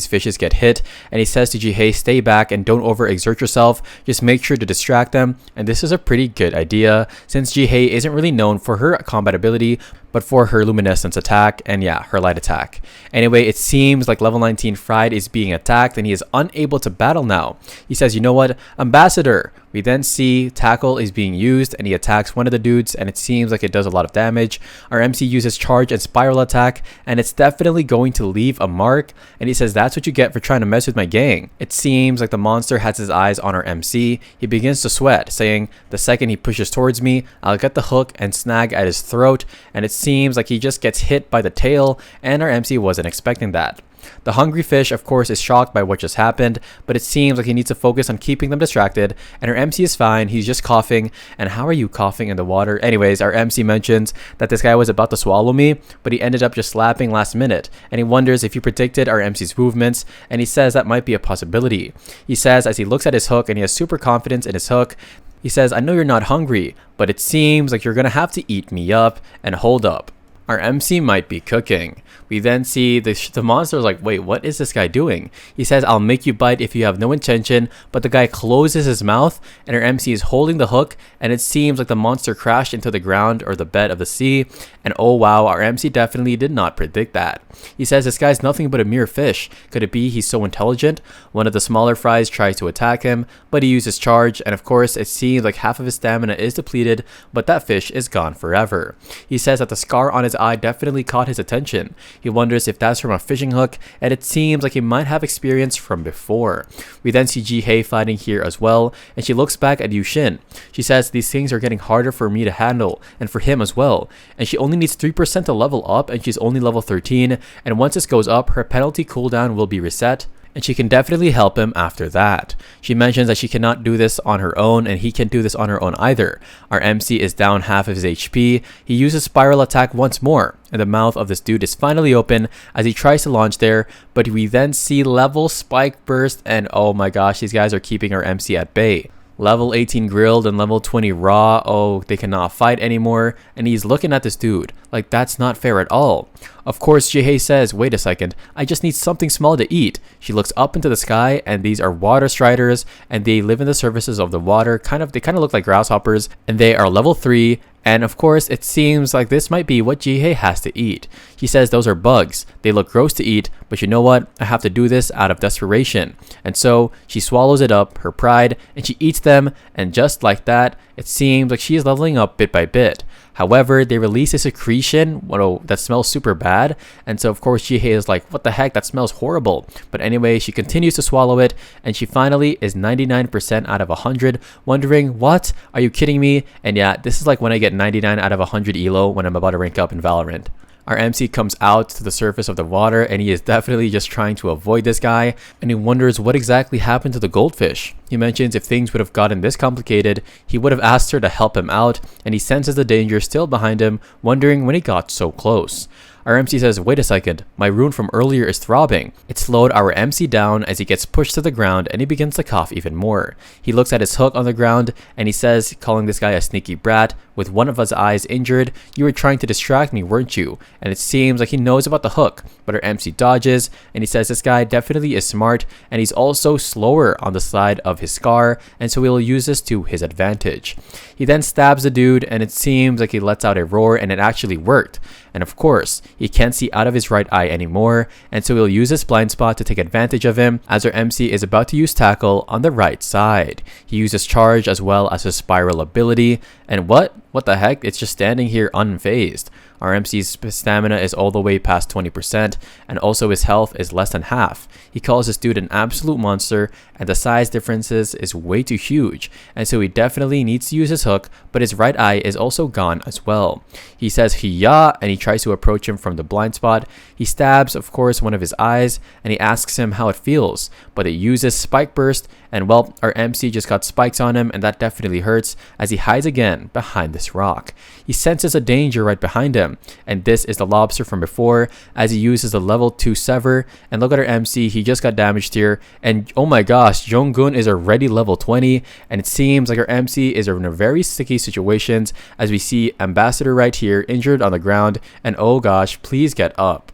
fishes get hit, and he says to Hehe, stay back and don't overexert yourself, just make sure to distract them, and this is a pretty good idea since Hehe isn't really known for her combat ability, but for her luminescence attack and yeah, her light attack. Anyway, it seems like level 19 Fried is being attacked and he is unable to battle now. He says, you know what, Ambassador. We then see tackle is being used and he attacks one of the dudes, and it seems like it does a lot of damage. Our MC uses charge and spiral attack, and it's definitely going to leave a mark, and he says that's what you get for trying to mess with my gang. It seems like the monster has his eyes on our MC. He begins to sweat, saying the second he pushes towards me, I'll get the hook and snag at his throat, and it seems like he just gets hit by the tail, and our MC wasn't expecting that. The hungry fish, of course, is shocked by what just happened, but it seems like he needs to focus on keeping them distracted, and our MC is fine, he's just coughing, and how are you coughing in the water? Anyways, our MC mentions that this guy was about to swallow me, but he ended up just slapping last minute, and he wonders if he predicted our MC's movements, and he says that might be a possibility. He says as he looks at his hook, and he has super confidence in his hook, he says, I know you're not hungry, but it seems like you're gonna have to eat me up, and hold up. Our MC might be cooking. We then see the monster is like, wait, what is this guy doing? He says, I'll make you bite if you have no intention, but the guy closes his mouth, and our MC is holding the hook, and it seems like the monster crashed into the ground or the bed of the sea, and oh wow, our MC definitely did not predict that. He says, this guy's nothing but a mere fish. Could it be he's so intelligent? One of the smaller fries tries to attack him, but he uses charge, and of course, it seems like half of his stamina is depleted, but that fish is gone forever. He says that the scar on his eye definitely caught his attention. He wonders if that's from a fishing hook, and it seems like he might have experience from before. We then see Ji-hye fighting here as well, and she looks back at Yushin. She says these things are getting harder for me to handle, and for him as well, and she only needs 3% to level up, and she's only level 13, and once this goes up, her penalty cooldown will be reset, and she can definitely help him after that. She mentions that she cannot do this on her own, and he can't do this on her own either. Our MC is down half of his HP. He uses spiral attack once more, and the mouth of this dude is finally open as he tries to launch there, but we then see level spike burst, and oh my gosh, these guys are keeping our MC at bay. Level 18 grilled and level 20 raw. Oh, they cannot fight anymore. And he's looking at this dude like that's not fair at all. Of course, Ji-hye says, wait a second, I just need something small to eat. She looks up into the sky, and these are water striders, and they live in the surfaces of the water. They kind of look like grasshoppers, and they are level 3. And of course, it seems like this might be what Ji-hye has to eat. She says those are bugs. They look gross to eat, but you know what? I have to do this out of desperation. And so she swallows it up, her pride, and she eats them, and just like that, it seems like she is leveling up bit by bit. However, they release a secretion that smells super bad, and so of course Ji-hye is like, what the heck, that smells horrible. But anyway, she continues to swallow it, and she finally is 99% out of 100, wondering, what? Are you kidding me? And yeah, this is like when I get 99 out of 100 elo when I'm about to rank up in Valorant. Our MC comes out to the surface of the water, and he is definitely just trying to avoid this guy, and he wonders what exactly happened to the goldfish. He mentions if things would have gotten this complicated, he would have asked her to help him out, and he senses the danger still behind him, wondering when he got so close. Our MC says, wait a second, my rune from earlier is throbbing. It slowed our MC down as he gets pushed to the ground, and he begins to cough even more. He looks at his hook on the ground, and he says, calling this guy a sneaky brat, with one of his eyes injured, you were trying to distract me, weren't you? And it seems like he knows about the hook, but our MC dodges, and he says this guy definitely is smart, and he's also slower on the side of his scar, and so he'll use this to his advantage. He then stabs the dude, and it seems like he lets out a roar, and it actually worked. And of course, he can't see out of his right eye anymore, and so he'll use his blind spot to take advantage of him as our MC is about to use tackle on the right side. He uses charge as well as his spiral ability, and what the heck, it's just standing here unfazed. Our MC's stamina is all the way past 20%, and also his health is less than half. He calls this dude an absolute monster, and the size differences is way too huge, and so he definitely needs to use his hook, but his right eye is also gone as well. He says hiya, and he tries to approach him from the blind spot. He stabs, of course, one of his eyes, and he asks him how it feels, but it uses spike burst, and well, our MC just got spikes on him, and that definitely hurts as he hides again behind this rock. He senses a danger right behind him, and this is the lobster from before as he uses the level 2 sever, and look at our MC, he just got damaged here, and oh my gosh, Jong-gun is already level 20, and it seems like our MC is in a very sticky situations as we see Ambassador right here injured on the ground, and oh gosh, please get up.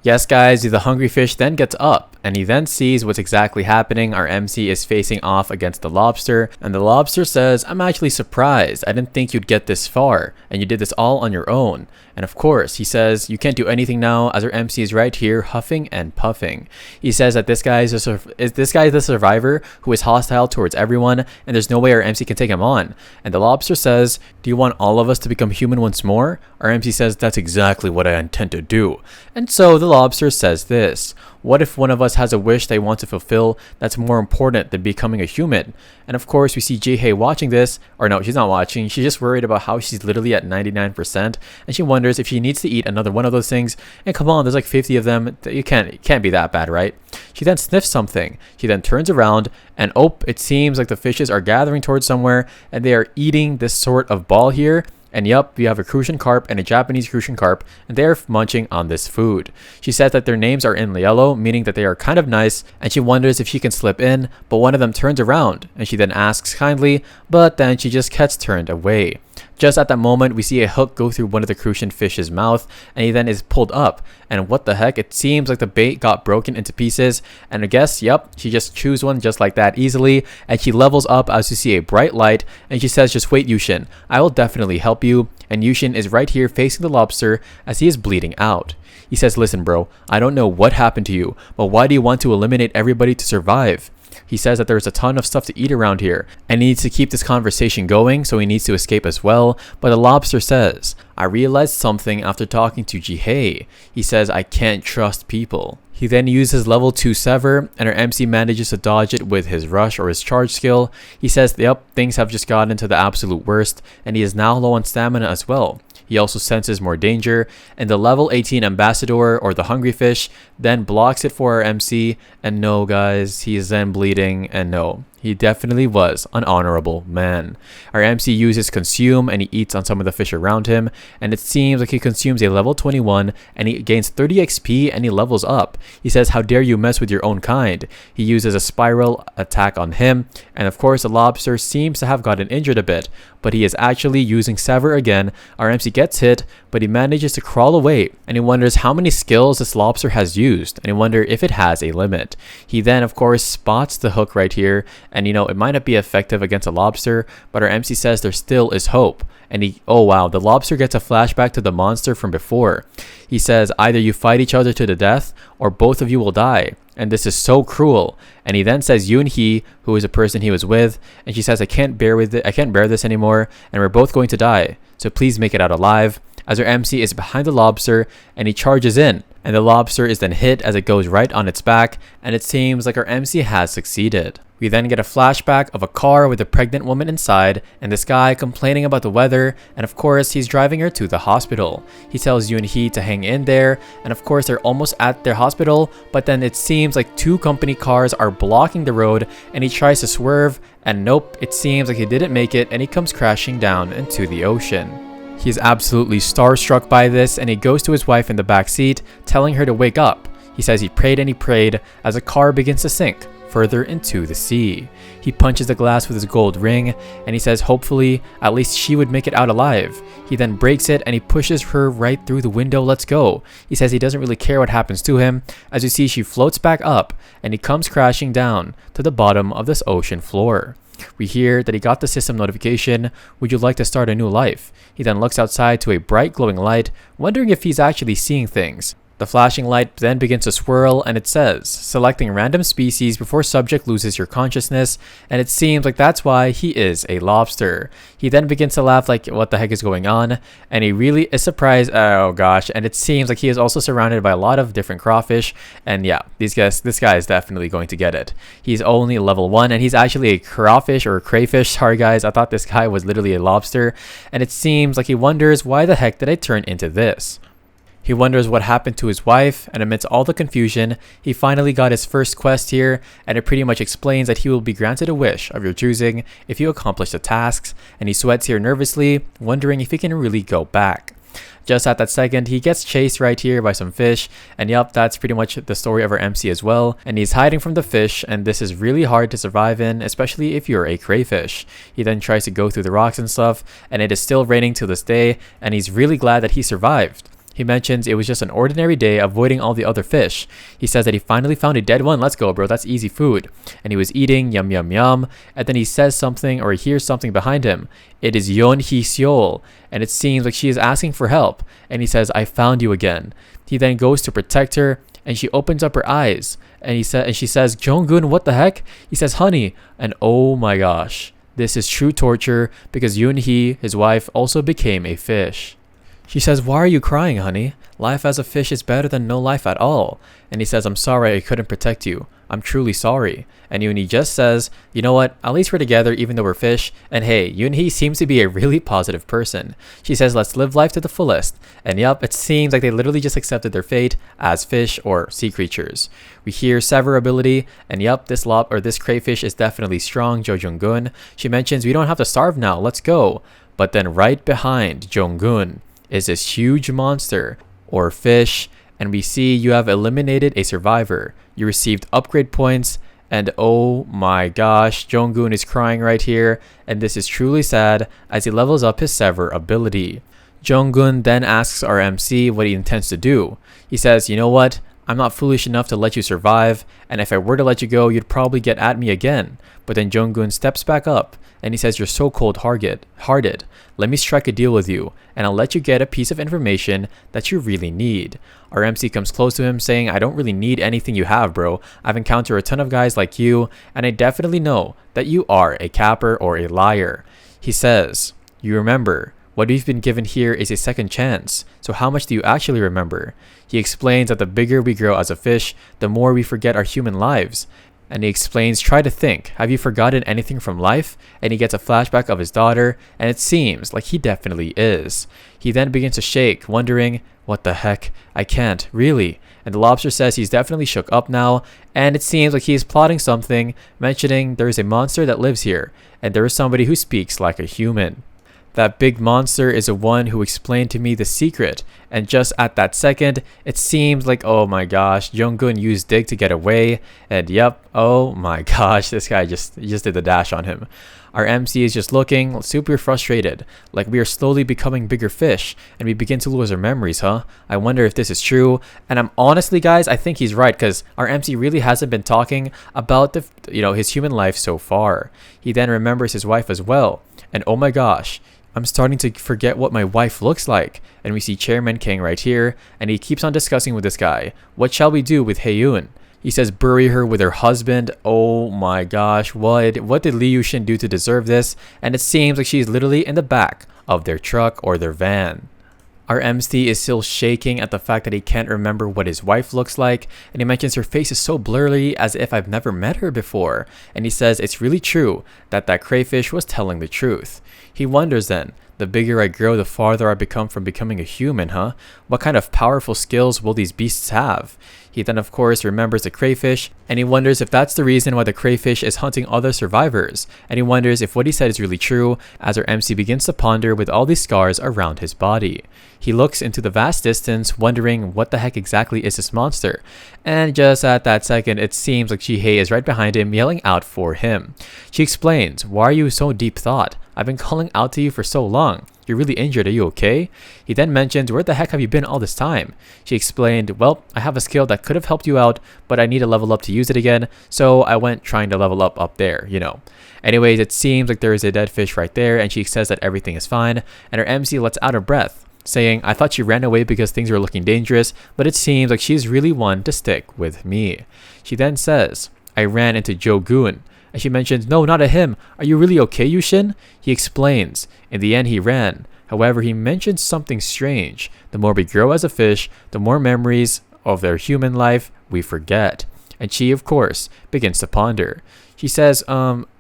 Yes guys, the hungry fish then gets up, and he then sees what's exactly happening. Our MC is facing off against the lobster, and the lobster says, I'm actually surprised. I didn't think you'd get this far, and you did this all on your own. And of course, he says, you can't do anything now as our MC is right here huffing and puffing. He says that this guy is the survivor who is hostile towards everyone, and there's no way our MC can take him on. And the lobster says, do you want all of us to become human once more? Our MC says, that's exactly what I intend to do. And so the lobster says this, what if one of us has a wish they want to fulfill that's more important than becoming a human? And of course, we see Ji-hye watching this, or no, she's not watching, she's just worried about how she's literally at 99%, and she wonders if she needs to eat another one of those things, and come on, there's like 50 of them, it can't be that bad, right? She then sniffs something, she then turns around, and oh, it seems like the fishes are gathering towards somewhere, and they are eating this sort of ball here. And yup, we have a crucian carp and a Japanese crucian carp, and they're munching on this food. She says that their names are in yellow, meaning that they are kind of nice, and she wonders if she can slip in, but one of them turns around, and she then asks kindly, but then she just gets turned away. Just at that moment, we see a hook go through one of the crucian fish's mouth, and he then is pulled up. And what the heck, it seems like the bait got broken into pieces, and I guess, yep, she just chews one just like that easily, and she levels up as you see a bright light, and she says, just wait Yushin, I will definitely help you. And Yushin is right here facing the lobster as he is bleeding out. He says, listen bro, I don't know what happened to you, but why do you want to eliminate everybody to survive? He says that there's a ton of stuff to eat around here and he needs to keep this conversation going, so he needs to escape as well. But the lobster says, I realized something after talking to Hehe. He says, I can't trust people. He then uses level 2 Sever, and our MC manages to dodge it with his rush or his charge skill. He says, yep, things have just gotten to the absolute worst, and he is now low on stamina as well. He also senses more danger, and the level 18 Ambassador, or the Hungry Fish, then blocks it for our MC, and no guys, he is then bleeding, and no. He definitely was an honorable man. Our MC uses Consume and he eats on some of the fish around him, and it seems like he consumes a level 21 and he gains 30 XP and he levels up. He says, how dare you mess with your own kind. He uses a spiral attack on him, and of course the lobster seems to have gotten injured a bit, but he is actually using Sever again. Our MC gets hit, but he manages to crawl away, and he wonders how many skills this lobster has used, and he wonders if it has a limit. He then of course spots the hook right here, and you know, it might not be effective against a lobster, but our MC says there still is hope. And oh wow, the lobster gets a flashback to the monster from before. He says, either you fight each other to the death, or both of you will die. And this is so cruel. And he then says Yoon-hee, who is a person he was with, and she says, I can't bear this anymore, and we're both going to die. So please make it out alive. As our MC is behind the lobster, and he charges in. And the lobster is then hit as it goes right on its back, and it seems like our MC has succeeded. We then get a flashback of a car with a pregnant woman inside, and this guy complaining about the weather, and of course he's driving her to the hospital. He tells Yoon-hee to hang in there, and of course they're almost at their hospital, but then it seems like 2 company cars are blocking the road, and he tries to swerve, and nope, it seems like he didn't make it, and he comes crashing down into the ocean. He is absolutely starstruck by this, and he goes to his wife in the back seat, telling her to wake up. He says he prayed and he prayed as a car begins to sink further into the sea. He punches the glass with his gold ring, and he says hopefully at least she would make it out alive. He then breaks it and he pushes her right through the window. Let's go. He says he doesn't really care what happens to him. As you see, she floats back up and he comes crashing down to the bottom of this ocean floor. We hear that he got the system notification, would you like to start a new life? He then looks outside to a bright glowing light, wondering if he's actually seeing things. The flashing light then begins to swirl, and it says, selecting random species before subject loses your consciousness, and it seems like that's why he is a lobster. He then begins to laugh like, what the heck is going on? And he really is surprised, oh gosh, and it seems like he is also surrounded by a lot of different crawfish, and yeah, this guy is definitely going to get it. He's only level 1, and he's actually a crawfish or a crayfish. Sorry guys, I thought this guy was literally a lobster, and it seems like he wonders, why the heck did I turn into this? He wonders what happened to his wife, and amidst all the confusion, he finally got his first quest here, and it pretty much explains that he will be granted a wish of your choosing if you accomplish the tasks, and he sweats here nervously, wondering if he can really go back. Just at that second, he gets chased right here by some fish, and yep, that's pretty much the story of our MC as well, and he's hiding from the fish, and this is really hard to survive in, especially if you're a crayfish. He then tries to go through the rocks and stuff, and it is still raining to this day, and he's really glad that he survived. He mentions it was just an ordinary day avoiding all the other fish. He says that he finally found a dead one. Let's go, bro. That's easy food. And he was eating, yum, yum, yum. And then he says something, or he hears something behind him. It is Yoon-hee Seol. And it seems like she is asking for help. And he says, I found you again. He then goes to protect her, and she opens up her eyes. And she says, Jong-gun, what the heck? He says, honey. And oh my gosh. This is true torture because Yoon-hee, his wife, also became a fish. She says, why are you crying, honey? Life as a fish is better than no life at all. And he says, I'm sorry I couldn't protect you. I'm truly sorry. And Yoon-hee just says, you know what? At least we're together even though we're fish. And hey, Yoon-hee seems to be a really positive person. She says, let's live life to the fullest. And yup, it seems like they literally just accepted their fate as fish or sea creatures. We hear Sever ability, and yup, this crayfish is definitely strong, Jo Jung-gun. She mentions, we don't have to starve now, let's go. But then right behind Jong-gun is this huge monster or fish, and we see you have eliminated a survivor. You received upgrade points, and oh my gosh, Jong-gun is crying right here, and this is truly sad as he levels up his Sever ability. Jong-gun then asks our MC what he intends to do. He says, you know what? I'm not foolish enough to let you survive, and if I were to let you go, you'd probably get at me again. But then Jung-gun steps back up, and he says, you're so cold-hearted. Let me strike a deal with you, and I'll let you get a piece of information that you really need. Our MC comes close to him, saying, I don't really need anything you have, bro. I've encountered a ton of guys like you, and I definitely know that you are a capper or a liar. He says, you remember, what we've been given here is a second chance, so how much do you actually remember? He explains that the bigger we grow as a fish, the more we forget our human lives. And he explains, try to think, have you forgotten anything from life? And he gets a flashback of his daughter, and it seems like he definitely is. He then begins to shake, wondering, what the heck? I can't, really. And the lobster says he's definitely shook up now, and it seems like he's plotting something, mentioning there is a monster that lives here, and there is somebody who speaks like a human. That big monster is the one who explained to me the secret, and just at that second, it seems like, oh my gosh, Jung-gun used Dig to get away, and yep, oh my gosh, this guy just did the dash on him. Our MC is just looking super frustrated, like we are slowly becoming bigger fish, and we begin to lose our memories, huh? I wonder if this is true, and I'm honestly, guys, I think he's right, because our MC really hasn't been talking about his human life so far. He then remembers his wife as well, and oh my gosh, I'm starting to forget what my wife looks like. And we see Chairman King right here, and he keeps on discussing with this guy. What shall we do with Haeun? He says bury her with her husband. Oh my gosh, what did Lee Yushin do to deserve this? And it seems like she's literally in the back of their truck or their van. Our MC is still shaking at the fact that he can't remember what his wife looks like, and he mentions her face is so blurry as if I've never met her before, and he says it's really true that crayfish was telling the truth. He wonders then, the bigger I grow, the farther I become from becoming a human, huh? What kind of powerful skills will these beasts have? He then of course remembers the crayfish, and he wonders if that's the reason why the crayfish is hunting other survivors, and he wonders if what he said is really true as our MC begins to ponder with all these scars around his body. He looks into the vast distance, wondering what the heck exactly is this monster, and just at that second it seems like Hehe is right behind him yelling out for him. She explains, why are you so deep thought? I've been calling out to you for so long. You're really injured, are you okay? He then mentions, where the heck have you been all this time? She explained, well, I have a skill that could have helped you out, but I need to level up to use it again, so I went trying to level up there, you know. Anyways, it seems like there is a dead fish right there, and she says that everything is fine, and her MC lets out a breath, saying, I thought she ran away because things were looking dangerous, but it seems like she's really one to stick with me. She then says, I ran into Jo-gun. And she mentions, no, not at him. Are you really okay, Yushin? He explains. In the end, he ran. However, he mentions something strange. The more we grow as a fish, the more memories of their human life we forget. And she, of course, begins to ponder. She says,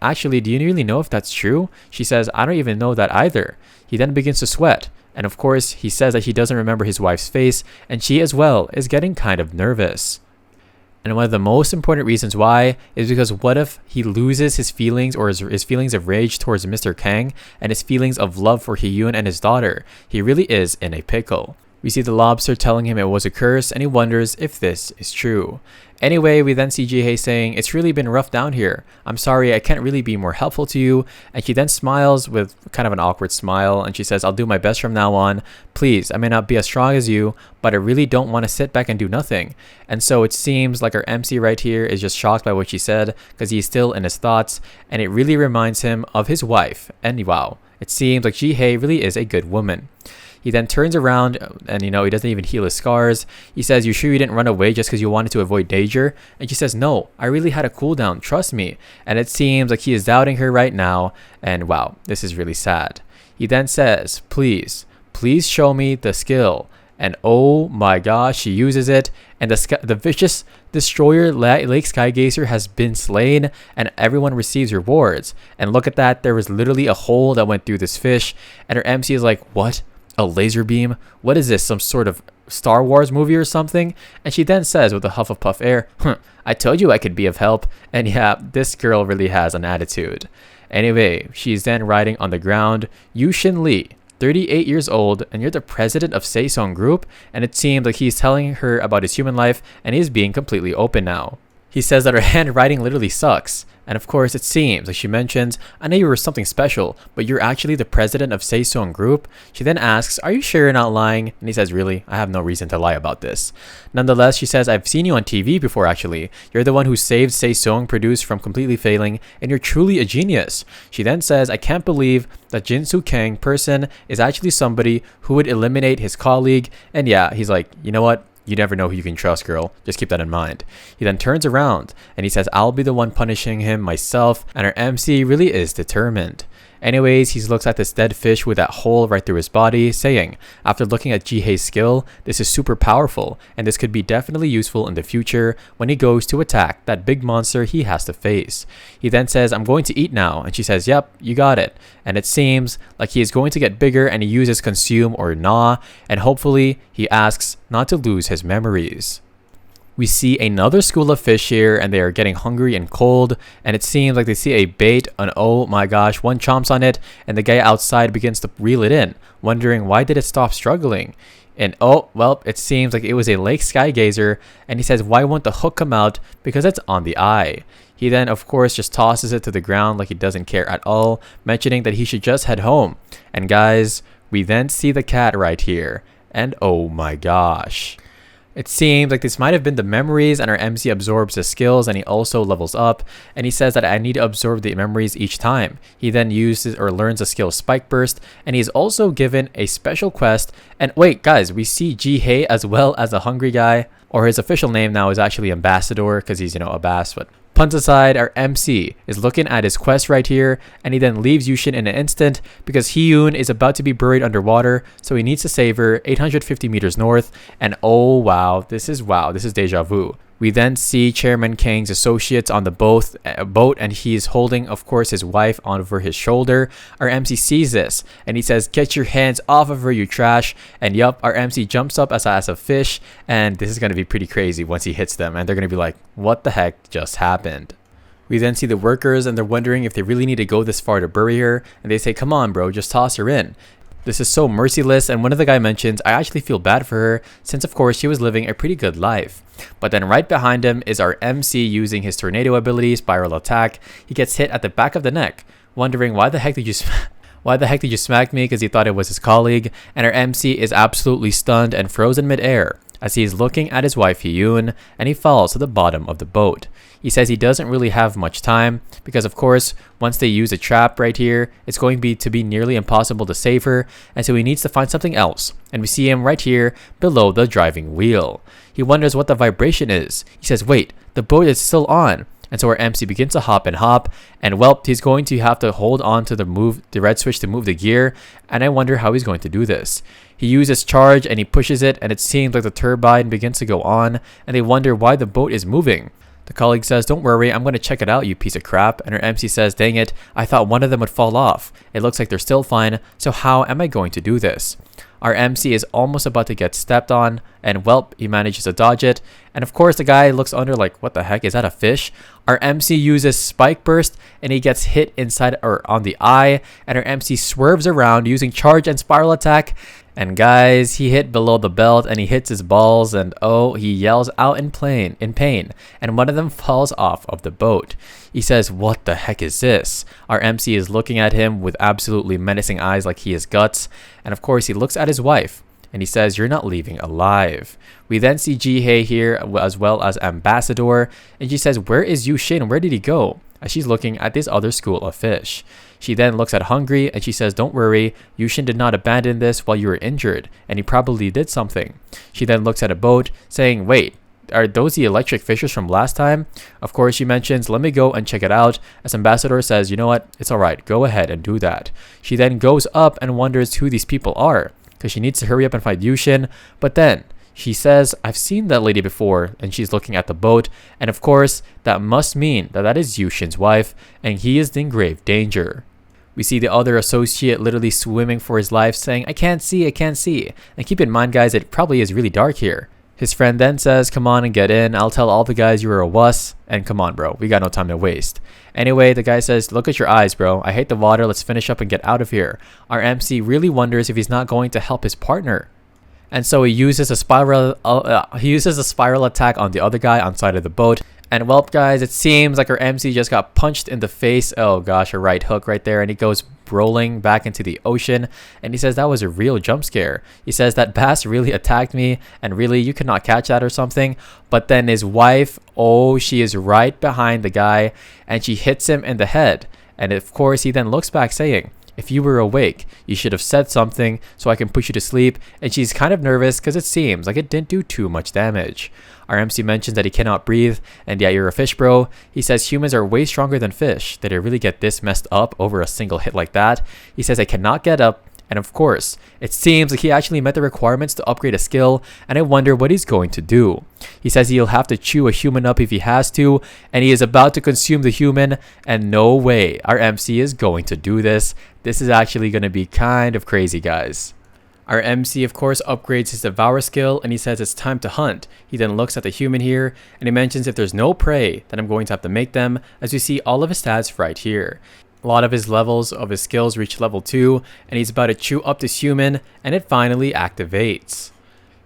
actually, do you really know if that's true? She says, I don't even know that either. He then begins to sweat. And of course, he says that he doesn't remember his wife's face, and she as well is getting kind of nervous. And one of the most important reasons why is because what if he loses his feelings or his feelings of rage towards Mr. Kang and his feelings of love for Haeun and his daughter? He really is in a pickle. We see the lobster telling him it was a curse, and he wonders if this is true. Anyway, we then see Hehe saying, it's really been rough down here. I'm sorry, I can't really be more helpful to you. And she then smiles with kind of an awkward smile, and she says, I'll do my best from now on. Please, I may not be as strong as you, but I really don't want to sit back and do nothing. And so it seems like our MC right here is just shocked by what she said, because he's still in his thoughts, and it really reminds him of his wife. And wow, it seems like Hehe really is a good woman. He then turns around and, he doesn't even heal his scars. He says, you sure you didn't run away just because you wanted to avoid danger? And she says, no, I really had a cooldown, trust me. And it seems like he is doubting her right now. And wow, this is really sad. He then says, please show me the skill. And oh my gosh, she uses it. And the vicious destroyer Lake Skygazer has been slain, and everyone receives rewards. And look at that, there was literally a hole that went through this fish. And her MC is like, what? A laser beam? What is this, some sort of Star Wars movie or something? And she then says with a huff of puff air, I told you I could be of help. And yeah, this girl really has an attitude. Anyway, she's then writing on the ground, Yushin Lee, 38 years old, and you're the president of Saesung Group? And it seems like he's telling her about his human life, and he's being completely open now. He says that her handwriting literally sucks, And of course, it seems like she mentions, I know you were something special, but you're actually the president of Seisong Group. She then asks, are you sure you're not lying? And he says, really? I have no reason to lie about this. Nonetheless, she says, I've seen you on TV before actually. You're the one who saved Seisong produced from completely failing, and you're truly a genius. She then says, I can't believe that Jinsu Kang person is actually somebody who would eliminate his colleague. And yeah, he's like, you know what? You never know who you can trust, girl. Just keep that in mind. He then turns around and he says, I'll be the one punishing him myself. And our MC really is determined. Anyways, he looks at this dead fish with that hole right through his body, saying, after looking at Jihei's skill, this is super powerful, and this could be definitely useful in the future when he goes to attack that big monster he has to face. He then says, I'm going to eat now, and she says, yep, you got it. And it seems like he is going to get bigger, and he uses consume or gnaw, and hopefully he asks not to lose his memories. We see another school of fish here, and they are getting hungry and cold, and it seems like they see a bait, and oh my gosh, one chomps on it, and the guy outside begins to reel it in, wondering why did it stop struggling. And oh, well, it seems like it was a lake sky gazer, and he says, why won't the hook come out? Because it's on the eye. He then, of course, just tosses it to the ground like he doesn't care at all, mentioning that he should just head home. And guys, we then see the cat right here, and oh my gosh. It seems like this might have been the memories, and our MC absorbs the skills, and he also levels up, and he says that I need to absorb the memories each time. He then uses or learns the skill Spike Burst, and he's also given a special quest. And wait guys, we see Jihei as well as the hungry guy, or his official name now is actually Ambassador because he's, a bass, but puns aside, our MC is looking at his quest right here, and he then leaves Yushin in an instant because Hiyun is about to be buried underwater, so he needs to save her 850 meters north. And oh wow, this is deja vu. We then see Chairman Kang's associates on the boat, and he's holding, of course, his wife over his shoulder. Our MC sees this, and he says, get your hands off of her, you trash. And yup, our MC jumps up as a fish, and this is going to be pretty crazy once he hits them, and they're going to be like, what the heck just happened? We then see the workers, and they're wondering if they really need to go this far to bury her, and they say, come on bro, just toss her in. This is so merciless, and one of the guy mentions, I actually feel bad for her, since of course she was living a pretty good life. But then right behind him is our MC using his tornado ability, Spiral Attack. He gets hit at the back of the neck, wondering why the heck did you smack me, because he thought it was his colleague. And our MC is absolutely stunned and frozen midair as he is looking at his wife Hiyun, and he falls to the bottom of the boat. He says he doesn't really have much time because of course once they use a trap right here, it's going to be nearly impossible to save her, and so he needs to find something else. And we see him right here below the driving wheel. He wonders what the vibration is. He says, wait, the boat is still on. And so our MC begins to hop, and well, he's going to have to hold on to the red switch to move the gear, and I wonder how he's going to do this. He uses charge and he pushes it, and it seems like the turbine begins to go on, and they wonder why the boat is moving. The colleague says, don't worry, I'm going to check it out, you piece of crap. And her MC says, dang it, I thought one of them would fall off. It looks like they're still fine, so how am I going to do this? Our MC is almost about to get stepped on, and well, he manages to dodge it. And of course, the guy looks under like, what the heck, is that a fish? Our MC uses Spike Burst, and he gets hit inside or on the eye, and our MC swerves around using Charge and Spiral Attack. And guys, he hit below the belt, and he hits his balls, and oh, he yells out in pain, and one of them falls off of the boat. He says, what the heck is this? Our MC is looking at him with absolutely menacing eyes like he is guts, and of course he looks at his wife, and he says, you're not leaving alive. We then see Jihei here as well as Ambassador, and she says, where is Yushin? Where did he go? As she's looking at this other school of fish. She then looks at Hungry, and she says, don't worry, Yushin did not abandon this while you were injured, and he probably did something. She then looks at a boat, saying, wait, are those the electric fishers from last time? Of course, she mentions, let me go and check it out, as Ambassador says, you know what, it's alright, go ahead and do that. She then goes up and wonders who these people are, because she needs to hurry up and find Yushin, but then she says, I've seen that lady before, and she's looking at the boat, and of course, that must mean that is Yushin's wife, and he is in grave danger. We see the other associate literally swimming for his life, saying, I can't see. And keep in mind, guys, it probably is really dark here. His friend then says, come on and get in. I'll tell all the guys you are a wuss. And come on, bro. We got no time to waste. Anyway, the guy says, look at your eyes, bro. I hate the water. Let's finish up and get out of here. Our MC really wonders if he's not going to help his partner. And so he uses a spiral attack on the other guy on side of the boat. And well, guys, it seems like our MC just got punched in the face. Oh gosh, a right hook right there. And he goes rolling back into the ocean. And he says that was a real jump scare. He says that bass really attacked me. And really, you could not catch that or something. But then his wife, oh, she is right behind the guy. And she hits him in the head. And of course, he then looks back saying, if you were awake, you should have said something so I can put you to sleep. And she's kind of nervous because it seems like it didn't do too much damage. Our MC mentions that he cannot breathe, and yeah, you're a fish, bro. He says humans are way stronger than fish. Did I really get this messed up over a single hit like that? He says I cannot get up, and of course, it seems like he actually met the requirements to upgrade a skill, and I wonder what he's going to do. He says he'll have to chew a human up if he has to, and he is about to consume the human, and no way our MC is going to do this. This is actually going to be kind of crazy, guys. Our MC, of course, upgrades his Devour skill, and he says it's time to hunt. He then looks at the human here, and he mentions if there's no prey, then I'm going to have to make them, as we see all of his stats right here. A lot of his levels of his skills reach level 2, and he's about to chew up this human, and it finally activates.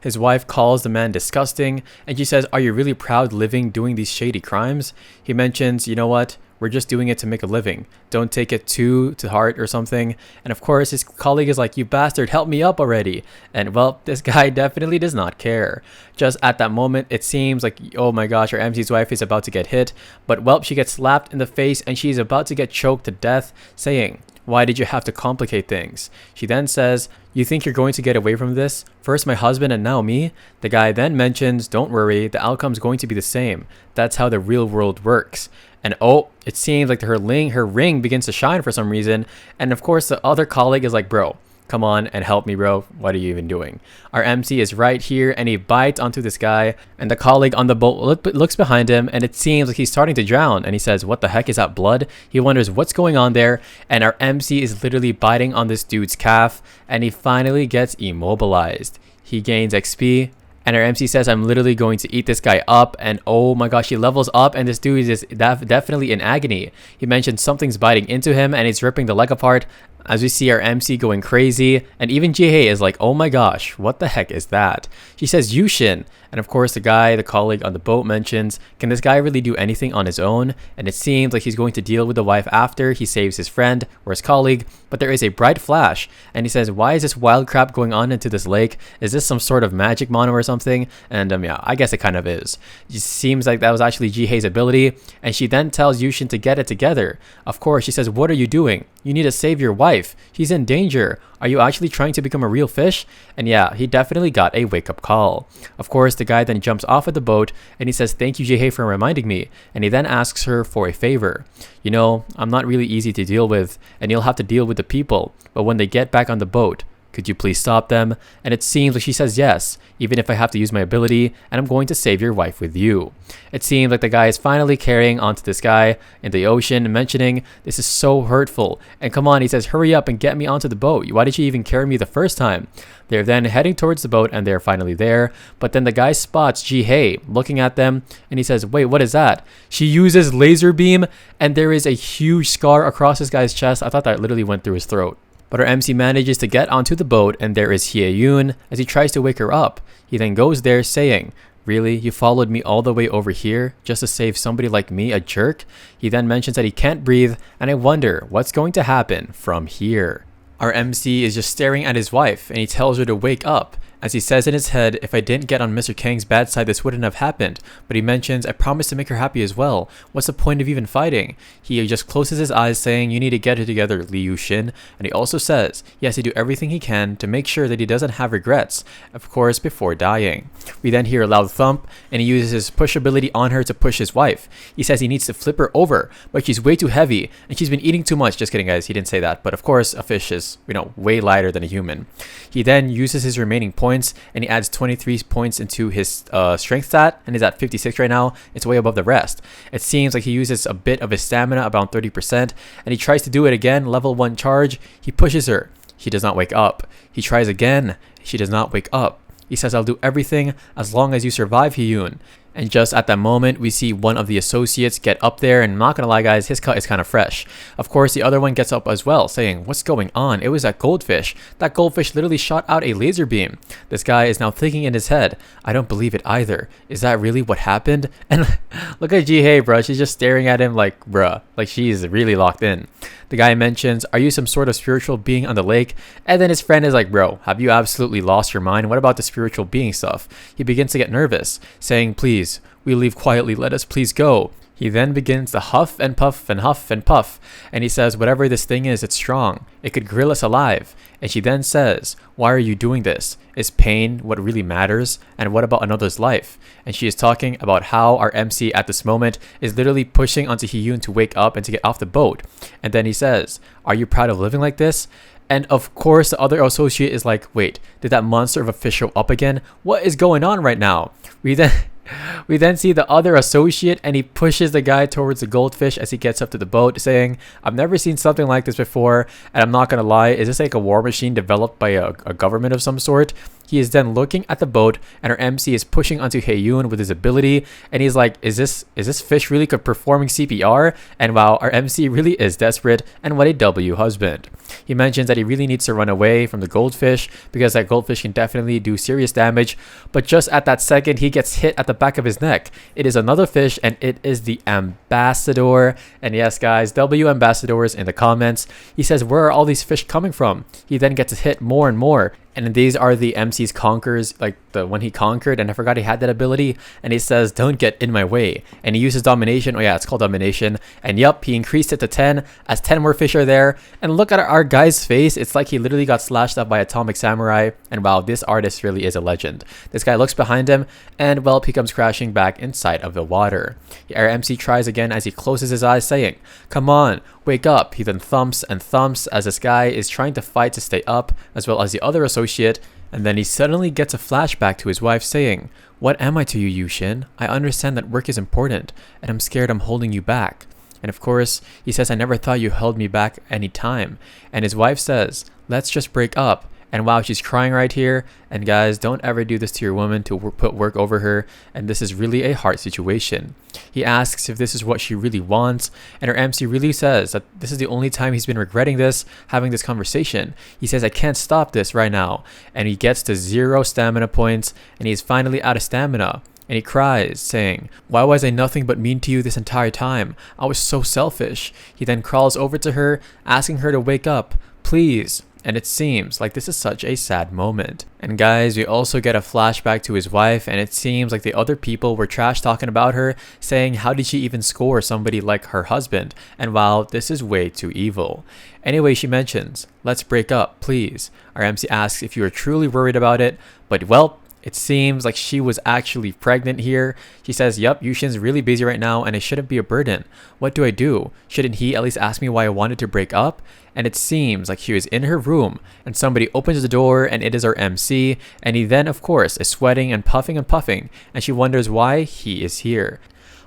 His wife calls the man disgusting, and she says, are you really proud living doing these shady crimes? He mentions, you know what? We're just doing it to make a living. Don't take it too to heart or something. And of course, his colleague is like, you bastard, help me up already. And well, this guy definitely does not care. Just at that moment, it seems like, oh my gosh, our MC's wife is about to get hit. But well, she gets slapped in the face and she's about to get choked to death, saying, why did you have to complicate things? She then says, you think you're going to get away from this? First my husband and now me? The guy then mentions, don't worry, the outcome's going to be the same. That's how the real world works. And oh, it seems like her ring begins to shine for some reason. And of course, the other colleague is like, bro, come on and help me, bro. What are you even doing? Our MC is right here and he bites onto this guy. And the colleague on the boat looks behind him and it seems like he's starting to drown. And he says, what the heck is that blood? He wonders what's going on there. And our MC is literally biting on this dude's calf. And he finally gets immobilized. He gains XP. And our MC says, I'm literally going to eat this guy up. And oh my gosh, he levels up and this dude is definitely in agony. He mentions something's biting into him and it's ripping the leg apart. As we see our MC going crazy, and even Hehe is like, oh my gosh, what the heck is that? She says, Yushin. And of course, the colleague on the boat mentions, can this guy really do anything on his own? And it seems like he's going to deal with the wife after he saves his friend or his colleague, but there is a bright flash. And he says, why is this wild crap going on into this lake? Is this some sort of magic mono or something? And yeah, I guess it kind of is. It seems like that was actually Jihe's ability. And she then tells Yushin to get it together. Of course, she says, what are you doing? You need to save your wife. She's in danger. Are you actually trying to become a real fish? And yeah, he definitely got a wake-up call. Of course, the guy then jumps off of the boat and he says, thank you, Hehe, for reminding me. And he then asks her for a favor. You know, I'm not really easy to deal with, and you'll have to deal with the people. But when they get back on the boat, could you please stop them? And it seems like she says yes, even if I have to use my ability, and I'm going to save your wife with you. It seems like the guy is finally carrying onto this guy in the ocean, mentioning, this is so hurtful. And come on, he says, hurry up and get me onto the boat. Why did you even carry me the first time? They're then heading towards the boat and they're finally there. But then the guy spots Jihe looking at them and he says, wait, what is that? She uses laser beam and there is a huge scar across this guy's chest. I thought that literally went through his throat. But our MC manages to get onto the boat and there is Hye-yoon as he tries to wake her up. He then goes there saying, really? You followed me all the way over here just to save somebody like me, a jerk? He then mentions that he can't breathe and I wonder what's going to happen from here. Our MC is just staring at his wife and he tells her to wake up. As he says in his head, if I didn't get on Mr. Kang's bad side, this wouldn't have happened. But he mentions, I promised to make her happy as well. What's the point of even fighting? He just closes his eyes saying, you need to get it together, Lee Yushin. And he also says he has to do everything he can to make sure that he doesn't have regrets, of course, before dying. We then hear a loud thump and he uses his push ability on her to push his wife. He says he needs to flip her over, but she's way too heavy and she's been eating too much. Just kidding, guys. He didn't say that. But of course, a fish is, way lighter than a human. He then uses his remaining points and he adds 23 points into his strength stat and is at 56 right now. It's way above the rest. It seems like he uses a bit of his stamina, about 30%, and he tries to do it again. Level 1 charge. He pushes her. She does not wake up. He tries again. She does not wake up. He says, I'll do everything as long as you survive, Hye-yoon. And just at that moment, we see one of the associates get up there, and I'm not gonna lie guys, his cut is kind of fresh. Of course, the other one gets up as well, saying, what's going on? It was that goldfish. That goldfish literally shot out a laser beam. This guy is now thinking in his head, I don't believe it either. Is that really what happened? And look at Ji-hye, bro. She's just staring at him like, bruh, like she's really locked in. The guy mentions, are you some sort of spiritual being on the lake? And then his friend is like, bro, have you absolutely lost your mind? What about the spiritual being stuff? He begins to get nervous, saying, please, we leave quietly, let us please go. He then begins to huff and puff and huff and puff, and he says, whatever this thing is, it's strong. It could grill us alive. And she then says, why are you doing this? Is pain what really matters? And what about another's life? And she is talking about how our MC at this moment is literally pushing onto Hee-yoon to wake up and to get off the boat. And then he says, are you proud of living like this? And of course, the other associate is like, wait, did that monster of a fish show up again? What is going on right now? We then see the other associate, and he pushes the guy towards the goldfish as he gets up to the boat, saying, I've never seen something like this before, and I'm not gonna lie, is this like a war machine developed by a government of some sort? He is then looking at the boat, and our MC is pushing onto Hae-yoon with his ability, and he's like, is this fish really performing CPR? And wow, our MC really is desperate, and what a W husband. He mentions that he really needs to run away from the goldfish because that goldfish can definitely do serious damage, but just at that second, he gets hit at the back of his neck. It is another fish, and it is the ambassador. And yes guys, W ambassadors in the comments. He says, where are all these fish coming from? He then gets hit more and more. And these are the MC's conquers, like the one he conquered, and I forgot he had that ability. And he says, don't get in my way. And he uses domination. Oh yeah, it's called domination. And yup, he increased it to 10 as 10 more fish are there. And look at our guy's face. It's like he literally got slashed up by Atomic Samurai. And wow, this artist really is a legend. This guy looks behind him, and well, he comes crashing back inside of the water. Our MC tries again as he closes his eyes, saying, come on, wake up. He then thumps and thumps as this guy is trying to fight to stay up, as well as the other associate. And then he suddenly gets a flashback to his wife saying, what am I to you, Yu-shin? I understand that work is important, and I'm scared I'm holding you back. And of course, he says, I never thought you held me back any time. And his wife says, let's just break up. And wow, she's crying right here. And guys, don't ever do this to your woman, to put work over her. And this is really a hard situation. He asks if this is what she really wants. And her MC really says that this is the only time he's been regretting this, having this conversation. He says, I can't stop this right now. And he gets to 0 stamina points. And he's finally out of stamina. And he cries, saying, why was I nothing but mean to you this entire time? I was so selfish. He then crawls over to her, asking her to wake up, please. And it seems like this is such a sad moment. And guys, we also get a flashback to his wife, and it seems like the other people were trash talking about her, saying how did she even score somebody like her husband? And wow, this is way too evil. Anyway, she mentions, let's break up, please. Our MC asks if you are truly worried about it, but well, it seems like she was actually pregnant here. She says, yup, Yushin's really busy right now and it shouldn't be a burden. What do I do? Shouldn't he at least ask me why I wanted to break up? And it seems like she was in her room and somebody opens the door and it is our MC. And he then, of course, is sweating and puffing and she wonders why he is here.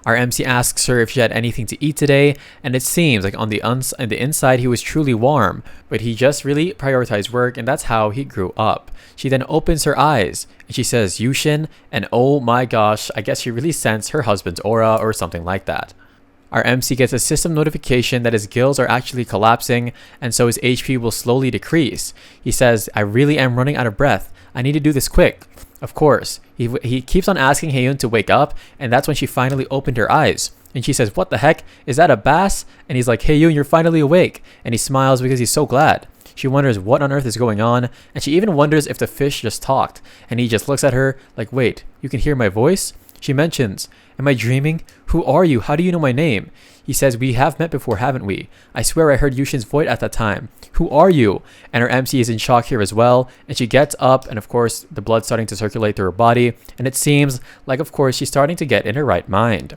Our MC asks her if she had anything to eat today, and it seems like on the inside he was truly warm, but he just really prioritized work, and that's how he grew up. She then opens her eyes, and she says Yushin, and oh my gosh, I guess she really sensed her husband's aura or something like that. Our MC gets a system notification that his gills are actually collapsing, and so his HP will slowly decrease. He says, I really am running out of breath. I need to do this quick. Of course, he keeps on asking Hae-yoon to wake up, and that's when she finally opened her eyes. And she says, what the heck? Is that a bass? And he's like, Hae-yoon, you're finally awake. And he smiles because he's so glad. She wonders what on earth is going on, and she even wonders if the fish just talked. And he just looks at her like, wait, you can hear my voice? She mentions, am I dreaming? Who are you? How do you know my name? He says, we have met before, haven't we? I swear I heard Yushin's voice at that time. Who are you? And her MC is in shock here as well. And she gets up, and of course, the blood's starting to circulate through her body. And it seems like, of course, she's starting to get in her right mind.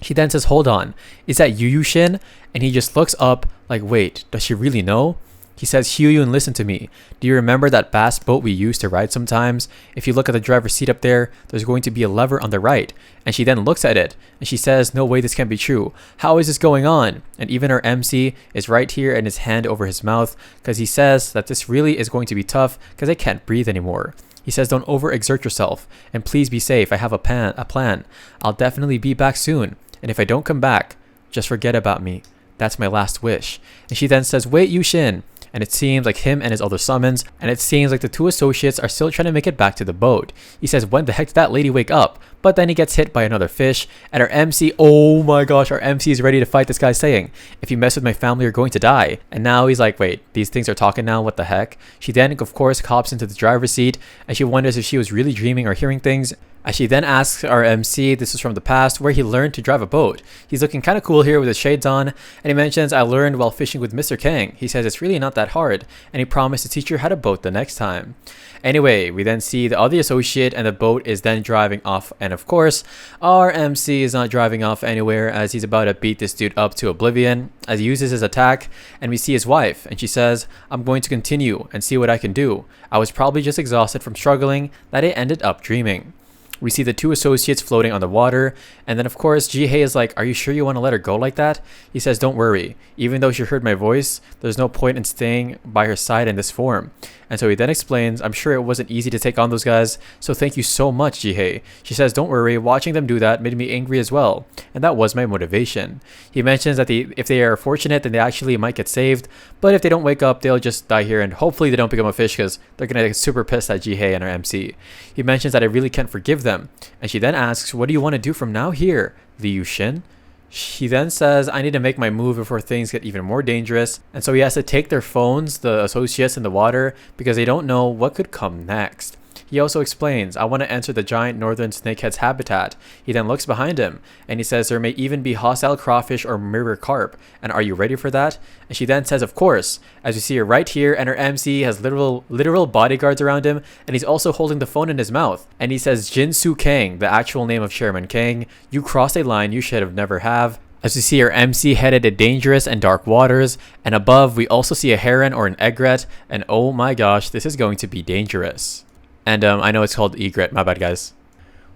She then says, hold on, is that you, Yushin? And he just looks up like, wait, does she really know? He says, Hyo-yoon, listen to me. Do you remember that bass boat we used to ride sometimes? If you look at the driver's seat up there, there's going to be a lever on the right. And she then looks at it, and she says, no way this can't be true. How is this going on? And even our MC is right here and his hand over his mouth, because he says that this really is going to be tough, because I can't breathe anymore. He says, don't overexert yourself, and please be safe. I have a plan. I'll definitely be back soon, and if I don't come back, just forget about me. That's my last wish. And she then says, wait, Yushin. And it seems like him and his other summons, and it seems like the two associates are still trying to make it back to the boat. He says, when the heck did that lady wake up? But then he gets hit by another fish, and our MC, oh my gosh, our MC is ready to fight this guy, saying, if you mess with my family, you're going to die. And now he's like, wait, these things are talking now, what the heck? She then, of course, hops into the driver's seat, and she wonders if she was really dreaming or hearing things. As she then asks our MC, this is from the past, where he learned to drive a boat. He's looking kind of cool here with his shades on, and he mentions, I learned while fishing with Mr. Kang. He says it's really not that hard, and he promised to teach her how to boat the next time. Anyway, we then see the other associate, and the boat is then driving off, and of course, our MC is not driving off anywhere, as he's about to beat this dude up to oblivion, as he uses his attack, and we see his wife, and she says, I'm going to continue and see what I can do. I was probably just exhausted from struggling that I ended up dreaming. We see the two associates floating on the water, and then of course Ji-hye is like, are you sure you want to let her go like that? He says, don't worry, even though she heard my voice, there's no point in staying by her side in this form. And so he then explains, I'm sure it wasn't easy to take on those guys, so thank you so much, Ji-hye. She says, don't worry, watching them do that made me angry as well, and that was my motivation. He mentions that if they are fortunate, then they actually might get saved, but if they don't wake up, they'll just die here, and hopefully they don't become a fish because they're going to get super pissed at Ji-hye and our MC. He mentions that I really can't forgive them, and she then asks, what do you want to do from now here, Li Yushin? He then says, I need to make my move before things get even more dangerous, and so he has to take their phones, the associates, in the water because they don't know what could come next. He also explains, I want to enter the giant northern snakehead's habitat. He then looks behind him, and he says there may even be hostile crawfish or mirror carp, and are you ready for that? And she then says, of course, as we see her right here, and her MC has literal bodyguards around him, and he's also holding the phone in his mouth. And he says, Jinsu Kang, the actual name of Chairman Kang, you crossed a line you should have never have. As we see our MC headed to dangerous and dark waters, and above we also see a heron or an egret, and oh my gosh, this is going to be dangerous. And I know it's called egret, my bad guys.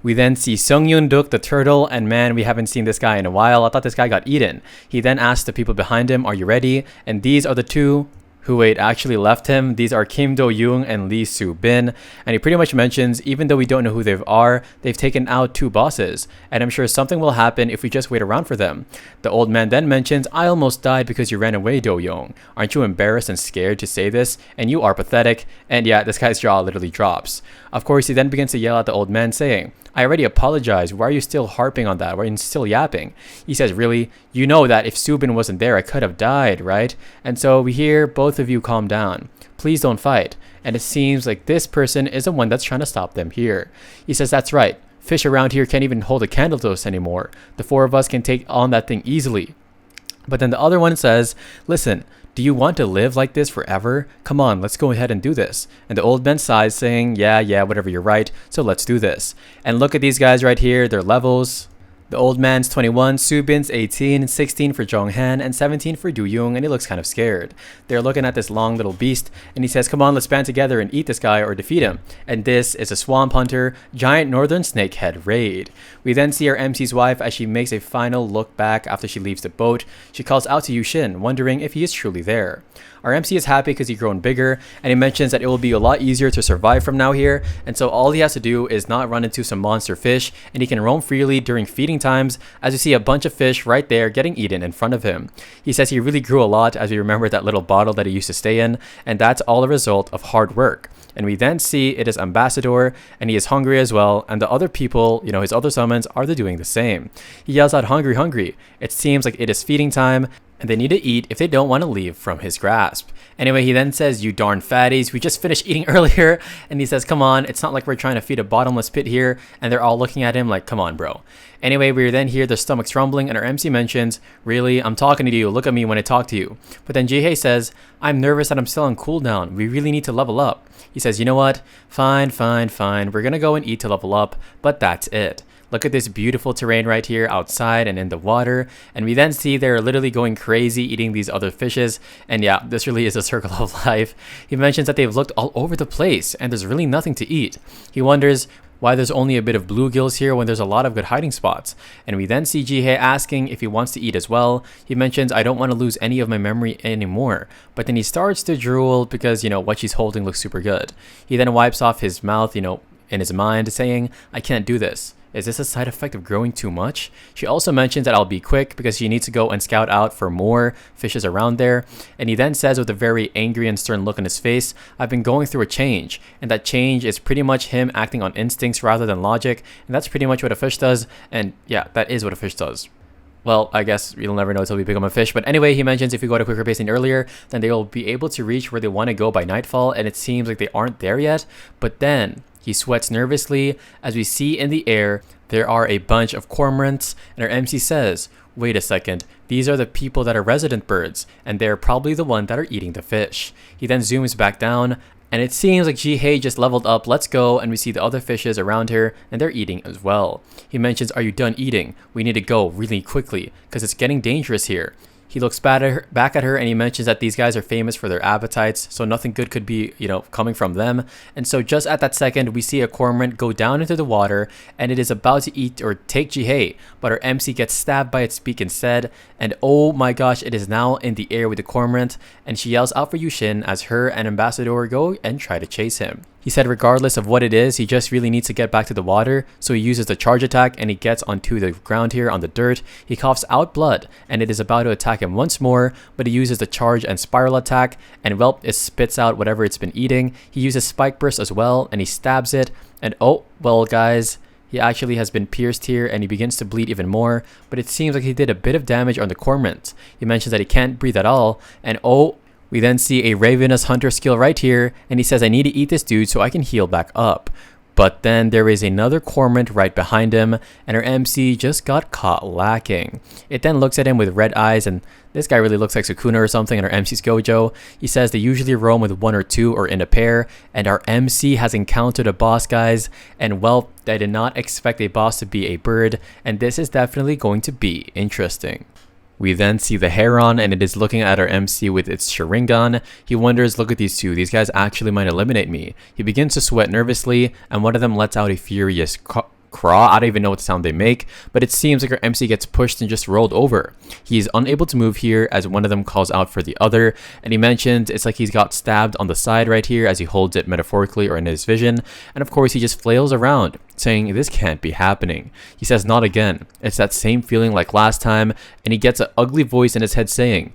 We then see Sung Yoon Duk, the turtle, and man, we haven't seen this guy in a while. I thought this guy got eaten. He then asks the people behind him, are you ready? And these are the two who actually left him. These are Kim Do-young and Lee Soo-bin, and he pretty much mentions, even though we don't know who they are, they've taken out two bosses, and I'm sure something will happen if we just wait around for them. The old man then mentions, I almost died because you ran away, Do-young. Aren't you embarrassed and scared to say this? And you are pathetic. And yeah, this guy's jaw literally drops. Of course, he then begins to yell at the old man, saying, I already apologized. Why are you still harping on that? Why are you still yapping? He says, really? You know that if Soo-bin wasn't there, I could have died, right? And so we hear both of you calm down. Please don't fight. And it seems like this person is the one that's trying to stop them here. He says, that's right. Fish around here can't even hold a candle to us anymore. The four of us can take on that thing easily. But then the other one says, listen, do you want to live like this forever? Come on, let's go ahead and do this. And the old man sighs, saying, yeah, whatever, you're right, so let's do this. And look at these guys right here, their levels. The old man's 21, Soo-bin's 18, 16 for Jong-han, and 17 for Do-young, and he looks kind of scared. They're looking at this long little beast, and he says, come on, let's band together and eat this guy or defeat him. And this is a swamp hunter, giant northern snakehead raid. We then see our MC's wife as she makes a final look back after she leaves the boat. She calls out to Yushin, wondering if he is truly there. Our MC is happy because he's grown bigger, and he mentions that it will be a lot easier to survive from now here, and so all he has to do is not run into some monster fish, and he can roam freely during feeding times, as we see a bunch of fish right there getting eaten in front of him. He says he really grew a lot, as we remember that little bottle that he used to stay in, and that's all a result of hard work. And we then see it is Ambassador, and he is hungry as well, and the other people, his other summons, are doing the same. He yells out, hungry, hungry. It seems like it is feeding time, and they need to eat if they don't want to leave from his grasp. Anyway, he then says, you darn fatties, we just finished eating earlier. And he says, come on, it's not like we're trying to feed a bottomless pit here. And they're all looking at him like, come on, bro. Anyway, we then hear their stomachs rumbling, and our MC mentions, really, I'm talking to you, look at me when I talk to you. But then Ji-hye says, I'm nervous that I'm still on cooldown, we really need to level up. He says, you know what, fine, we're gonna go and eat to level up, but that's it. Look at this beautiful terrain right here outside and in the water, and we then see they're literally going crazy eating these other fishes, and yeah, this really is a circle of life. He mentions that they've looked all over the place and there's really nothing to eat. He wonders, Why there's only a bit of bluegills here when there's a lot of good hiding spots. And we then see Jihae asking if he wants to eat as well. He mentions, I don't want to lose any of my memory anymore. But then he starts to drool because, what she's holding looks super good. He then wipes off his mouth, in his mind, saying, I can't do this. Is this a side effect of growing too much? She also mentions that I'll be quick because she needs to go and scout out for more fishes around there. And he then says with a very angry and stern look on his face, I've been going through a change. And that change is pretty much him acting on instincts rather than logic. And that's pretty much what a fish does. And yeah, that is what a fish does. Well, I guess you'll never know until we become a fish. But anyway, he mentions if we go at a quicker pace than earlier, then they will be able to reach where they want to go by nightfall. And it seems like they aren't there yet. But then he sweats nervously as we see in the air there are a bunch of cormorants, and our MC says, wait a second, these are the people that are resident birds, and they're probably the one that are eating the fish. He then zooms back down, and it seems like Jihae just leveled up. Let's go, and we see the other fishes around her, and they're eating as well. He mentions, are you done eating? We need to go really quickly, because it's getting dangerous here. He looks back at her and he mentions that these guys are famous for their appetites, so nothing good could be, coming from them. And so just at that second, we see a cormorant go down into the water and it is about to eat or take Jihae, but our MC gets stabbed by its beak instead. And oh my gosh, it is now in the air with the cormorant, and she yells out for Yushin as her and Ambassador go and try to chase him. He said regardless of what it is, he just really needs to get back to the water, so he uses the charge attack and he gets onto the ground here on the dirt. He coughs out blood and it is about to attack him once more, but he uses the charge and spiral attack, and well, it spits out whatever it's been eating. He uses spike burst as well and he stabs it, and oh, well guys, he actually has been pierced here and he begins to bleed even more, but it seems like he did a bit of damage on the cormorant. He mentions that he can't breathe at all, and oh, we then see a ravenous hunter skill right here, and he says, I need to eat this dude so I can heal back up. But then there is another cormorant right behind him, and our MC just got caught lacking. It then looks at him with red eyes, and this guy really looks like Sukuna or something in our MC's Gojo. He says they usually roam with one or two or in a pair, and our MC has encountered a boss, guys. And well, I did not expect a boss to be a bird, and this is definitely going to be interesting. We then see the heron, and it is looking at our MC with its Sharingan. He wonders, look at these two, these guys actually might eliminate me. He begins to sweat nervously, and one of them lets out a furious craw. I don't even know what sound they make, but it seems like our MC gets pushed and just rolled over. He is unable to move here as one of them calls out for the other, and he mentions it's like he's got stabbed on the side right here as he holds it metaphorically or in his vision, and of course he just flails around, saying this can't be happening. He says not again. It's that same feeling like last time, and he gets an ugly voice in his head saying,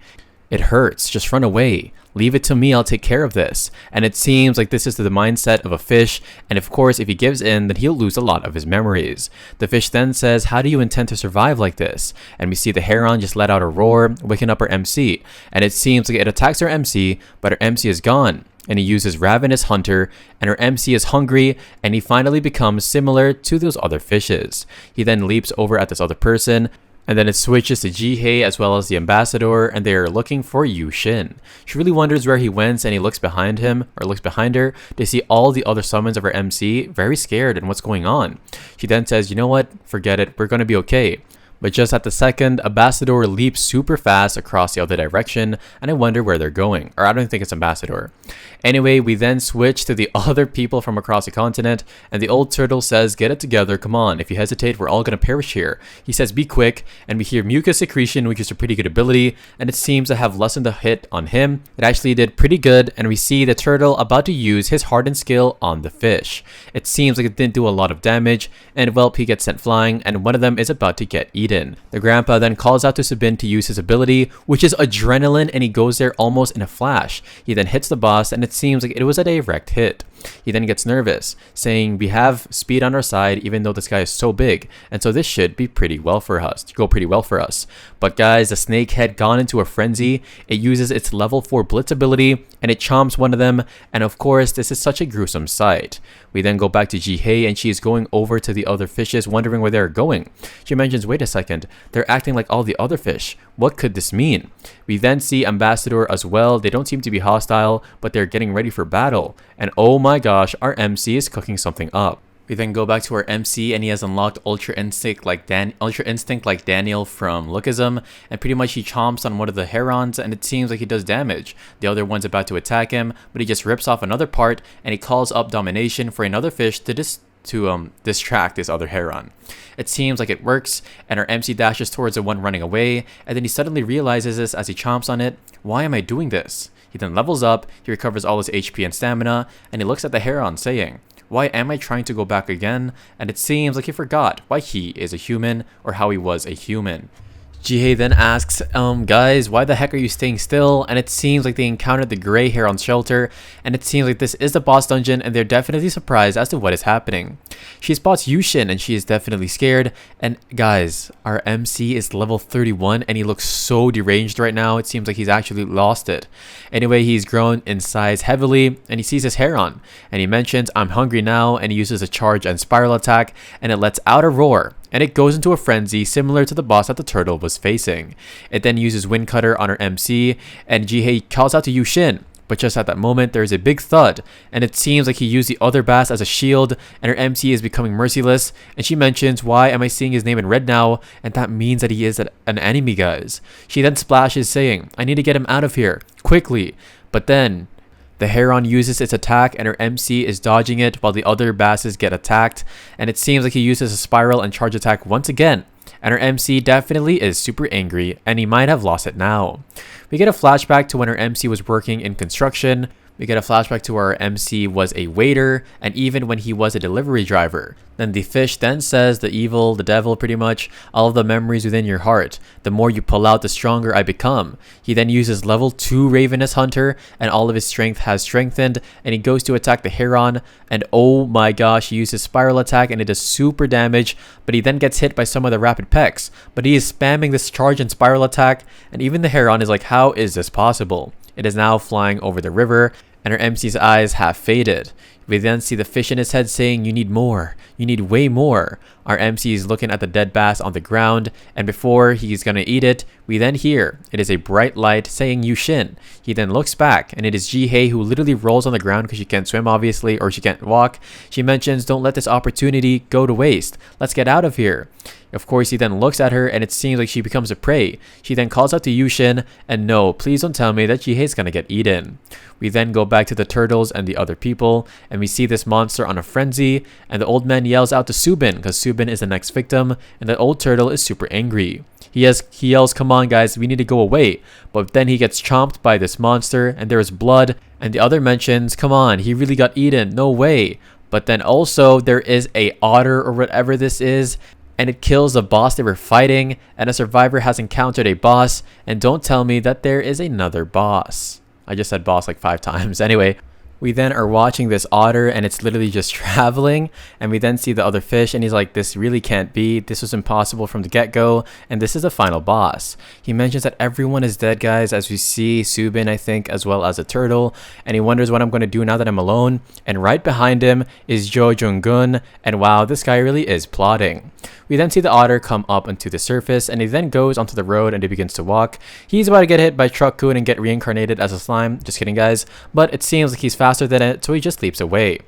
it hurts, just run away. Leave it to me, I'll take care of this. And it seems like this is the mindset of a fish, and of course if he gives in, then he'll lose a lot of his memories. The fish then says, how do you intend to survive like this? And we see the heron just let out a roar, waking up our MC, and it seems like it attacks our MC, but our MC is gone. And he uses Ravenous Hunter, and our MC is hungry, and he finally becomes similar to those other fishes. He then leaps over at this other person, and then it switches to Jihae as well as the ambassador, and they are looking for Yushin. She really wonders where he went, and he looks behind him, or looks behind her, to see all the other summons of her MC, very scared and what's going on. She then says, you know what, forget it, we're gonna be okay. But just at the second, Ambassador leaps super fast across the other direction, and I wonder where they're going. Or I don't think it's Ambassador. Anyway, we then switch to the other people from across the continent, and the old turtle says, get it together, come on, if you hesitate, we're all gonna perish here. He says, be quick, and we hear mucus secretion, which is a pretty good ability, and it seems to have lessened the hit on him. It actually did pretty good, and we see the turtle about to use his hardened skill on the fish. It seems like it didn't do a lot of damage, and well, he gets sent flying, and one of them is about to get eaten. The grandpa then calls out to Sabin to use his ability, which is adrenaline, and he goes there almost in a flash. He then hits the boss, and it seems like it was a direct hit. He then gets nervous, saying we have speed on our side even though this guy is so big, and so this should be pretty well for us. But guys, the snake had gone into a frenzy. It uses its level 4 blitz ability, and it chomps one of them, and of course this is such a gruesome sight. We then go back to Jihae, and she is going over to the other fishes, wondering where they're going. She mentions, wait a second, they're acting like all the other fish. What could this mean? We then see Ambassador as well. They don't seem to be hostile, but they're getting ready for battle. And oh my gosh, our MC is cooking something up. We then go back to our MC, and he has unlocked Ultra Instinct like Daniel from Lookism, and pretty much he chomps on one of the herons, and it seems like he does damage. The other one's about to attack him, but he just rips off another part, and he calls up Domination for another fish to to distract this other heron. It seems like it works, and our MC dashes towards the one running away, and then he suddenly realizes this as he chomps on it. Why am I doing this? He then levels up, he recovers all his HP and stamina, and he looks at the heron saying, why am I trying to go back again? And it seems like he forgot why he is a human, or how he was a human. Hehe then asks, guys, why the heck are you staying still? And it seems like they encountered the gray heron's shelter, and it seems like this is the boss dungeon, and they're definitely surprised as to what is happening. She spots Yushin, and she is definitely scared. And guys, our MC is level 31, and he looks so deranged right now. It seems like he's actually lost it. Anyway, he's grown in size heavily, and he sees his heron, and he mentions, I'm hungry now, and he uses a charge and spiral attack, and it lets out a roar. And it goes into a frenzy similar to the boss that the turtle was facing. It then uses Wind Cutter on her MC, and Hehe calls out to Yushin. But just at that moment, there is a big thud, and it seems like he used the other bass as a shield, and her MC is becoming merciless, and she mentions, why am I seeing his name in red now? And that means that he is an enemy, guys. She then splashes saying, I need to get him out of here, quickly. But then the heron uses its attack, and her MC is dodging it while the other basses get attacked, and it seems like he uses a spiral and charge attack once again, and her MC definitely is super angry, and he might have lost it now. We get a flashback to when her MC was working in construction. We get a flashback to where our MC was a waiter, and even when he was a delivery driver. Then the fish then says, the devil pretty much, all of the memories within your heart. The more you pull out, the stronger I become. He then uses level 2 Ravenous Hunter, and all of his strength has strengthened, and he goes to attack the heron, and oh my gosh, he uses spiral attack, and it does super damage, but he then gets hit by some of the rapid pecks. But he is spamming this charge and spiral attack, and even the heron is like, how is this possible? It is now flying over the river, and her MC's eyes have faded. We then see the fish in his head saying, you need more. You need way more. Our MC is looking at the dead bass on the ground, and before he's gonna eat it, we then hear it is a bright light saying Yushin. He then looks back, and it is Hehe who literally rolls on the ground because she can't swim, obviously, or she can't walk. She mentions, don't let this opportunity go to waste. Let's get out of here. Of course, he then looks at her, and it seems like she becomes a prey. She then calls out to Yushin, and no, please don't tell me that Hehe's gonna get eaten. We then go back to the turtles and the other people, and we see this monster on a frenzy, and the old man yells out to Subin, because Subin is the next victim, and the old turtle is super angry. He yells, come on guys, we need to go away, but then he gets chomped by this monster, and there is blood, and the other mentions, come on, he really got eaten, no way. But then also, there is a otter or whatever this is, and it kills the boss they were fighting, and a survivor has encountered a boss, and don't tell me that there is another boss. I just said boss like 5 times. Anyway, we then are watching this otter, and it's literally just traveling, and we then see the other fish, and he's like, this really can't be, this was impossible from the get-go, and this is the final boss. He mentions that everyone is dead, guys, as we see Subin, I think, as well as a turtle, and he wonders what I'm going to do now that I'm alone, and right behind him is Jo Jung-gun, and wow, this guy really is plotting. We then see the otter come up onto the surface, and he then goes onto the road and he begins to walk. He's about to get hit by Truck-kun and get reincarnated as a slime. Just kidding, guys. But it seems like he's faster than it, so he just leaps away.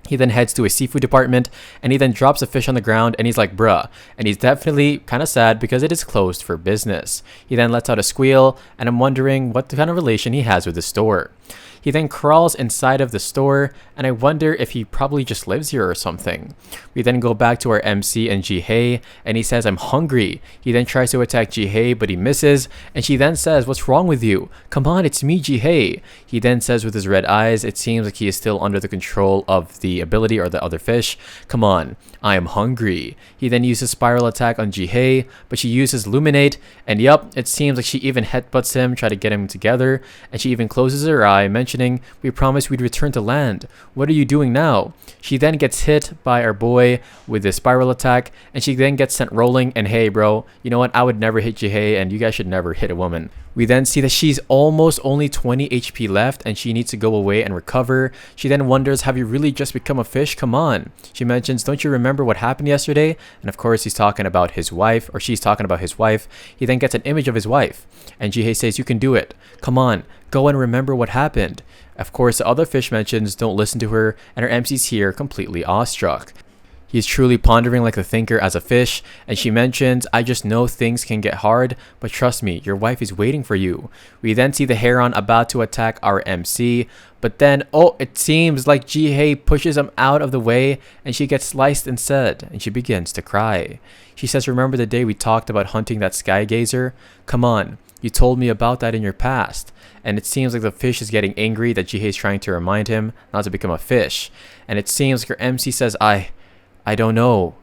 He then heads to a seafood department, and he then drops a fish on the ground, and he's like, bruh. And he's definitely kind of sad because it is closed for business. He then lets out a squeal, and I'm wondering what kind of relation he has with the store. He then crawls inside of the store, and I wonder if he probably just lives here or something. We then go back to our MC and Hehe, and he says, I'm hungry. He then tries to attack Hehe, but he misses, and she then says, what's wrong with you? Come on, it's me, Hehe. He then says with his red eyes, it seems like he is still under the control of the ability or the other fish. Come on, I am hungry. He then uses spiral attack on Hehe, but she uses Luminate, and yup, it seems like she even headbutts him, try to get him together, and she even closes her eye, mentioning, we promised we'd return to land. What are you doing now? She then gets hit by our boy with the spiral attack, and she then gets sent rolling, and hey bro, you know what, I would never hit Hehe, and you guys should never hit a woman. We then see that she's almost only 20 HP left, and she needs to go away and recover. She then wonders, have you really just become a fish? Come on. She mentions, don't you remember what happened yesterday? And of course he's talking about his wife, or she's talking about his wife. He then gets an image of his wife, and Hehe says, you can do it. Come on, go and remember what happened. Of course, the other fish mentions, don't listen to her, and her MC's here completely awestruck. He's truly pondering like a thinker as a fish, and she mentions, I just know things can get hard, but trust me, your wife is waiting for you. We then see the heron about to attack our MC, but then, oh, it seems like Ji-hye pushes him out of the way, and she gets sliced instead, and she begins to cry. She says, remember the day we talked about hunting that sky gazer? Come on, you told me about that in your past. And it seems like the fish is getting angry that Ji-hye is trying to remind him not to become a fish. And it seems like her MC says, I don't know.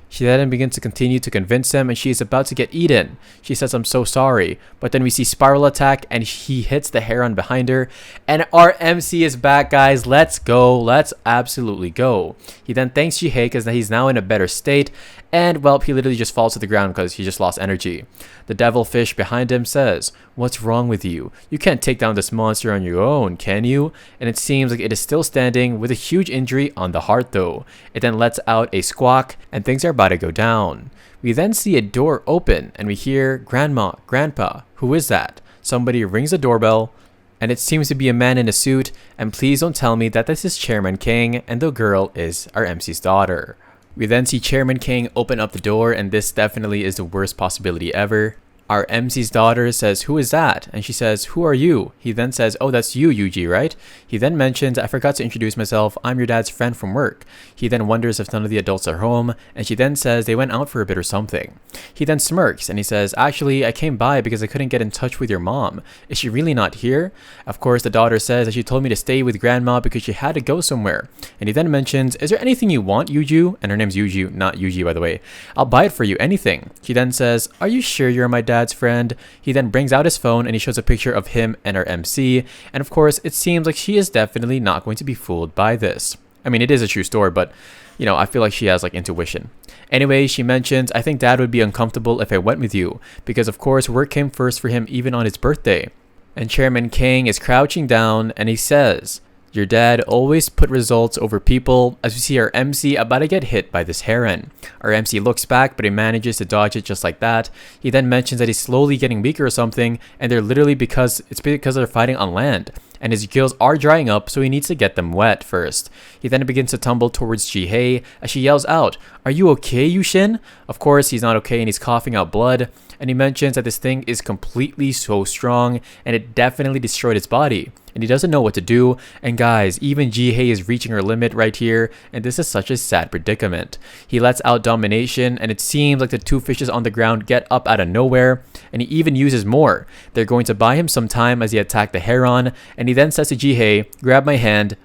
She then begins to continue to convince him, and she is about to get eaten. She says, I'm so sorry. But then we see Spiral attack, and he hits the heron behind her. And our MC is back, guys. Let's go. Let's absolutely go. He then thanks Ji-hye because he's now in a better state. And, well, he literally just falls to the ground because he just lost energy. The devilfish behind him says, what's wrong with you? You can't take down this monster on your own, can you? And it seems like it is still standing with a huge injury on the heart, though. It then lets out a squawk, and things are about to go down. We then see a door open, and we hear, Grandma, Grandpa, who is that? Somebody rings the doorbell, and it seems to be a man in a suit, and please don't tell me that this is Chairman King, and the girl is our MC's daughter. We then see Chairman King open up the door, and this definitely is the worst possibility ever. Our MC's daughter says, who is that? And she says, who are you? He then says, oh, that's you, Yuji, right? He then mentions, I forgot to introduce myself. I'm your dad's friend from work. He then wonders if none of the adults are home, and she then says they went out for a bit or something. He then smirks, and he says, actually, I came by because I couldn't get in touch with your mom. Is she really not here? Of course, the daughter says that she told me to stay with Grandma because she had to go somewhere. And he then mentions, is there anything you want, Yuju? And her name's Yuju, not Yuji, by the way. I'll buy it for you, anything. She then says, are you sure you're my dad's friend? He then brings out his phone and he shows a picture of him and our MC, and of course it seems like she is definitely not going to be fooled by this. I mean, it is a true story, but you know, I feel like she has like intuition. Anyway, she mentions, I think dad would be uncomfortable if I went with you, because of course work came first for him even on his birthday. And Chairman King is crouching down and he says, your dad always put results over people, as we see our MC about to get hit by this heron. Our MC looks back, but he manages to dodge it just like that. He then mentions that he's slowly getting weaker or something, and they're literally because they're fighting on land. And his gills are drying up, so he needs to get them wet first. He then begins to tumble towards Ji-hye as she yells out, are you okay, Yushin? Of course, he's not okay and he's coughing out blood. And he mentions that this thing is completely so strong and it definitely destroyed his body. And he doesn't know what to do. And guys, even Ji-hye is reaching her limit right here, and this is such a sad predicament. He lets out domination, and it seems like the two fishes on the ground get up out of nowhere, and he even uses more. They're going to buy him some time as he attack the heron, and he then says to Ji-hye, grab my hand,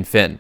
Finn.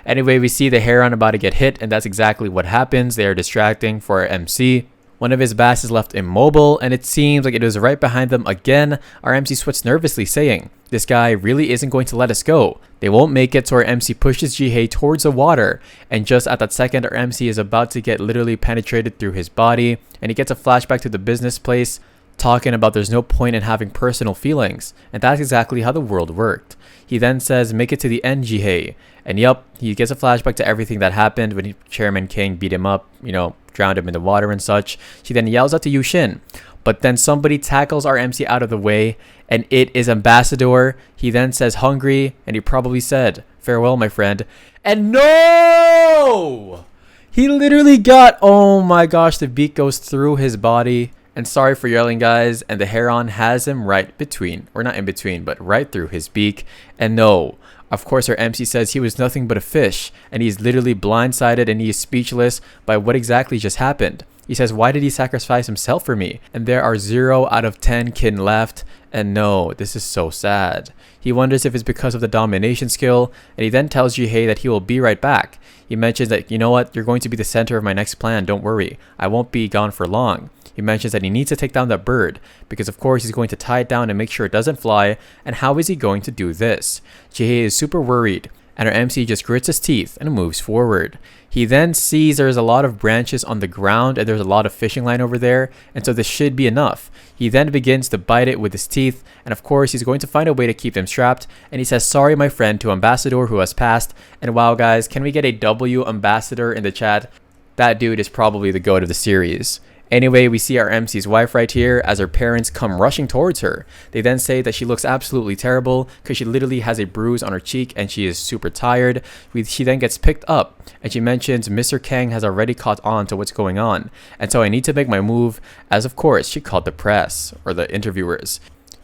Anyway, we see the heron about to get hit, and that's exactly what happens. They are distracting for our MC. One of his bass is left immobile, and it seems like it was right behind them again. Our MC sweats nervously, saying, this guy really isn't going to let us go. They won't make it, so our MC pushes Ji-hye towards the water, and just at that second, our MC is about to get literally penetrated through his body, and he gets a flashback to the business place, talking about there's no point in having personal feelings, and that's exactly how the world worked. He then says, make it to the end, Ji-hye. And yup, he gets a flashback to everything that happened when Chairman King beat him up, you know, drowned him in the water and such. She then yells out to Yushin, but then somebody tackles our MC out of the way, and it is Ambassador. He then says hungry, and he probably said, farewell, my friend. And no! He literally got, oh my gosh, the beak goes through his body. And sorry for yelling, guys, and the heron has him right between, or not in between, but right through his beak. And no, of course our MC says he was nothing but a fish, and he's literally blindsided and he is speechless by what exactly just happened. He says, why did he sacrifice himself for me? And there are 0 out of 10 kin left, and no, this is so sad. He wonders if it's because of the domination skill, and he then tells Ji-hye that he will be right back. He mentions that, you know what, you're going to be the center of my next plan, don't worry, I won't be gone for long. He mentions that he needs to take down that bird, because of course he's going to tie it down and make sure it doesn't fly, and how is he going to do this? Ji-hye is super worried, and our MC just grits his teeth and moves forward. He then sees there's a lot of branches on the ground and there's a lot of fishing line over there, and so this should be enough. He then begins to bite it with his teeth, and of course he's going to find a way to keep them strapped, and he says sorry my friend to Ambassador who has passed. And wow guys, can we get a W Ambassador in the chat? That dude is probably the GOAT of the series. Anyway, we see our MC's wife right here as her parents come rushing towards her. They then say that she looks absolutely terrible because she literally has a bruise on her cheek and she is super tired. She then gets picked up and she mentions Mr. Kang has already caught on to what's going on. And so I need to make my move, as of course she called the press or the interviewers.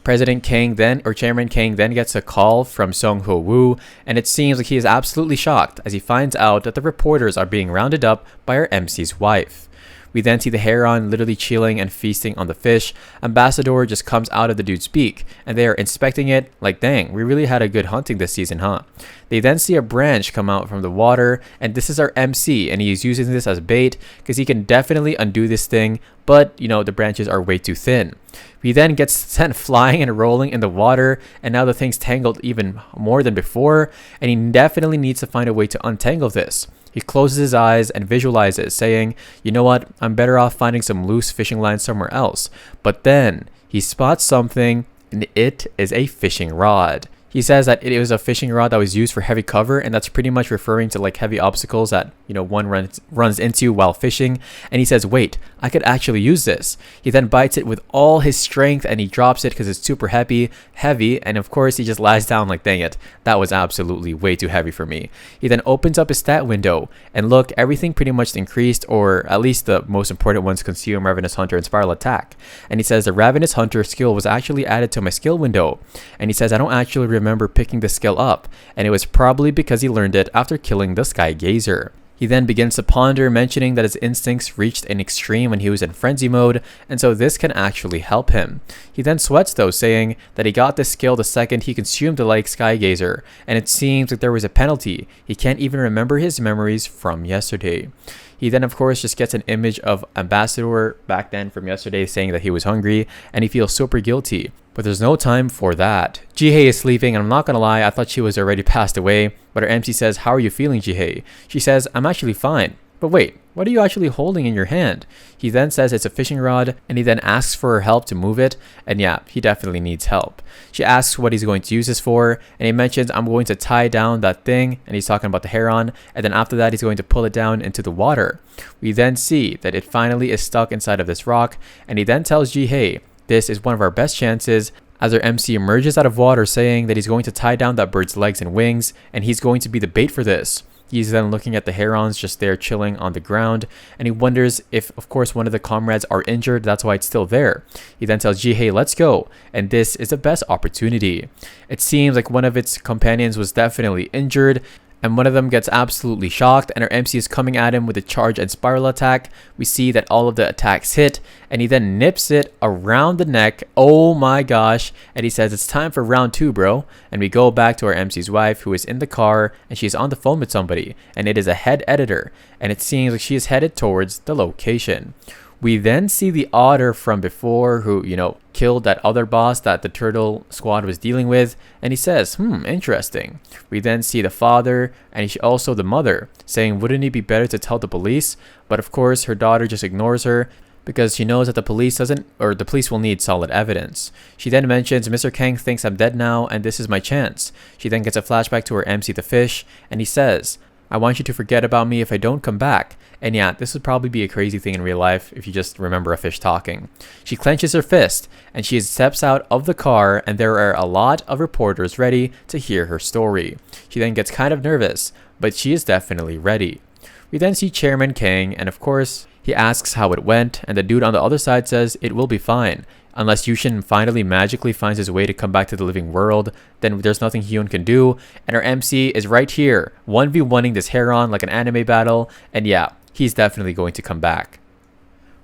Chairman Kang then gets a call from Sung Ho Woo, and it seems like he is absolutely shocked as he finds out that the reporters are being rounded up by our MC's wife. We then see the heron literally chilling and feasting on the fish. Ambassador just comes out of the dude's beak, and they are inspecting it like, dang, we really had a good hunting this season, huh? They then see a branch come out from the water, and this is our MC, and he is using this as bait because he can definitely undo this thing, but, the branches are way too thin. He then gets sent flying and rolling in the water, and now the thing's tangled even more than before, and he definitely needs to find a way to untangle this. He closes his eyes and visualizes, saying, you know what, I'm better off finding some loose fishing line somewhere else. But then he spots something, and it is a fishing rod. He says that it was a fishing rod that was used for heavy cover, and that's pretty much referring to like heavy obstacles that one runs into while fishing. And he says, wait, I could actually use this. He then bites it with all his strength and he drops it because it's super heavy, and of course he just lies down like, dang it, that was absolutely way too heavy for me. He then opens up his stat window, and look, everything pretty much increased, or at least the most important ones: consume, ravenous hunter, and spiral attack. And he says the ravenous hunter skill was actually added to my skill window, and he says I don't actually remember picking the skill up, and it was probably because he learned it after killing the Sky Gazer. He then begins to ponder, mentioning that his instincts reached an extreme when he was in frenzy mode, and so this can actually help him. He then sweats though, saying that he got this skill the second he consumed the Lake Sky Gazer, and it seems like there was a penalty. He can't even remember his memories from yesterday. He then, of course, just gets an image of Ambassador back then from yesterday saying that he was hungry, and he feels super guilty. But there's no time for that. Jihae is sleeping, and I'm not gonna lie, I thought she was already passed away, but her MC says, how are you feeling, Jihae? She says, I'm actually fine. But wait, what are you actually holding in your hand? He then says it's a fishing rod, and he then asks for her help to move it, and yeah, he definitely needs help. She asks what he's going to use this for, and he mentions, I'm going to tie down that thing, and he's talking about the heron, and then after that he's going to pull it down into the water. We then see that it finally is stuck inside of this rock, and he then tells Jihae, this is one of our best chances, as our MC emerges out of water, saying that he's going to tie down that bird's legs and wings, and he's going to be the bait for this. He's then looking at the herons just there chilling on the ground, and he wonders if, of course, one of the comrades are injured, that's why it's still there. He then tells Jihae, let's go, and this is the best opportunity. It seems like one of its companions was definitely injured, and one of them gets absolutely shocked, and our MC is coming at him with a charge and spiral attack. We see that all of the attacks hit, and he then nips it around the neck. Oh my gosh. And he says, it's time for round 2, bro. And we go back to our MC's wife, who is in the car, and she's on the phone with somebody, and it is a head editor, and it seems like she is headed towards the location. We then see the otter from before who, killed that other boss that the turtle squad was dealing with, and he says, interesting. We then see the father and also the mother saying, wouldn't it be better to tell the police? But of course her daughter just ignores her because she knows that the police will need solid evidence. She then mentions, Mr. Kang thinks I'm dead now and this is my chance. She then gets a flashback to her MC the fish, and he says, I want you to forget about me if I don't come back. And yeah, this would probably be a crazy thing in real life if you just remember a fish talking. She clenches her fist and she steps out of the car, and there are a lot of reporters ready to hear her story. She then gets kind of nervous, but she is definitely ready. We then see Chairman Kang, and of course, he asks how it went, and the dude on the other side says it will be fine. Unless Yushin finally magically finds his way to come back to the living world, then there's nothing Hyun can do, and our MC is right here, 1v1ing this heron like an anime battle, and yeah, he's definitely going to come back.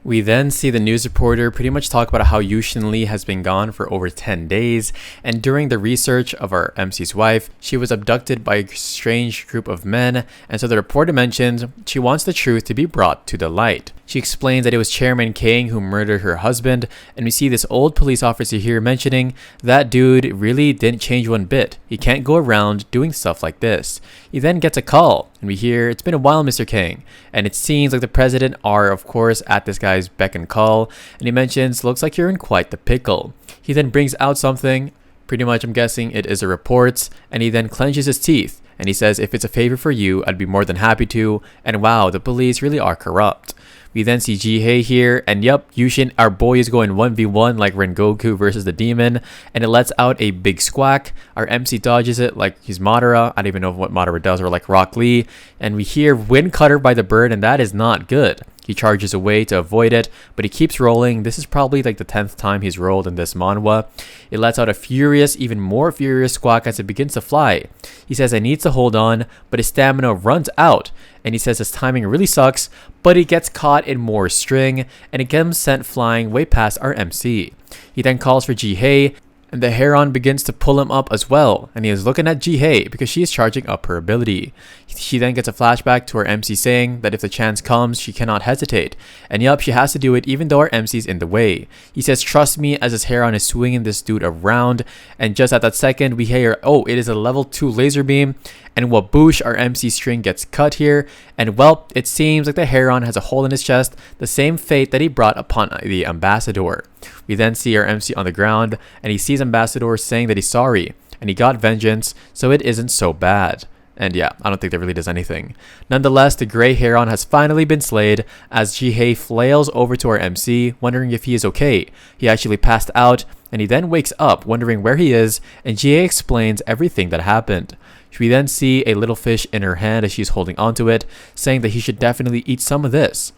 We then see the news reporter pretty much talk about how Yushin Lee has been gone for over 10 days, and during the research of our MC's wife, she was abducted by a strange group of men, and so the reporter mentions she wants the truth to be brought to the light. She explains that it was Chairman Kang who murdered her husband, and we see this old police officer here mentioning that dude really didn't change one bit. He can't go around doing stuff like this. He then gets a call, and we hear, it's been a while, Mr. Kang, and it seems like the president are, of course, at this guy's beck and call, and he mentions, looks like you're in quite the pickle. He then brings out something, pretty much I'm guessing it is a report, and he then clenches his teeth, and he says, if it's a favor for you, I'd be more than happy to, and wow, the police really are corrupt. We then see Ji-hei here, and yep, Yushin, our boy, is going 1v1 like Rengoku versus the demon, and it lets out a big squawk. Our MC dodges it like he's Madara. I don't even know what Madara does, or like Rock Lee, and we hear Wind Cutter by the bird, and that is not good. He charges away to avoid it, but he keeps rolling. This is probably like the 10th time he's rolled in this manhwa. It lets out a furious, even more furious squawk as it begins to fly. He says he needs to hold on, but his stamina runs out, and he says his timing really sucks, but he gets caught in more string, and it gets him sent flying way past our MC. He then calls for Ji-hei, and the Heron begins to pull him up as well, and he is looking at Ji-hei because she is charging up her ability. She then gets a flashback to her MC saying that if the chance comes, she cannot hesitate, and yup, she has to do it even though our MC is in the way. He says, trust me, as his Heron is swinging this dude around, and just at that second, we hear, oh, it is a level 2 laser beam, and waboosh, our MC string gets cut here, and well, it seems like the Heron has a hole in his chest, the same fate that he brought upon the Ambassador. We then see our MC on the ground, and he sees Ambassador saying that he's sorry, and he got vengeance, so it isn't so bad. And yeah, I don't think that really does anything. Nonetheless, the Grey Heron has finally been slayed as Ji-hei flails over to our MC, wondering if he is okay. He actually passed out, and he then wakes up, wondering where he is, and Ji-hei explains everything that happened. We then see a little fish in her hand as she's holding onto it, saying that he should definitely eat some of this.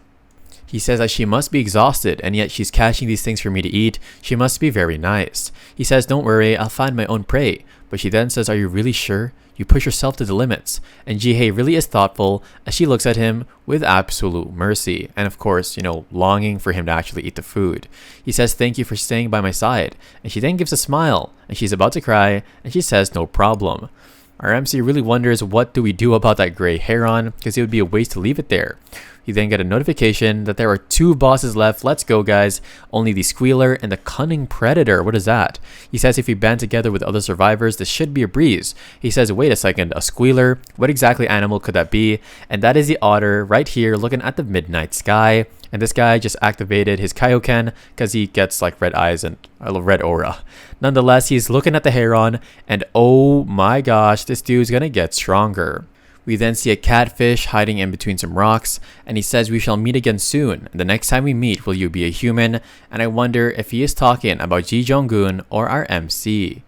He says that she must be exhausted, and yet she's catching these things for me to eat. She must be very nice. He says, don't worry, I'll find my own prey. But she then says, are you really sure? You push yourself to the limits. And Ji-hei really is thoughtful as she looks at him with absolute mercy. And of course, longing for him to actually eat the food. He says, thank you for staying by my side. And she then gives a smile, and she's about to cry, and she says, no problem. Our MC really wonders what do we do about that Grey Heron, because it would be a waste to leave it there. You then get a notification that there are 2 bosses left. Let's go, guys. Only the Squealer and the Cunning Predator. What is that? He says if we band together with other survivors, this should be a breeze. He says, wait a second, a Squealer? What exactly animal could that be? And that is the otter right here looking at the midnight sky. And this guy just activated his Kaioken because he gets like red eyes and a red aura. Nonetheless, he's looking at the Heron, and oh my gosh, this dude's gonna get stronger. We then see a catfish hiding in between some rocks, and he says we shall meet again soon. The next time we meet, will you be a human? And I wonder if he is talking about Ji Jong-gun or our MC.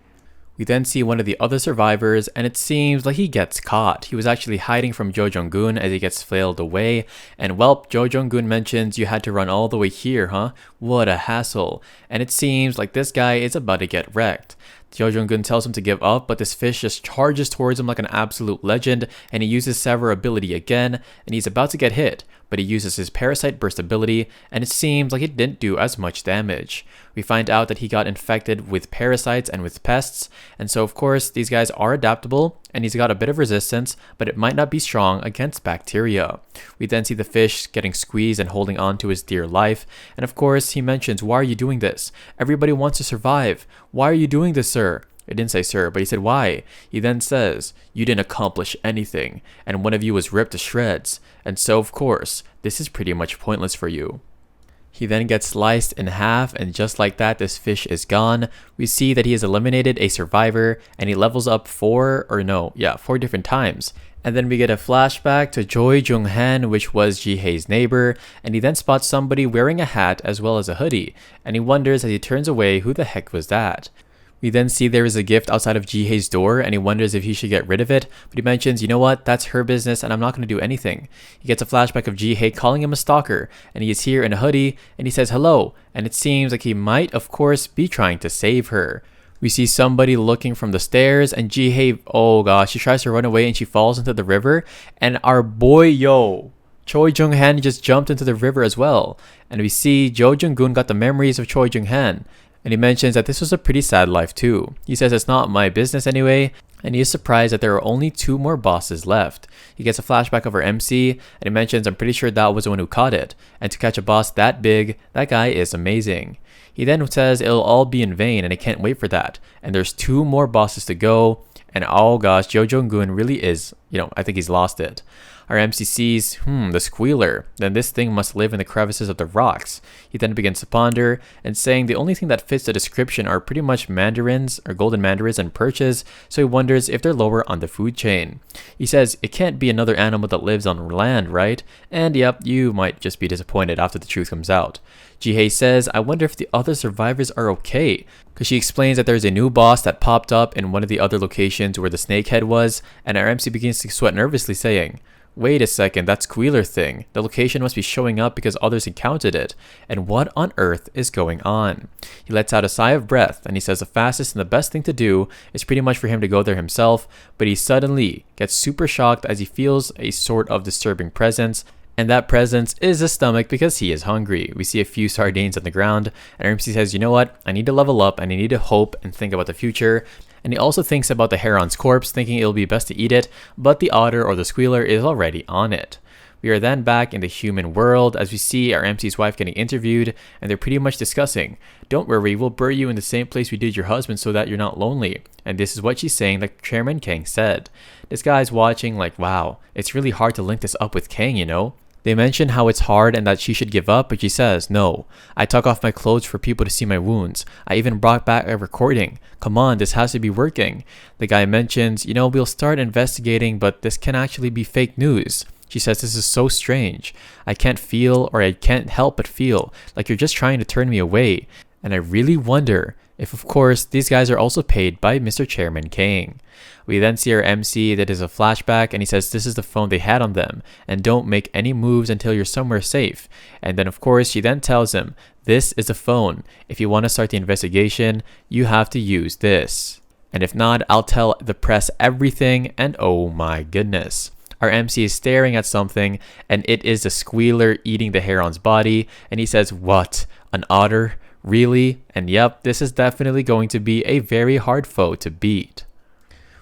We then see one of the other survivors, and it seems like he gets caught. He was actually hiding from Jo Jong-gun as he gets flailed away, and well, Jo Jong-gun mentions you had to run all the way here, huh? What a hassle. And it seems like this guy is about to get wrecked. Jo Jong-gun tells him to give up, but this fish just charges towards him like an absolute legend, and he uses Sever ability again, and he's about to get hit, but he uses his Parasite Burst ability, and it seems like it didn't do as much damage. We find out that he got infected with parasites and with pests, and so of course these guys are adaptable, and he's got a bit of resistance, but it might not be strong against bacteria. We then see the fish getting squeezed and holding on to his dear life, and of course he mentions, why are you doing this? Everybody wants to survive. Why are you doing this, sir? It didn't say sir, but he said why. He then says, you didn't accomplish anything, and one of you was ripped to shreds, and so of course, this is pretty much pointless for you. He then gets sliced in half, and just like that, this fish is gone. We see that he has eliminated a survivor, and he levels up 4 different times. And then we get a flashback to Choi Jung-han, which was Ji-hei's neighbor, and he then spots somebody wearing a hat as well as a hoodie, and he wonders as he turns away who the heck was that. We then see there is a gift outside of Ji-hei's door, and he wonders if he should get rid of it, but he mentions, you know what, that's her business and I'm not going to do anything. He gets a flashback of Ji-hei calling him a stalker, and he is here in a hoodie, and he says hello, and it seems like he might, of course, be trying to save her. We see somebody looking from the stairs, and Ji-hei, oh gosh, she tries to run away and she falls into the river, and our boy, Choi Jung-han just jumped into the river as well. And we see Jo Jung-gun got the memories of Choi Jung-han, and he mentions that this was a pretty sad life too. He says it's not my business anyway, and he is surprised that there are only 2 more bosses left. He gets a flashback of our MC, and he mentions I'm pretty sure that was the one who caught it, and to catch a boss that big, that guy is amazing. He then says it'll all be in vain, and he can't wait for that, and there's 2 more bosses to go, and oh gosh, Jo Jung-gun really is, I think he's lost it. Our MC sees, the squealer. Then this thing must live in the crevices of the rocks. He then begins to ponder and saying the only thing that fits the description are pretty much mandarins or golden mandarins and perches, so he wonders if they're lower on the food chain. He says it can't be another animal that lives on land, right? And yep, you might just be disappointed after the truth comes out. Hehe says, I wonder if the other survivors are okay, because she explains that there's a new boss that popped up in one of the other locations where the snakehead was, and our MC begins to sweat nervously saying, wait a second, that squealer thing. The location must be showing up because others encountered it. And what on earth is going on? He lets out a sigh of breath and he says the fastest and the best thing to do is pretty much for him to go there himself, but he suddenly gets super shocked as he feels a sort of disturbing presence. And that presence is his stomach because he is hungry. We see a few sardines on the ground, and MC says, you know what? I need to level up and I need to hope and think about the future. And he also thinks about the heron's corpse, thinking it'll be best to eat it, but the otter or the squealer is already on it. We are then back in the human world as we see our MC's wife getting interviewed, and they're pretty much discussing, don't worry, we'll bury you in the same place we did your husband so that you're not lonely. And this is what she's saying that Chairman Kang said. This guy's watching like, wow, it's really hard to link this up with Kang, you know? They mention how it's hard and that she should give up, but she says, no, I took off my clothes for people to see my wounds. I even brought back a recording. Come on, this has to be working. The guy mentions, we'll start investigating, but this can actually be fake news. She says, this is so strange. I can't feel, or I can't help but feel like you're just trying to turn me away. And I really wonder if, of course, these guys are also paid by Mr. Chairman Kang. We then see our MC that is a flashback, and he says this is the phone they had on them, and don't make any moves until you're somewhere safe. And then of course she then tells him, this is the phone. If you want to start the investigation, you have to use this. And if not, I'll tell the press everything, and oh my goodness. Our MC is staring at something, and it is the squealer eating the heron's body, and he says, what? An otter? Really? And yep, this is definitely going to be a very hard foe to beat.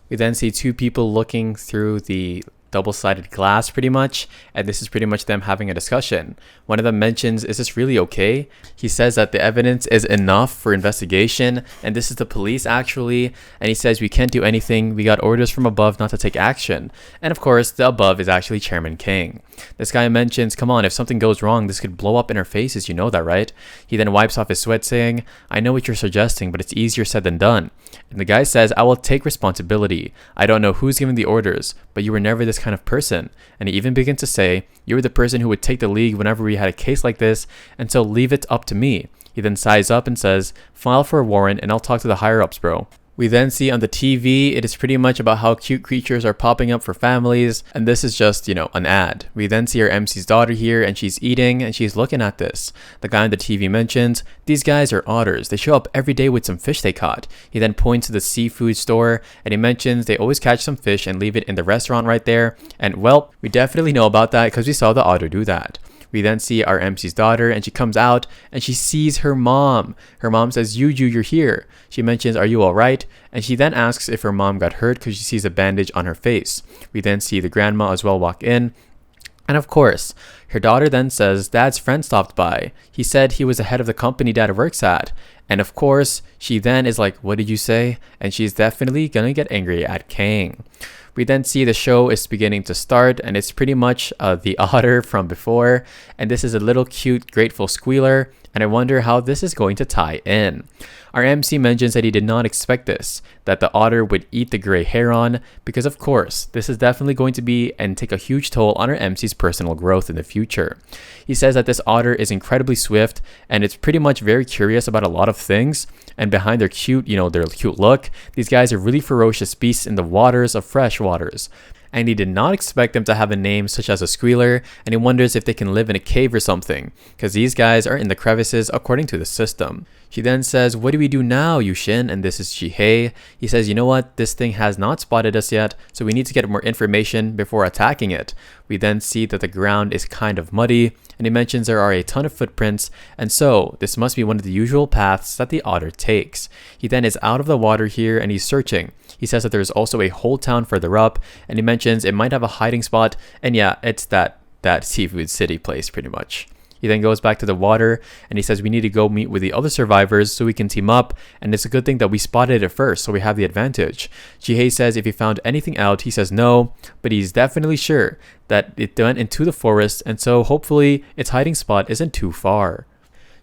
We then see two people looking through the double-sided glass pretty much, and this is pretty much them having a discussion. One of them mentions, is this really okay? He says that the evidence is enough for investigation, and this is the police actually, and he says we can't do anything, we got orders from above not to take action. And of course, the above is actually Chairman Kang. This guy mentions, come on, if something goes wrong, this could blow up in our faces, you know that, right? He then wipes off his sweat saying, I know what you're suggesting, but it's easier said than done. And the guy says, I will take responsibility. I don't know who's giving the orders, but you were never this kind of person. And he even begins to say, you were the person who would take the lead whenever we had a case like this, and so leave it up to me. He then sighs up and says, file for a warrant and I'll talk to the higher ups, bro. We then see on the TV, it is pretty much about how cute creatures are popping up for families, and this is just, an ad. We then see our MC's daughter here, and she's eating, and she's looking at this. The guy on the TV mentions, these guys are otters. They show up every day with some fish they caught. He then points to the seafood store, and he mentions they always catch some fish and leave it in the restaurant right there, and well, we definitely know about that because we saw the otter do that. We then see our MC's daughter, and she comes out and she sees her mom. Her mom says, Yuju, you're here. She mentions, are you all right? And she then asks if her mom got hurt because she sees a bandage on her face. We then see the grandma as well walk in. And of course, her daughter then says, Dad's friend stopped by. He said he was the head of the company Dad works at. And of course, she then is like, what did you say? And she's definitely gonna get angry at Kang. We then see the show is beginning to start, and it's pretty much the otter from before, and this is a little cute grateful squealer, and I wonder how this is going to tie in. Our MC mentions that he did not expect this, that the otter would eat the gray heron, because of course, this is definitely going to be and take a huge toll on our MC's personal growth in the future. He says that this otter is incredibly swift, and it's pretty much very curious about a lot of things, and behind their cute, their cute look, these guys are really ferocious beasts in the waters of fresh waters. And he did not expect them to have a name such as a squealer, and he wonders if they can live in a cave or something, because these guys are in the crevices according to the system. She then says, what do we do now, Yushin? And this is Hehe. He says, you know what, this thing has not spotted us yet, so we need to get more information before attacking it. We then see that the ground is kind of muddy, and he mentions there are a ton of footprints, and so this must be one of the usual paths that the otter takes. He then is out of the water here, and he's searching. He says that there's also a whole town further up, and he mentions it might have a hiding spot, and yeah, it's that seafood city place pretty much. He then goes back to the water and he says we need to go meet with the other survivors so we can team up, and it's a good thing that we spotted it first so we have the advantage. Jihei says if he found anything out, he says no, but he's definitely sure that it went into the forest, and so hopefully its hiding spot isn't too far.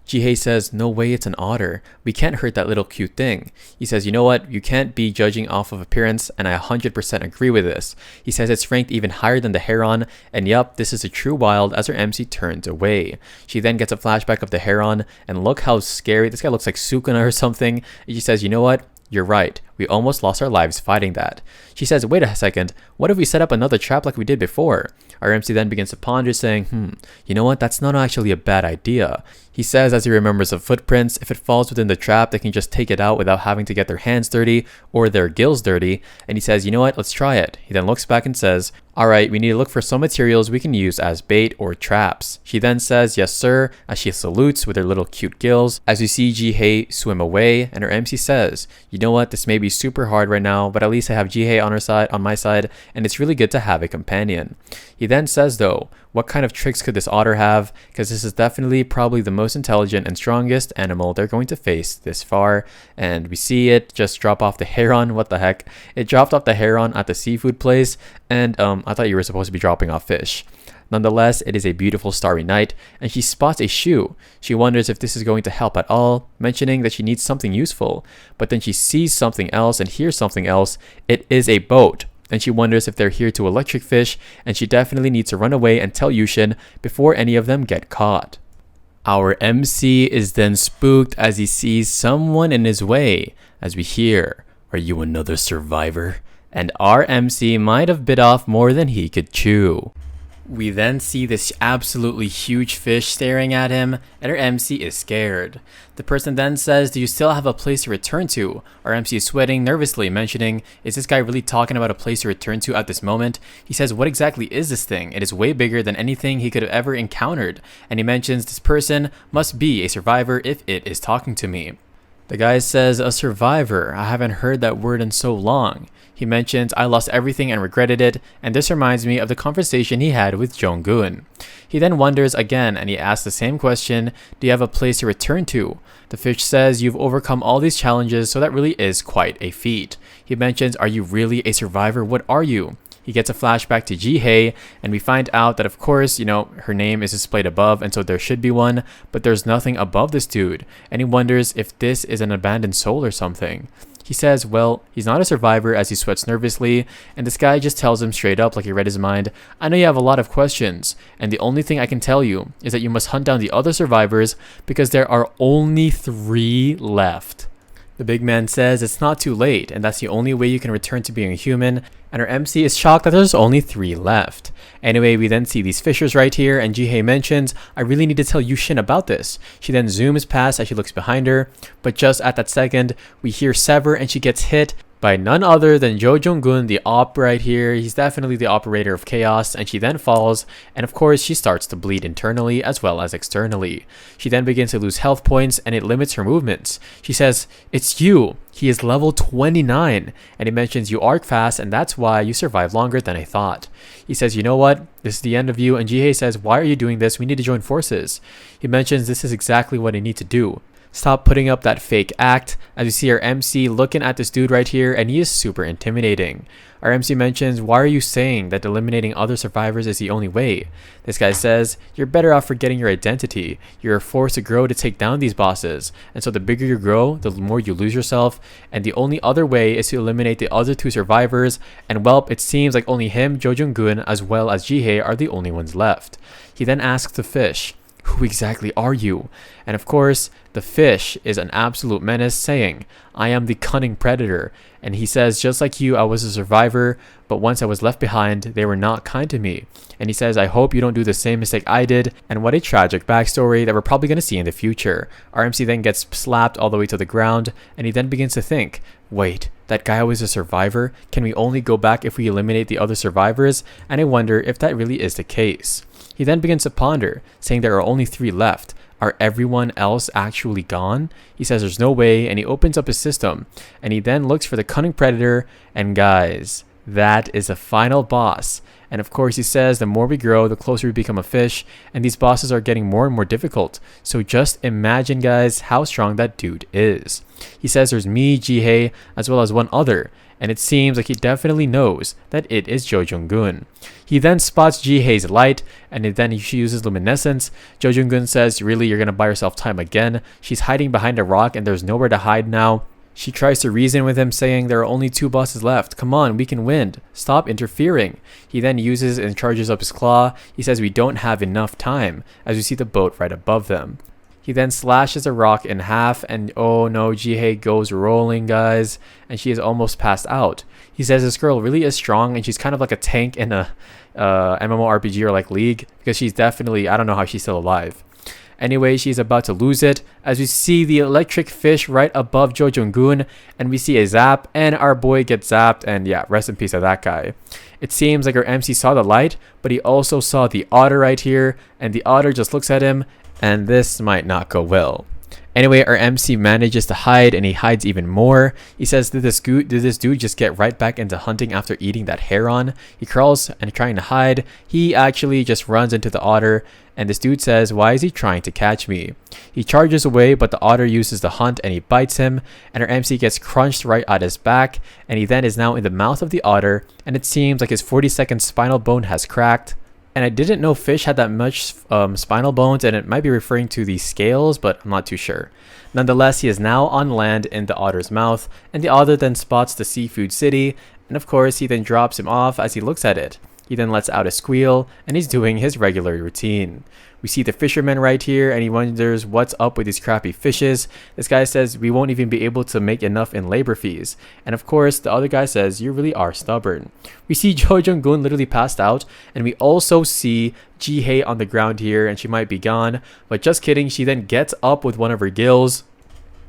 Jihei says, no way, it's an otter. We can't hurt that little cute thing. He says, you know what, you can't be judging off of appearance, and I 100% agree with this. He says it's ranked even higher than the heron, and yup, this is a true wild as her MC turns away. She then gets a flashback of the heron, and look how scary, this guy looks like Sukuna or something. And she says, you know what, you're right. We almost lost our lives fighting that. She says, wait a second, what if we set up another trap like we did before? Our MC then begins to ponder, saying, you know what, that's not actually a bad idea. He says as he remembers the footprints, if it falls within the trap, they can just take it out without having to get their hands dirty or their gills dirty. And he says, you know what, let's try it. He then looks back and says, alright, we need to look for some materials we can use as bait or traps. She then says, yes sir, as she salutes with her little cute gills, as we see Jihei swim away, and her MC says, you know what, this may be super hard right now, but at least I have Jihei on my side, and it's really good to have a companion. He then says though, what kind of tricks could this otter have? Because this is definitely probably the most intelligent and strongest animal they're going to face this far. And we see it just drop off the heron. What the heck? It dropped off the heron at the seafood place, and I thought you were supposed to be dropping off fish. Nonetheless, it is a beautiful starry night, and she spots a shoe. She wonders if this is going to help at all, mentioning that she needs something useful. But then she sees something else and hears something else. It is a boat. And she wonders if they're here to electric fish, and she definitely needs to run away and tell Yushin before any of them get caught. Our MC is then spooked as he sees someone in his way, as we hear, "Are you another survivor?" And our MC might have bit off more than he could chew. We then see this absolutely huge fish staring at him, and our MC is scared. The person then says, do you still have a place to return to? Our MC is sweating nervously, mentioning, is this guy really talking about a place to return to at this moment? He says, what exactly is this thing? It is way bigger than anything he could have ever encountered. And he mentions this person must be a survivor if it is talking to me. The guy says, a survivor? I haven't heard that word in so long. He mentions, I lost everything and regretted it, and this reminds me of the conversation he had with Jong-gun. He then wonders again, and he asks the same question, do you have a place to return to? The fish says, you've overcome all these challenges, so that really is quite a feat. He mentions, are you really a survivor? What are you? He gets a flashback to Jihei, and we find out that of course, her name is displayed above, and so there should be one, but there's nothing above this dude, and he wonders if this is an abandoned soul or something. He says, well, he's not a survivor as he sweats nervously, and this guy just tells him straight up like he read his mind, I know you have a lot of questions, and the only thing I can tell you is that you must hunt down the other survivors because there are only 3 left. The big man says it's not too late, and that's the only way you can return to being a human, and our MC is shocked that there's only 3 left. Anyway, we then see these fishers right here, and Jihei mentions, I really need to tell Yushin about this. She then zooms past as she looks behind her, but just at that second, we hear Sever and she gets hit by none other than Jo Jong-gun, the op right here. He's definitely the operator of chaos, and she then falls, and of course she starts to bleed internally as well as externally. She then begins to lose health points, and it limits her movements. She says, it's you. He is level 29, and he mentions you arc fast, and that's why you survive longer than I thought. He says, you know what, this is the end of you, and Jihei says, why are you doing this? We need to join forces. He mentions this is exactly what I need to do. Stop putting up that fake act, as you see our MC looking at this dude right here, and he is super intimidating. Our MC mentions, why are you saying that eliminating other survivors is the only way? This guy says, you're better off forgetting your identity. You're forced to grow to take down these bosses, and so the bigger you grow, the more you lose yourself, and the only other way is to eliminate the other 2 survivors, and well, it seems like only him, Jo Jong-gun, as well as Jihei are the only ones left. He then asks the fish, who exactly are you? And of course, the fish is an absolute menace, saying, I am the cunning predator. And he says, just like you, I was a survivor, but once I was left behind, they were not kind to me. And he says, I hope you don't do the same mistake I did. And what a tragic backstory that we're probably going to see in the future. Our MC then gets slapped all the way to the ground, and he then begins to think, wait, that guy was a survivor? Can we only go back if we eliminate the other survivors? And I wonder if that really is the case. He then begins to ponder, saying there are only 3 left. Are everyone else actually gone? He says there's no way, and he opens up his system, and he then looks for the cunning predator, and guys, That is the final boss. And of course, he says the more we grow, the closer we become a fish, and these bosses are getting more and more difficult. So just imagine, guys, how strong that dude is. He says there's me, Hehe, as well as one other, and it seems like he definitely knows that it is Jo Jung-gun. He then spots Jihe's light, and then she uses luminescence. Jo Jung-gun says, really, you're gonna buy yourself time again? She's hiding behind a rock, and there's nowhere to hide now. She tries to reason with him, saying there are only 2 bosses left. Come on, we can win. Stop interfering. He then uses and charges up his claw. He says we don't have enough time, as we see the boat right above them. He then slashes a rock in half, and oh no, Jihe goes rolling, guys, and she is almost passed out. He says this girl really is strong, and she's kind of like a tank in a MMORPG or like League, because she's definitely, I don't know how she's still alive. Anyway, she's about to lose it as we see the electric fish right above Jo Jung-gun, and we see a zap, and our boy gets zapped, and yeah, rest in peace to that guy. It seems like our MC saw the light, but he also saw the otter right here, and the otter just looks at him, and this might not go well. Anyway, our MC manages to hide, and he hides even more. He says, did this dude just get right back into hunting after eating that heron? He crawls and trying to hide. He actually just runs into the otter, and this dude says, why is he trying to catch me? He charges away, but the otter uses the hunt, and he bites him, and our MC gets crunched right at his back, and he then is now in the mouth of the otter, and it seems like his 42nd spinal bone has cracked. And I didn't know fish had that much spinal bones, and it might be referring to the scales, but I'm not too sure. Nonetheless, he is now on land in the otter's mouth, and the otter then spots the seafood city, and of course he then drops him off as he looks at it. He then lets out a squeal, and he's doing his regular routine. We see the fisherman right here, and he wonders what's up with these crappy fishes. This guy says we won't even be able to make enough in labor fees. And of course, the other guy says you really are stubborn. We see Jo Jung-gun literally passed out, and we also see Jihe on the ground here, and she might be gone. But just kidding, she then gets up with one of her gills.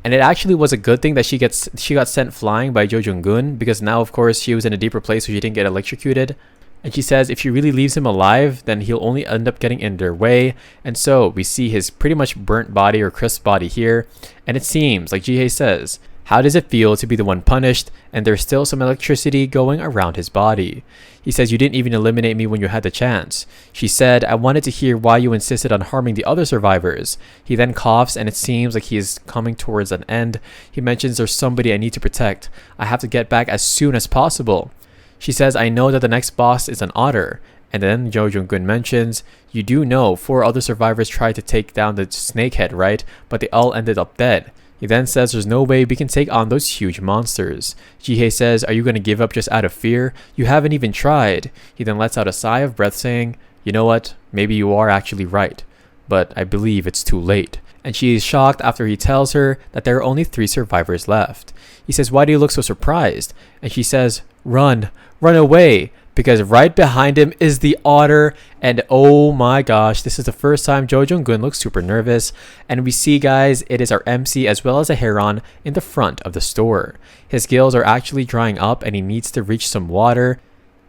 And it actually was a good thing that she got sent flying by Jo Jung-gun, because now of course she was in a deeper place so she didn't get electrocuted. And she says if she really leaves him alive, then he'll only end up getting in their way. And so we see his pretty much burnt body or crisp body here. And it seems like Jihe says, how does it feel to be the one punished and there's still some electricity going around his body? He says you didn't even eliminate me when you had the chance. She said, I wanted to hear why you insisted on harming the other survivors. He then coughs, and it seems like he is coming towards an end. He mentions there's somebody I need to protect. I have to get back as soon as possible. She says, I know that the next boss is an otter. And then Jo Jung-gun mentions, you do know 4 other survivors tried to take down the snakehead, right? But they all ended up dead. He then says there's no way we can take on those huge monsters. Jihe says, are you going to give up just out of fear? You haven't even tried. He then lets out a sigh of breath saying, you know what? Maybe you are actually right. But I believe it's too late. And she is shocked after he tells her that there are only 3 survivors left. He says, why do you look so surprised? And she says, run away, because right behind him is the otter. And oh my gosh, this is the first time Jo Jung-gun looks super nervous. And we see, guys, it is our MC as well as a heron in the front of the store. His gills are actually drying up, and he needs to reach some water.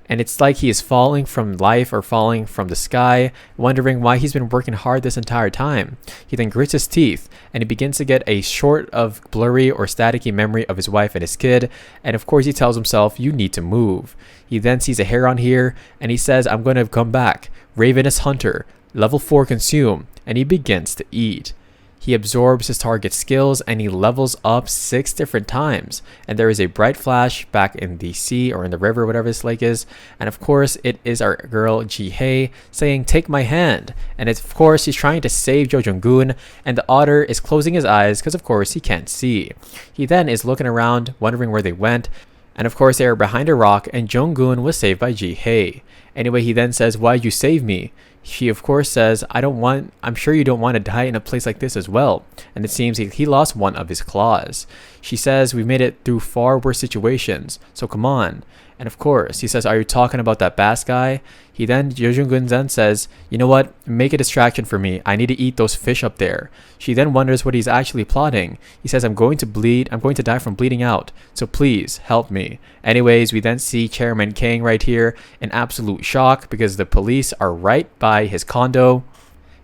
And it's like he is falling from life or falling from the sky, wondering why he's been working hard this entire time. He then grits his teeth, and he begins to get a sort of blurry or staticky memory of his wife and his kid. And of course he tells himself, you need to move. He then sees a heron here, and he says, I'm going to come back. Ravenous Hunter, level 4 consume, and he begins to eat. He absorbs his target's skills, and he levels up 6 different times. And there is a bright flash back in the sea or in the river, whatever this lake is. And of course, it is our girl Jihe saying, take my hand. And it's, of course, he's trying to save Jo Jung-gun, and the otter is closing his eyes because, of course, he can't see. He then is looking around, wondering where they went. And of course, they are behind a rock, and Jung-gun was saved by Jihe. Anyway, he then says, why'd you save me? She of course says, I'm sure you don't want to die in a place like this as well. And it seems he lost one of his claws. She says, we've made it through far worse situations, so come on. And of course, he says, are you talking about that bass guy? Jo Jung-gun then says, you know what, make a distraction for me. I need to eat those fish up there. She then wonders what he's actually plotting. He says, I'm going to die from bleeding out, so please help me. Anyways, we then see Chairman Kang right here in absolute shock because the police are right by his condo.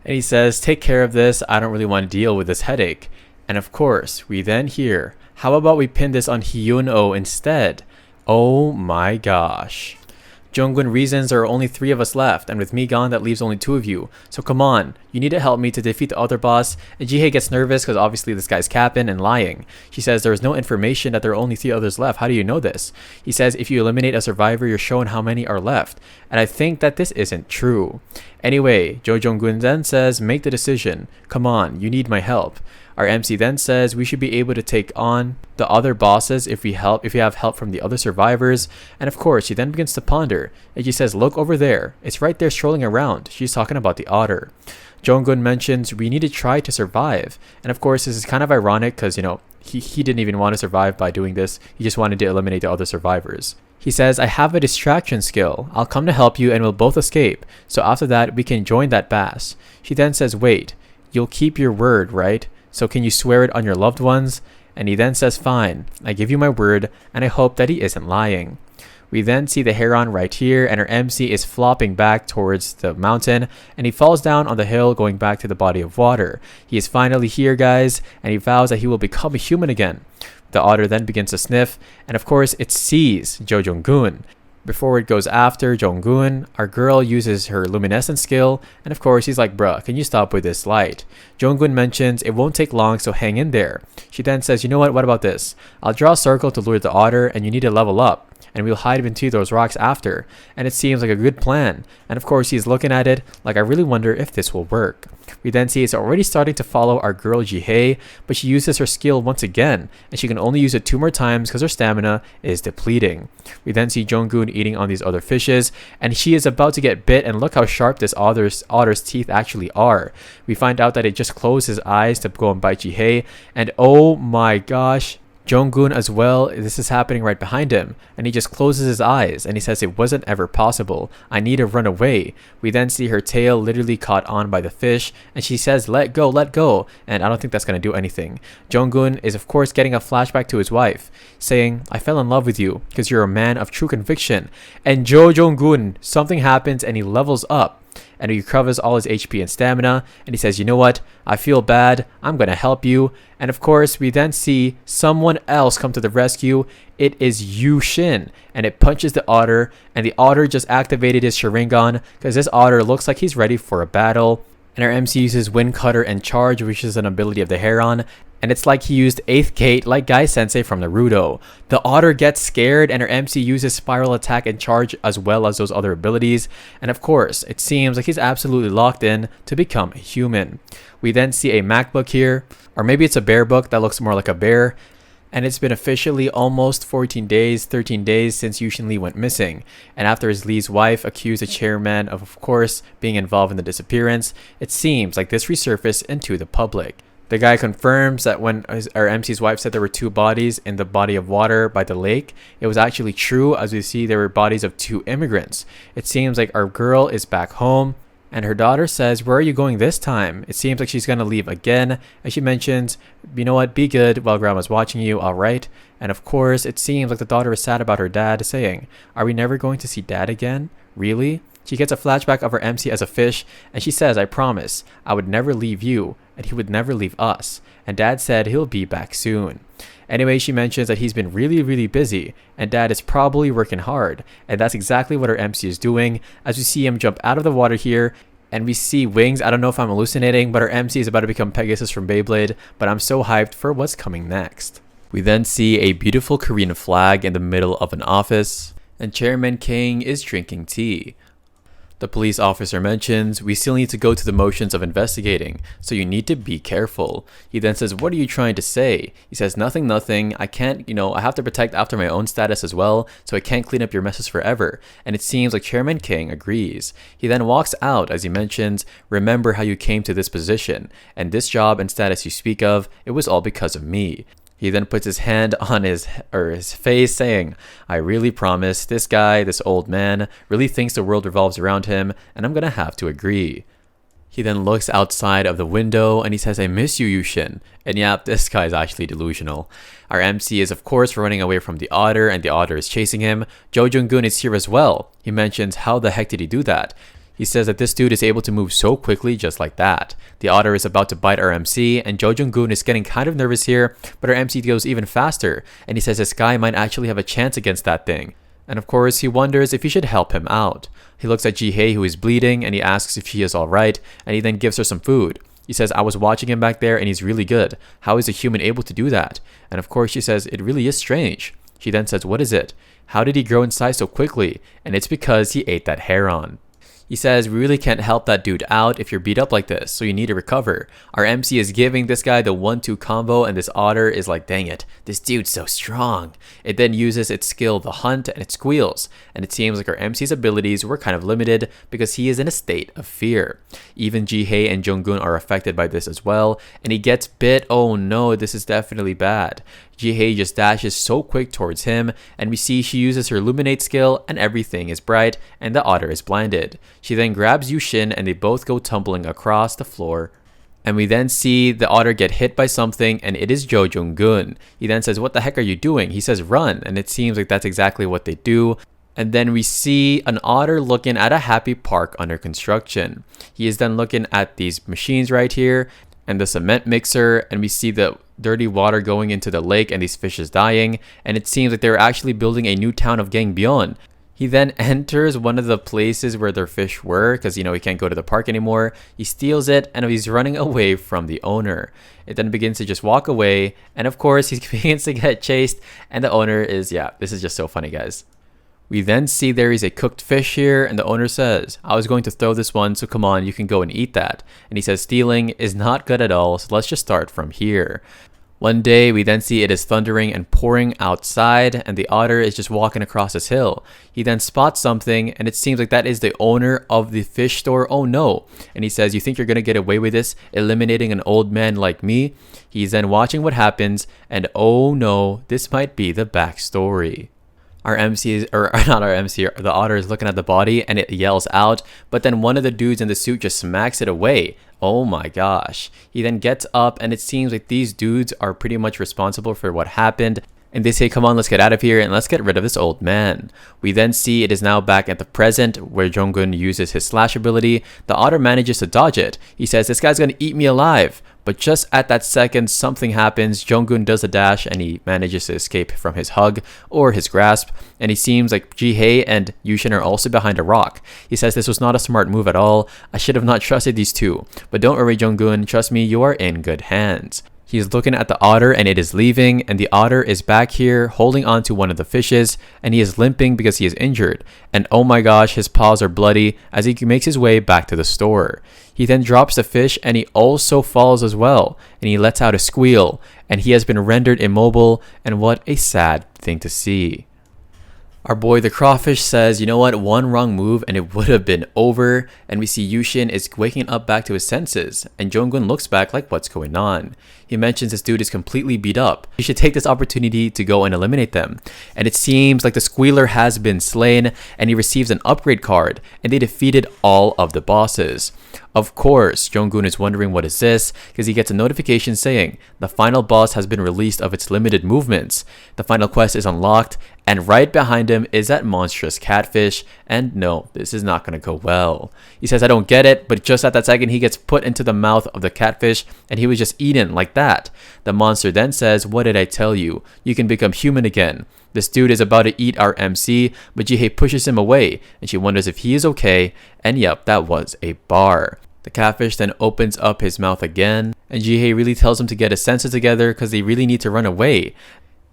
And he says, take care of this, I don't really want to deal with this headache. And of course, we then hear, how about we pin this on Hyun-oh instead? Oh my gosh. Junggun reasons there are only 3 of us left, and with me gone, that leaves only 2 of you. So come on, you need to help me to defeat the other boss. And Jihae gets nervous because obviously this guy's capping and lying. She says there is no information that there are only 3 others left. How do you know this? He says if you eliminate a survivor, you're shown how many are left. And I think that this isn't true. Anyway, Jo Junggun then says make the decision. Come on, you need my help. Our MC then says we should be able to take on the other bosses if we have help from the other survivors. And of course, she then begins to ponder, and she says, look over there. It's right there strolling around. She's talking about the otter. Junggun mentions we need to try to survive. And of course, this is kind of ironic because, he didn't even want to survive by doing this. He just wanted to eliminate the other survivors. He says, I have a distraction skill. I'll come to help you and we'll both escape. So after that, we can join that bass. She then says, wait, you'll keep your word, right? So can you swear it on your loved ones? And he then says, fine, I give you my word, and I hope that he isn't lying. We then see the heron right here, and our MC is flopping back towards the mountain, and he falls down on the hill going back to the body of water. He is finally here, guys, and he vows that he will become a human again. The otter then begins to sniff, and of course it sees Jo Junggun. Before it goes after Junggun, our girl uses her luminescent skill, and of course he's like, bruh, can you stop with this light? Junggun mentions it won't take long, so hang in there. She then says, you know what about this? I'll draw a circle to lure the otter, and you need to level up, and we'll hide into those rocks after. And it seems like a good plan. And of course he's looking at it like, I really wonder if this will work. We then see it's already starting to follow our girl Jihae, but she uses her skill once again, and she can only use it 2 more times because her stamina is depleting. We then see Junggun eating on these other fishes, and she is about to get bit, and look how sharp this otter's teeth actually are. We find out that it just closed his eyes to go and bite Jihae, and oh my gosh, Junggun as well, this is happening right behind him, and he just closes his eyes, and he says it wasn't ever possible. I need to run away. We then see her tail literally caught on by the fish, and she says, let go, and I don't think that's going to do anything. Junggun is of course getting a flashback to his wife, saying, I fell in love with you because you're a man of true conviction. And Jo Junggun, something happens and he levels up. And he recovers all his HP and stamina, and he says, you know what, I feel bad, I'm gonna help you. And of course we then see someone else come to the rescue. It is Yu Shin, and it punches the otter, and the otter just activated his Sharingan because this otter looks like he's ready for a battle. And our MC uses Wind Cutter and Charge, which is an ability of the heron, and it's like he used 8th Gate like Guy Sensei from Naruto. The otter gets scared, and her MC uses Spiral Attack and Charge as well as those other abilities. And of course, it seems like he's absolutely locked in to become a human. We then see a MacBook here, or maybe it's a bear book that looks more like a bear. And it's been officially almost 13 days since Yushin Lee went missing. And after Lee's wife accused the chairman of course, being involved in the disappearance, it seems like this resurfaced into the public. The guy confirms that when our MC's wife said there were 2 bodies in the body of water by the lake, it was actually true, as we see there were bodies of 2 immigrants. It seems like our girl is back home, and her daughter says, where are you going this time? It seems like she's going to leave again, and she mentions, you know what, be good while grandma's watching you, alright? And of course, it seems like the daughter is sad about her dad, saying, are we never going to see dad again? Really? She gets a flashback of her MC as a fish, and she says, I promise, I would never leave you, and he would never leave us. And dad said he'll be back soon. Anyway, she mentions that he's been really busy, and dad is probably working hard. And that's exactly what our MC is doing, as we see him jump out of the water here, and we see wings. I don't know if I'm hallucinating, but our MC is about to become Pegasus from Beyblade, but I'm so hyped for what's coming next. We then see a beautiful Korean flag in the middle of an office, and Chairman King is drinking tea. The police officer mentions, we still need to go to the motions of investigating, so you need to be careful. He then says, what are you trying to say? He says, nothing, I can't, I have to protect after my own status as well, so I can't clean up your messes forever. And it seems like Chairman King agrees. He then walks out as he mentions, remember how you came to this position, and this job and status you speak of, it was all because of me. He then puts his hand on his face, saying, I really promise, this guy, this old man, really thinks the world revolves around him, and I'm gonna have to agree. He then looks outside of the window, and he says, I miss you, Yushin. And yeah, this guy is actually delusional. Our MC is of course running away from the otter, and the otter is chasing him. Jo Junggun is here as well. He mentions, how the heck did he do that? He says that this dude is able to move so quickly just like that. The otter is about to bite our MC, and Jo Jung-gun is getting kind of nervous here, but our MC goes even faster, and he says this guy might actually have a chance against that thing. And of course, he wonders if he should help him out. He looks at Ji-hye, who is bleeding, and he asks if she is alright, and he then gives her some food. He says, I was watching him back there and he's really good. How is a human able to do that? And of course she says, it really is strange. She then says, what is it? How did he grow in size so quickly? And it's because he ate that heron. He says, we really can't help that dude out if you're beat up like this, so you need to recover. Our MC is giving this guy the 1-2 combo, and this otter is like, dang it, this dude's so strong. It then uses its skill, the hunt, and it squeals. And it seems like our MC's abilities were kind of limited because he is in a state of fear. Even Ji-hye and Jung-gun are affected by this as well, and he gets bit. Oh no, this is definitely bad. Ji-hye just dashes so quick towards him, and we see she uses her illuminate skill, and everything is bright, and the otter is blinded. She then grabs Yushin, and they both go tumbling across the floor. And we then see the otter get hit by something, and it is Jo Jung-gun. He then says, what the heck are you doing? He says, run, and it seems like that's exactly what they do. And then we see an otter looking at a happy park under construction. He is then looking at these machines right here, and the cement mixer, and we see the dirty water going into the lake and these fishes dying, and it seems like they're actually building a new town of Gangbyeon. He then enters one of the places where their fish were, because he can't go to the park anymore. He steals it, and he's running away from the owner. It then begins to just walk away, and of course he begins to get chased, and the owner is, this is just so funny, guys. We then see there is a cooked fish here, and the owner says, I was going to throw this one, so come on, you can go and eat that. And he says stealing is not good at all, so let's just start from here. One day, we then see it is thundering and pouring outside, and the otter is just walking across this hill. He then spots something, and it seems like that is the owner of the fish store. Oh no. And he says, you think you're going to get away with this, eliminating an old man like me? He's then watching what happens, and oh no, this might be the backstory. Our MC is, or not our MC, the otter is looking at the body and it yells out, but then one of the dudes in the suit just smacks it away. Oh my gosh. He then gets up, and it seems like these dudes are pretty much responsible for what happened. And they say, come on, let's get out of here and let's get rid of this old man. We then see it is now back at the present where Jung-gun uses his slash ability. The otter manages to dodge it. He says, this guy's gonna eat me alive. But just at that second, something happens. Jung-gun does a dash and he manages to escape from his hug or his grasp. And he seems like Ji-hye and Yushin are also behind a rock. He says, this was not a smart move at all. I should have not trusted these two. But don't worry, Jung-gun, trust me, you are in good hands. He's looking at the otter and it is leaving, and the otter is back here holding on to one of the fishes, and he is limping because he is injured. And oh my gosh, his paws are bloody as he makes his way back to the store. He then drops the fish and he also falls as well, and he lets out a squeal, and he has been rendered immobile, and what a sad thing to see. Our boy the crawfish says, you know what, one wrong move and it would have been over. And we see Yushin is waking up back to his senses, and Jung-gun looks back like, what's going on? He mentions this dude is completely beat up. He should take this opportunity to go and eliminate them. And it seems like the squealer has been slain, and he receives an upgrade card, and they defeated all of the bosses. Of course, Jung-gun is wondering what is this, because he gets a notification saying the final boss has been released of its limited movements. The final quest is unlocked, and right behind him is that monstrous catfish, and no, this is not going to go well. He says, I don't get it, but just at that second he gets put into the mouth of the catfish, and he was just eaten like that. The monster then says, what did I tell you? You can become human again. This dude is about to eat our MC, but Ji-hye pushes him away, and she wonders if he is okay, and yep, that was a bar. The catfish then opens up his mouth again, and Ji-hye really tells him to get his senses together because they really need to run away.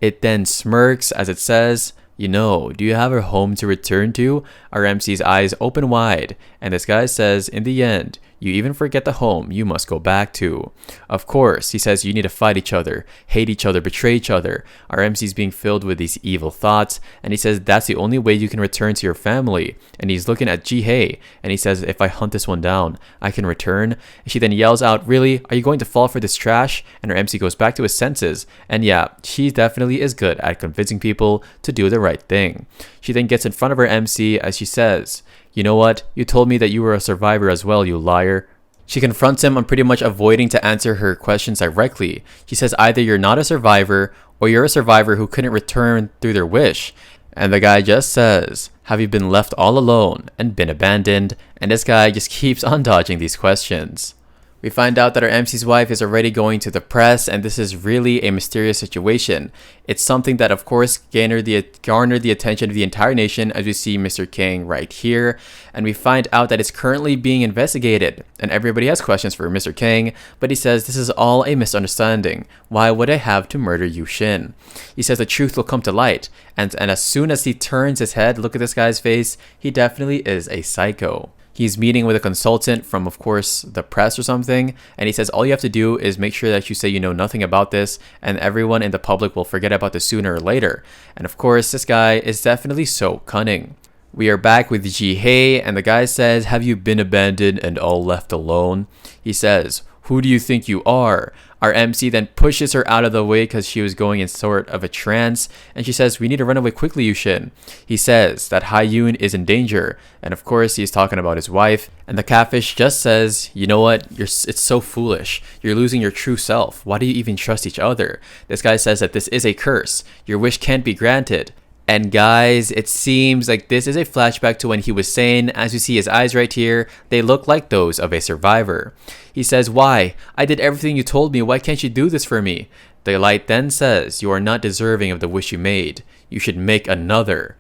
It then smirks as it says, you know, do you have a home to return to? Our MC's eyes open wide, and this guy says, in the end, you even forget the home you must go back to. Of course, he says you need to fight each other, hate each other, betray each other. Our MC's being filled with these evil thoughts, and he says that's the only way you can return to your family. And he's looking at Ji-hye, and he says, if I hunt this one down, I can return. And she then yells out, really? Are you going to fall for this trash? And our MC goes back to his senses, and yeah, she definitely is good at convincing people to do the right thing. She then gets in front of her MC as she says, you know what? You told me that you were a survivor as well, you liar. She confronts him on pretty much avoiding to answer her questions directly. She says either you're not a survivor or you're a survivor who couldn't return through their wish. And the guy just says, have you been left all alone and been abandoned? And this guy just keeps on dodging these questions. We find out that our MC's wife is already going to the press, and this is really a mysterious situation. It's something that, of course, garnered the attention of the entire nation, as we see Mr. King right here. And we find out that it's currently being investigated, and everybody has questions for Mr. King, but he says this is all a misunderstanding. Why would I have to murder Yu Shin? He says the truth will come to light, and as soon as he turns his head, look at this guy's face, he definitely is a psycho. He's meeting with a consultant from, of course, the press or something, and he says all you have to do is make sure that you say you know nothing about this, and everyone in the public will forget about this sooner or later. And of course, this guy is definitely so cunning. We are back with Hehe, and the guy says, have you been abandoned and all left alone? He says, who do you think you are? Our MC then pushes her out of the way because she was going in sort of a trance, and she says, we need to run away quickly, Yushin. He says that Haiyun is in danger, and of course he's talking about his wife, and the catfish just says, you know what, it's so foolish. You're losing your true self. Why do you even trust each other? This guy says that this is a curse. Your wish can't be granted. And guys, it seems like this is a flashback to when he was sane. As you see his eyes right here, they look like those of a survivor. He says, why? I did everything you told me. Why can't you do this for me? The light then says, you are not deserving of the wish you made. You should make another.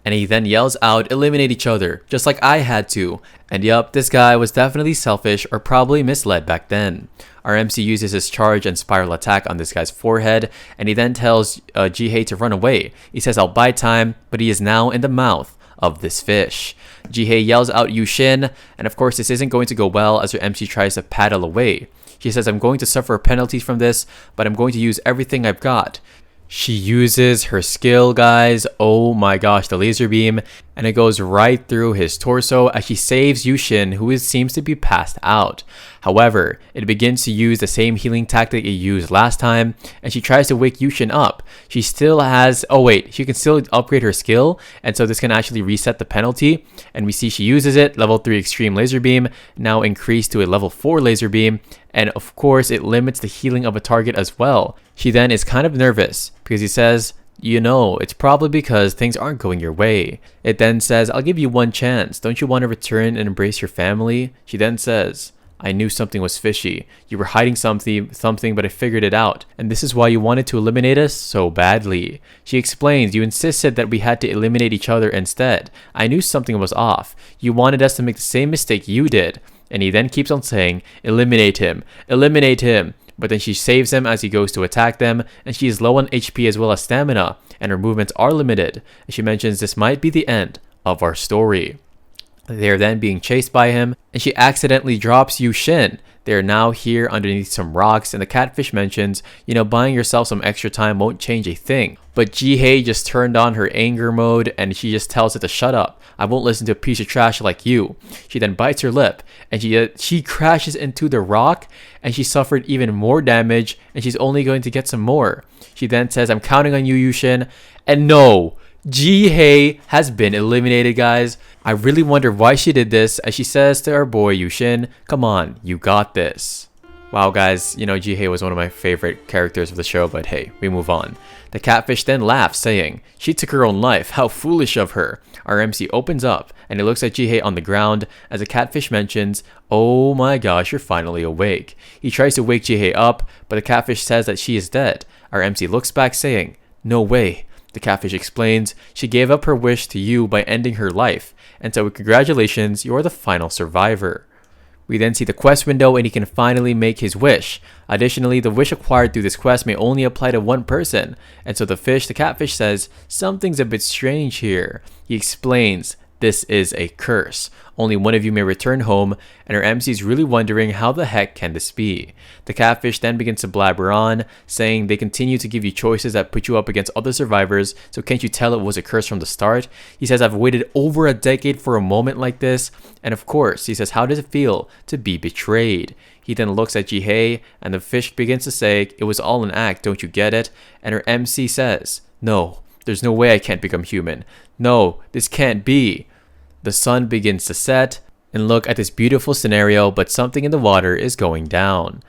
And he then yells out, eliminate each other, just like I had to. And yup, this guy was definitely selfish or probably misled back then. Our MC uses his charge and spiral attack on this guy's forehead, and he then tells Hehe to run away. He says, I'll buy time, but he is now in the mouth of this fish. Hehe yells out Yushin, and of course this isn't going to go well as her MC tries to paddle away. She says, I'm going to suffer penalties from this, but I'm going to use everything I've got. She uses her skill, guys. Oh my gosh, the laser beam, and it goes right through his torso as she saves Yushin, who seems to be passed out. However, it begins to use the same healing tactic it used last time, and she tries to wake Yushin up. She still has, she can still upgrade her skill, and so this can actually reset the penalty. And we see she uses it, level 3 extreme laser beam, now increased to a level 4 laser beam, and of course it limits the healing of a target as well. She then is kind of nervous because he says, you know, it's probably because things aren't going your way. It then says, I'll give you one chance. Don't you want to return and embrace your family? She then says, I knew something was fishy. You were hiding something, but I figured it out. And this is why you wanted to eliminate us so badly. She explains, you insisted that we had to eliminate each other instead. I knew something was off. You wanted us to make the same mistake you did. And he then keeps on saying, eliminate him, eliminate him. But then she saves him as he goes to attack them, and she is low on HP as well as stamina, and her movements are limited. And she mentions this might be the end of our story. They are then being chased by him, and she accidentally drops Yushin. They are now here underneath some rocks, and the catfish mentions, you know, buying yourself some extra time won't change a thing. But Hehe just turned on her anger mode, and she just tells it to shut up. I won't listen to a piece of trash like you. She then bites her lip, and she crashes into the rock, and she suffered even more damage, and she's only going to get some more. She then says, I'm counting on you, Yushin. And no, Hehe has been eliminated, guys. I really wonder why she did this, as she says to our boy Yushin, come on, you got this. Wow, guys, you know, Hehe was one of my favorite characters of the show, but hey, we move on. The catfish then laughs, saying, she took her own life, how foolish of her. Our MC opens up, and he looks at Hehe on the ground, as the catfish mentions, oh my gosh, you're finally awake. He tries to wake Hehe up, but the catfish says that she is dead. Our MC looks back, saying, no way. The catfish explains, she gave up her wish to you by ending her life, and so congratulations, you're the final survivor. We then see the quest window, and he can finally make his wish. Additionally, the wish acquired through this quest may only apply to one person, and so the catfish says, something's a bit strange here. He explains, this is a curse. Only one of you may return home, and our MC is really wondering how the heck can this be. The catfish then begins to blabber on, saying they continue to give you choices that put you up against other survivors, so can't you tell it was a curse from the start? He says, I've waited over a decade for a moment like this, and of course, he says, how does it feel to be betrayed? He then looks at Hehe, and the fish begins to say, it was all an act, don't you get it? And her MC says, no, there's no way I can't become human. No, this can't be. The sun begins to set, and look at this beautiful scenario, but something in the water is going down.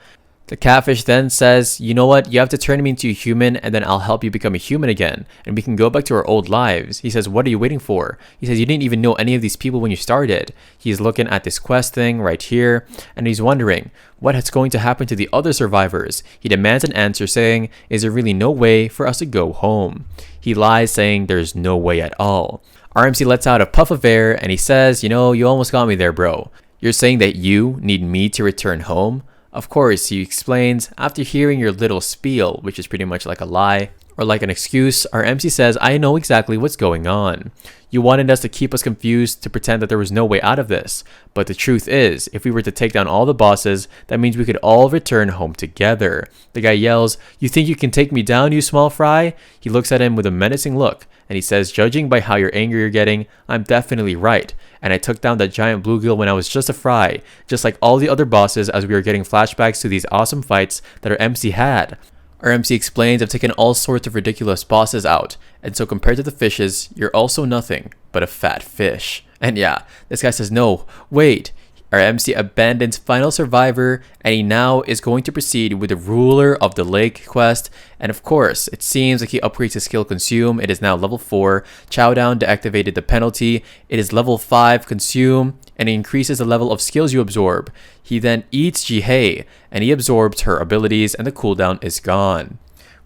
The catfish then says, you know what, you have to turn me into a human and then I'll help you become a human again and we can go back to our old lives. He says, what are you waiting for? He says, you didn't even know any of these people when you started. He's looking at this quest thing right here and he's wondering, what is going to happen to the other survivors? He demands an answer saying, is there really no way for us to go home? He lies saying there's no way at all. RMC lets out a puff of air and he says, you know, you almost got me there, bro. You're saying that you need me to return home? Of course, he explains, after hearing your little spiel, which is pretty much like a lie, or like an excuse, our MC says, I know exactly what's going on. You wanted us to keep us confused to pretend that there was no way out of this. But the truth is, if we were to take down all the bosses, that means we could all return home together. The guy yells, you think you can take me down, you small fry? He looks at him with a menacing look, and he says, judging by how angry you're getting, I'm definitely right. And I took down that giant bluegill when I was just a fry, just like all the other bosses as we were getting flashbacks to these awesome fights that our MC had. Our MC explains, I've taken all sorts of ridiculous bosses out, and so compared to the fishes, you're also nothing but a fat fish. And yeah, this guy says, no, wait. Our MC abandons Final Survivor, and he now is going to proceed with the Ruler of the Lake quest. And of course, it seems like he upgrades his skill Consume. It is now level 4. Chowdown deactivated the penalty. It is level 5 Consume, and it increases the level of skills you absorb. He then eats Hehe, and he absorbs her abilities, and the cooldown is gone.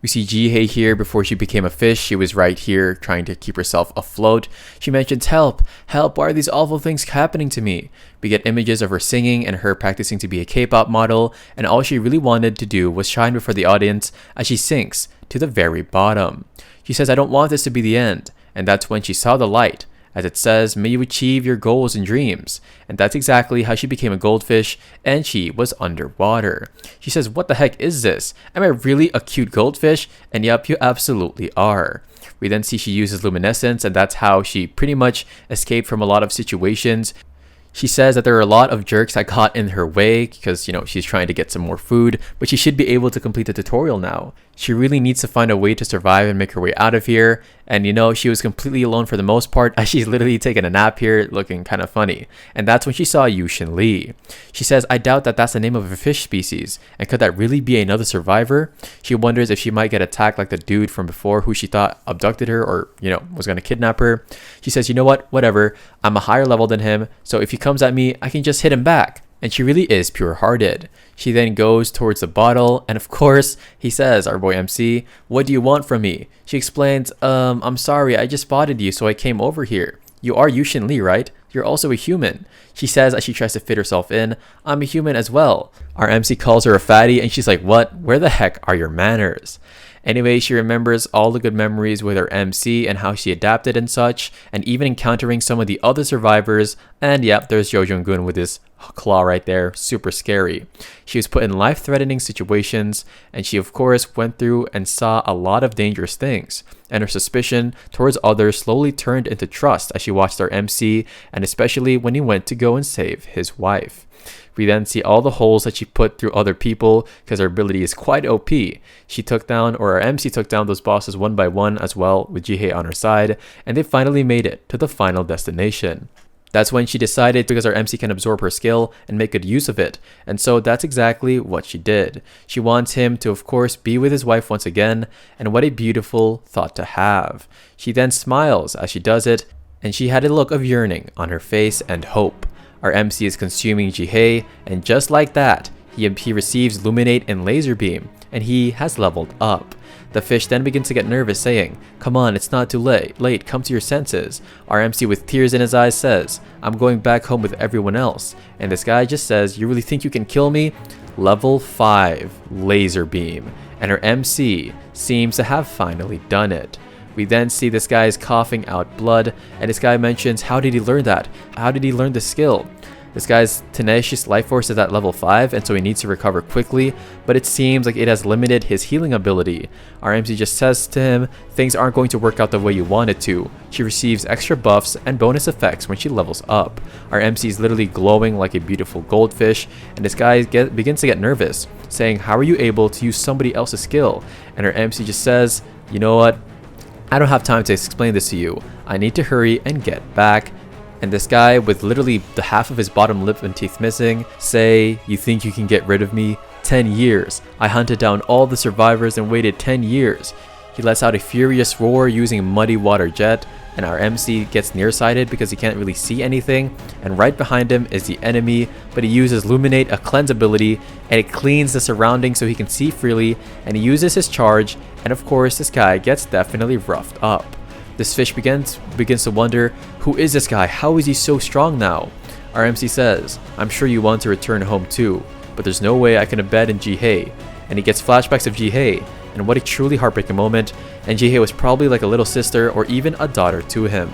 We see Hehe here before she became a fish. She was right here trying to keep herself afloat. She mentions, help, help, why are these awful things happening to me? We get images of her singing and her practicing to be a K-pop model, and all she really wanted to do was shine before the audience as she sinks to the very bottom. She says, I don't want this to be the end, and that's when she saw the light. As it says, may you achieve your goals and dreams. And that's exactly how she became a goldfish, and she was underwater. She says, what the heck is this? Am I really a cute goldfish? And yep, you absolutely are. We then see she uses luminescence, and that's how she pretty much escaped from a lot of situations. She says that there are a lot of jerks that got in her way because, you know, she's trying to get some more food, but she should be able to complete the tutorial now. She really needs to find a way to survive and make her way out of here. And you know, she was completely alone for the most part as she's literally taking a nap here, looking kind of funny. And that's when she saw Yushin Lee. She says, I doubt that that's the name of a fish species. And could that really be another survivor? She wonders if she might get attacked like the dude from before who she thought abducted her or, you know, was going to kidnap her. She says, you know what, whatever. I'm a higher level than him. So if he comes at me, I can just hit him back. And she really is pure-hearted. She then goes towards the bottle, and of course, he says, our boy MC, what do you want from me? She explains, I'm sorry, I just spotted you, so I came over here. You are Yushin Lee, right? You're also a human. She says as she tries to fit herself in, I'm a human as well. Our MC calls her a fatty, and she's like, what? Where the heck are your manners? Anyway, she remembers all the good memories with her MC and how she adapted and such, and even encountering some of the other survivors. And yep, there's Jo Jung-gun with his claw right there, super scary. She was put in life-threatening situations, and she of course went through and saw a lot of dangerous things. And her suspicion towards others slowly turned into trust as she watched our MC, and especially when he went to go and save his wife. We then see all the holes that she put through other people because her ability is quite OP. She took down, or our MC took down those bosses one by one as well with Hehe on her side, and they finally made it to the final destination. That's when she decided, because our MC can absorb her skill and make good use of it, and so that's exactly what she did. She wants him to of course be with his wife once again, and what a beautiful thought to have. She then smiles as she does it, and she had a look of yearning on her face and hope. Our MC is consuming Hehe, and just like that, he receives Luminate and Laser Beam, and he has leveled up. The fish then begins to get nervous, saying, come on, it's not too late, come to your senses. Our MC with tears in his eyes says, I'm going back home with everyone else. And this guy just says, you really think you can kill me? Level 5 Laser Beam. And our MC seems to have finally done it. We then see this guy is coughing out blood, and this guy mentions, how did he learn that? How did he learn the skill? This guy's tenacious life force is at level 5, and so he needs to recover quickly, but it seems like it has limited his healing ability. Our MC just says to him, things aren't going to work out the way you want it to. She receives extra buffs and bonus effects when she levels up. Our MC is literally glowing like a beautiful goldfish, and this guy begins to get nervous, saying, how are you able to use somebody else's skill? And our MC just says, you know what? I don't have time to explain this to you. I need to hurry and get back. And this guy, with literally the half of his bottom lip and teeth missing, say, you think you can get rid of me? 10 years. I hunted down all the survivors and waited 10 years. He lets out a furious roar using a muddy water jet, and our MC gets nearsighted because he can't really see anything, and right behind him is the enemy, but he uses Luminate, a cleanse ability, and it cleans the surroundings so he can see freely, and he uses his charge, and of course this guy gets definitely roughed up. This fish begins to wonder, who is this guy? How is he so strong now? Our MC says, I'm sure you want to return home too, but there's no way I can abet in Hehe. And he gets flashbacks of Hehe, and what a truly heartbreaking moment, and Hehe was probably like a little sister or even a daughter to him.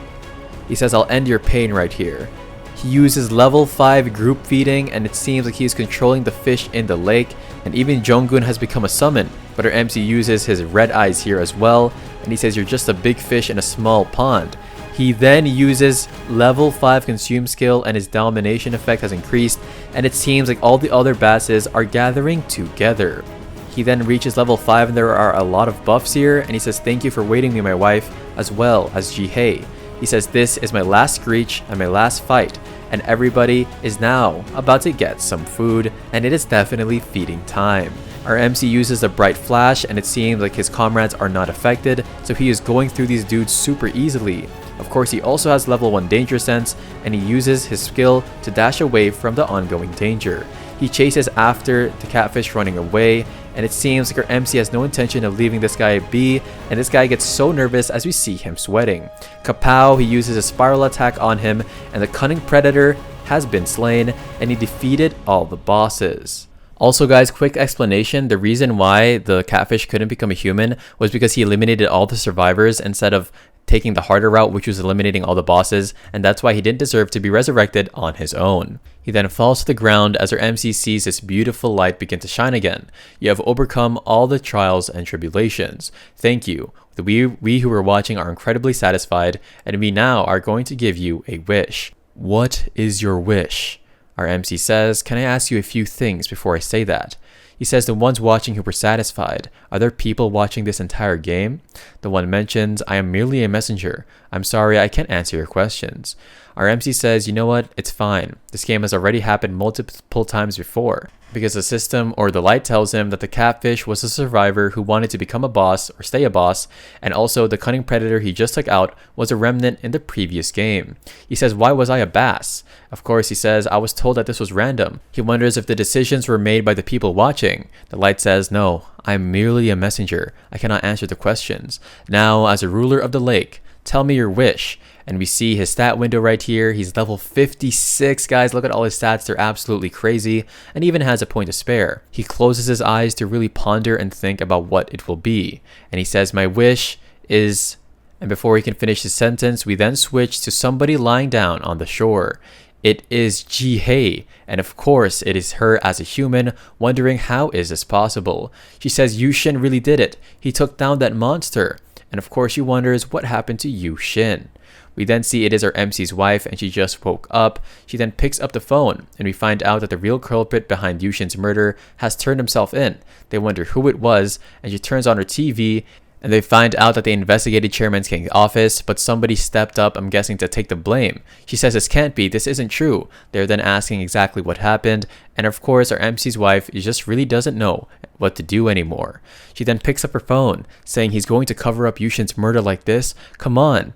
He says, I'll end your pain right here. He uses level 5 group feeding, and it seems like he's controlling the fish in the lake, and even Jonggun has become a summon, but our MC uses his red eyes here as well, and he says, you're just a big fish in a small pond. He then uses level 5 consume skill, and his domination effect has increased, and it seems like all the other basses are gathering together. He then reaches level 5 and there are a lot of buffs here, and he says, thank you for waiting me, my wife, as well as Hehe. He says, this is my last screech and my last fight, and everybody is now about to get some food, and it is definitely feeding time. Our MC uses a bright flash, and it seems like his comrades are not affected, so he is going through these dudes super easily. Of course, he also has level 1 danger sense, and he uses his skill to dash away from the ongoing danger. He chases after the catfish running away, and it seems like our MC has no intention of leaving this guy be, and this guy gets so nervous as we see him sweating. Kapow, he uses a spiral attack on him, and the cunning predator has been slain, and he defeated all the bosses. Also guys, quick explanation, the reason why the catfish couldn't become a human was because he eliminated all the survivors instead of taking the harder route, which was eliminating all the bosses, and that's why he didn't deserve to be resurrected on his own. He then falls to the ground as our MC sees this beautiful light begin to shine again. You have overcome all the trials and tribulations. Thank you. We who are watching are incredibly satisfied, and we now are going to give you a wish. What is your wish? Our MC says, can I ask you a few things before I say that? He says, the ones watching who were satisfied, are there people watching this entire game? The one mentions, I am merely a messenger. I'm sorry, I can't answer your questions. Our MC says, you know what, it's fine. This game has already happened multiple times before. Because the system or the light tells him that the catfish was a survivor who wanted to become a boss or stay a boss, and also the cunning predator he just took out was a remnant in the previous game. He says, why was I a bass? Of course, he says, I was told that this was random. He wonders if the decisions were made by the people watching. The light says, no, I'm merely a messenger. I cannot answer the questions. Now, as a ruler of the lake, tell me your wish. And we see his stat window right here. He's level 56, guys. Look at all his stats. They're absolutely crazy. And even has a point to spare. He closes his eyes to really ponder and think about what it will be. And he says, my wish is... And before he can finish his sentence, we then switch to somebody lying down on the shore. It is Hehe, and of course it is her as a human, wondering how is this possible. She says Yushin really did it. He took down that monster. And of course she wonders what happened to Yushin. We then see it is our MC's wife, and she just woke up. She then picks up the phone, and we find out that the real culprit behind Yushin's murder has turned himself in. They wonder who it was, and she turns on her TV, and they find out that they investigated Chairman King's office, but somebody stepped up, I'm guessing, to take the blame. She says this can't be, this isn't true. They're then asking exactly what happened, and of course our MC's wife just really doesn't know what to do anymore. She then picks up her phone, saying he's going to cover up Yushin's murder like this? Come on.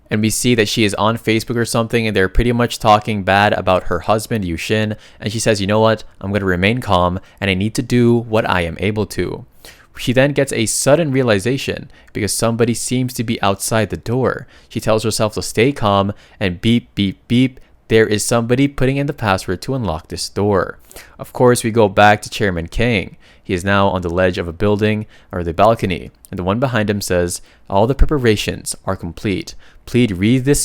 And we see that she is on Facebook or something, and they're pretty much talking bad about her husband, Yushin, and she says, you know what, I'm going to remain calm, and I need to do what I am able to. She then gets a sudden realization because somebody seems to be outside the door. She tells herself to stay calm, and beep, beep, beep, there is somebody putting in the password to unlock this door. Of course, we go back to Chairman King. He is now on the ledge of a building, or the balcony, and the one behind him says, all the preparations are complete. Please read this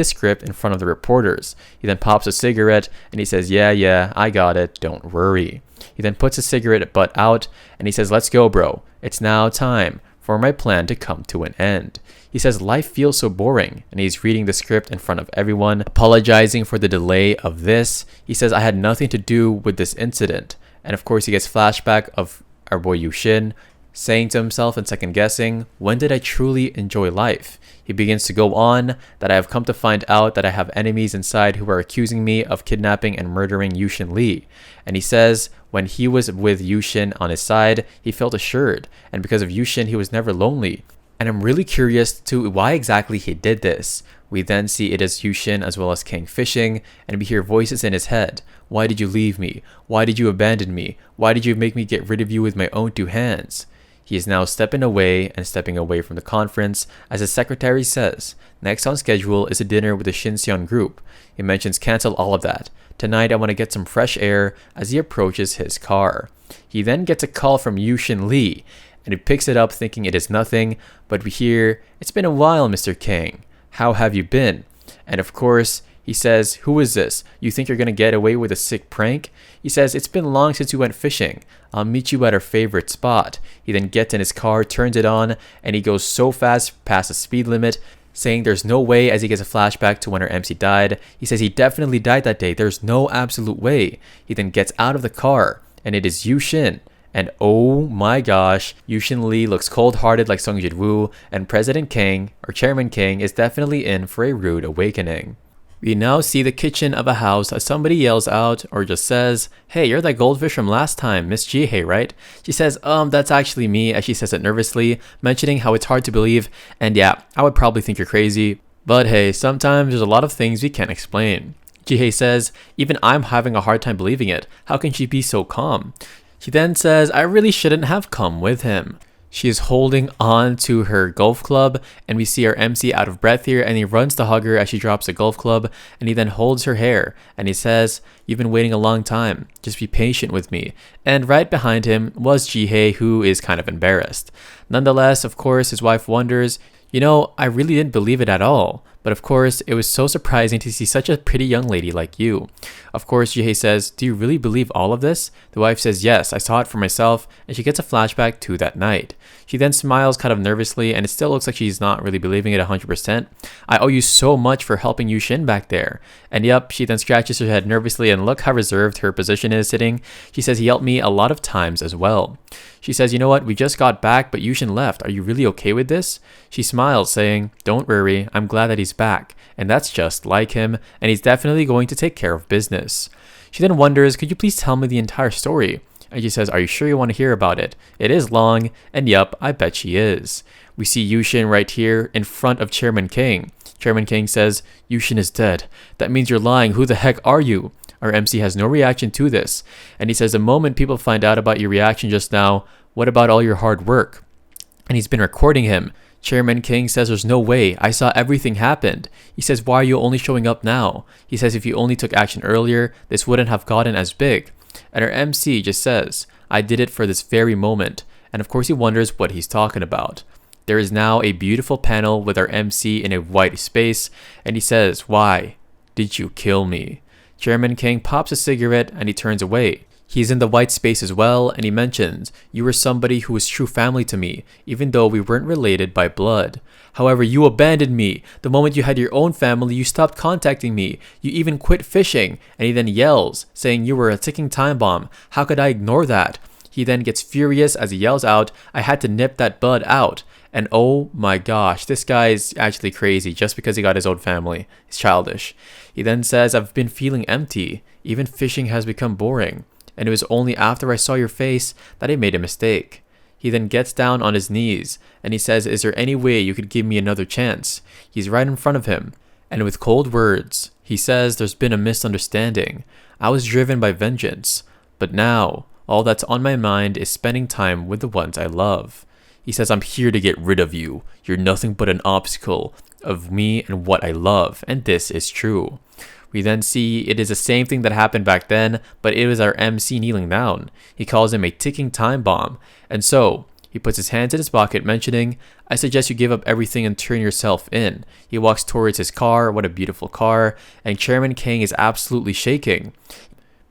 script in front of the reporters. He then pops a cigarette, and he says, yeah, I got it, don't worry. He then puts his cigarette butt out, and he says, let's go, bro. It's now time for my plan to come to an end. He says life feels so boring, and he's reading the script in front of everyone, apologizing for the delay of this. He says, I had nothing to do with this incident. And of course he gets flashback of our boy Yushin saying to himself and second guessing, when did I truly enjoy life? He begins to go on that I have come to find out that I have enemies inside who are accusing me of kidnapping and murdering Yushin Lee. And he says when he was with Yushin on his side, he felt assured, and because of Yushin, he was never lonely. And I'm really curious to why exactly he did this. We then see it is Yushin as well as King fishing, and we hear voices in his head. Why did you leave me? Why did you abandon me? Why did you make me get rid of you with my own two hands? He is now stepping away from the conference, as his secretary says. Next on schedule is a dinner with the Shinseon group. He mentions cancel all of that. Tonight I want to get some fresh air as he approaches his car. He then gets a call from Yushin Lee, and he picks it up thinking it is nothing, but we hear, "It's been a while, Mr. King. How have you been?" And of course, he says, "Who is this? You think you're gonna get away with a sick prank?" He says, "It's been long since we went fishing. I'll meet you at our favorite spot." He then gets in his car, turns it on, and he goes so fast past the speed limit, saying there's no way, as he gets a flashback to when our MC died. He says he definitely died that day. There's no absolute way. He then gets out of the car, and it is Yushin. And oh my gosh, Yushin Lee looks cold-hearted like Sung Jin-woo, and President King, or Chairman King, is definitely in for a rude awakening. We now see the kitchen of a house as somebody yells out or just says, "Hey, you're that goldfish from last time, Miss Hehe, right?" She says, that's actually me," as she says it nervously, mentioning how it's hard to believe, and yeah, I would probably think you're crazy. But hey, sometimes there's a lot of things we can't explain. Hehe says, "Even I'm having a hard time believing it. How can she be so calm?" She then says, "I really shouldn't have come with him." She is holding on to her golf club, and we see our MC out of breath here, and he runs to hug her as she drops the golf club, and he then holds her hair, and he says, "You've been waiting a long time. Just be patient with me." And right behind him was Hehe, who is kind of embarrassed. Nonetheless, of course, his wife wonders, I really didn't believe it at all. But of course, it was so surprising to see such a pretty young lady like you. Of course, Hehe says, "Do you really believe all of this?" The wife says, "Yes, I saw it for myself," and she gets a flashback to that night. She then smiles kind of nervously, and it still looks like she's not really believing it 100%. "I owe you so much for helping Yushin back there." And yep, she then scratches her head nervously, and look how reserved her position is sitting. She says, "He helped me a lot of times as well." She says, "You know what, we just got back, but Yushin left. Are you really okay with this?" She smiles, saying, "Don't worry, I'm glad that he's back. And that's just like him, and he's definitely going to take care of business." She then wonders, "Could you please tell me the entire story?" And she says, "Are you sure you want to hear about it? It is long," and yup, I bet she is. We see Yushin right here in front of Chairman King. Chairman King says, "Yushin is dead. That means you're lying. Who the heck are you?" Our MC has no reaction to this, and he says, "The moment people find out about your reaction just now, what about all your hard work?" And he's been recording him. Chairman King says there's no way. I saw everything happened. He says, "Why are you only showing up now?" He says if you only took action earlier, this wouldn't have gotten as big. And our MC just says, "I did it for this very moment." And of course he wonders what he's talking about. There is now a beautiful panel with our MC in a white space, and he says, "Why did you kill me?" Chairman King pops a cigarette and he turns away. He's in the white space as well, and he mentions, "You were somebody who was true family to me, even though we weren't related by blood. However, you abandoned me. The moment you had your own family, you stopped contacting me. You even quit fishing." And he then yells, saying, "You were a ticking time bomb. How could I ignore that?" He then gets furious as he yells out, "I had to nip that bud out." And oh my gosh, this guy is actually crazy just because he got his own family. He's childish. He then says, "I've been feeling empty. Even fishing has become boring. And it was only after I saw your face that I made a mistake." He then gets down on his knees, and he says, "Is there any way you could give me another chance?" He's right in front of him, and with cold words, he says, "There's been a misunderstanding. I was driven by vengeance, but now, all that's on my mind is spending time with the ones I love." He says, "I'm here to get rid of you. You're nothing but an obstacle of me and what I love," and this is true. We then see it is the same thing that happened back then, but it was our MC kneeling down. He calls him a ticking time bomb. And so, he puts his hands in his pocket mentioning, "I suggest you give up everything and turn yourself in." He walks towards his car, what a beautiful car, and Chairman King is absolutely shaking.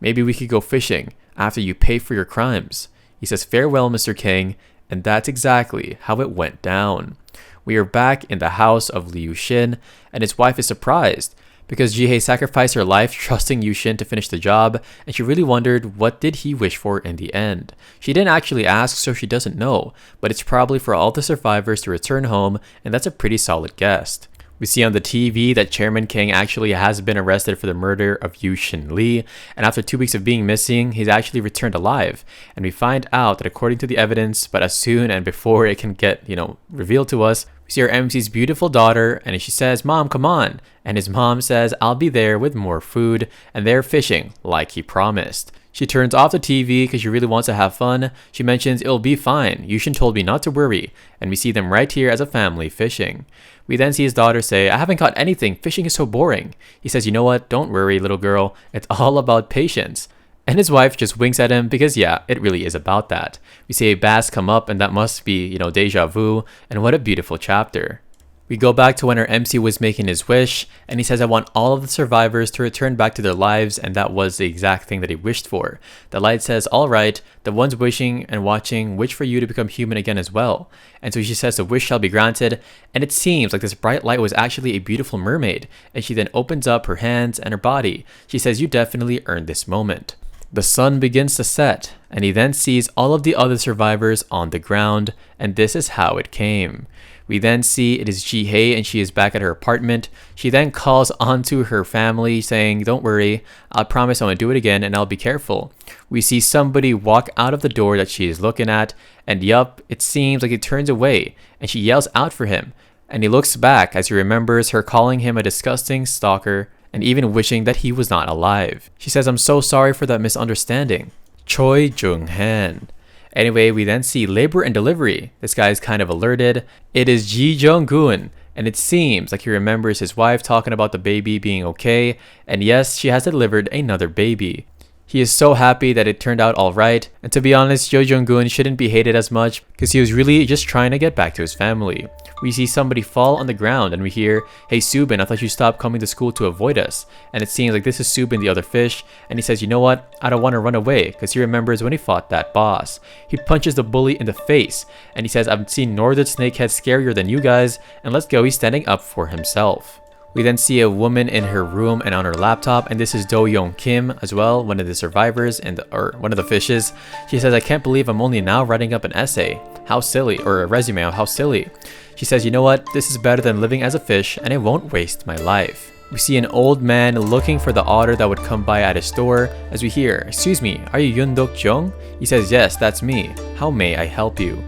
"Maybe we could go fishing after you pay for your crimes." He says, "Farewell, Mr. King," and that's exactly how it went down. We are back in the house of Liu Xin, and his wife is surprised because Hehe sacrificed her life trusting Yushin to finish the job, and she really wondered what did he wish for in the end. She didn't actually ask, so she doesn't know, but it's probably for all the survivors to return home, and that's a pretty solid guess. We see on the TV that Chairman King actually has been arrested for the murder of Yushin Lee, and after 2 weeks of being missing, he's actually returned alive. And we find out that according to the evidence, but as soon and before it can get, revealed to us, we see our MC's beautiful daughter, and she says, "Mom, come on." And his mom says, "I'll be there with more food," and they're fishing like he promised. She turns off the TV because she really wants to have fun. She mentions, "It'll be fine. Yushin told me not to worry." And we see them right here as a family fishing. We then see his daughter say, "I haven't caught anything. Fishing is so boring." He says, "You know what? Don't worry, little girl. It's all about patience." And his wife just winks at him because yeah, it really is about that. We see a bass come up and that must be, deja vu. And what a beautiful chapter. We go back to when our MC was making his wish, and he says, "I want all of the survivors to return back to their lives," and that was the exact thing that he wished for. The light says, "All right, the ones wishing and watching wish for you to become human again as well." And so she says, "The wish shall be granted," and it seems like this bright light was actually a beautiful mermaid, and she then opens up her hands and her body. She says, "You definitely earned this moment." The sun begins to set, and he then sees all of the other survivors on the ground, and this is how it came. We then see it is Hehe and she is back at her apartment. She then calls onto her family saying, "Don't worry, I promise I won't do it again and I'll be careful." We see somebody walk out of the door that she is looking at, and yup, it seems like he turns away and she yells out for him. And he looks back as he remembers her calling him a disgusting stalker and even wishing that he was not alive. She says, "I'm so sorry for that misunderstanding." Choi Jung-han. Anyway, we then see labor and delivery. This guy is kind of alerted. It is Ji Jong-gun, and it seems like he remembers his wife talking about the baby being okay, and yes, she has delivered another baby. He is so happy that it turned out alright, and to be honest, Jo Jung-gun shouldn't be hated as much because he was really just trying to get back to his family. We see somebody fall on the ground and we hear, "Hey Subin, I thought you stopped coming to school to avoid us." And it seems like this is Subin, the other fish, and he says, "You know what? I don't want to run away," because he remembers when he fought that boss. He punches the bully in the face, and he says, "I've seen northern snakeheads scarier than you guys," and let's go, he's standing up for himself. We then see a woman in her room and on her laptop, and this is Do Young Kim as well, one of the survivors or one of the fishes. She says, "I can't believe I'm only now writing up an essay. How silly," or a resume, how silly. She says, "You know what? This is better than living as a fish, and I won't waste my life." We see an old man looking for the otter that would come by at his store as we hear, "Excuse me, are you Yoon Dok Jung?" He says, "Yes, that's me. How may I help you?"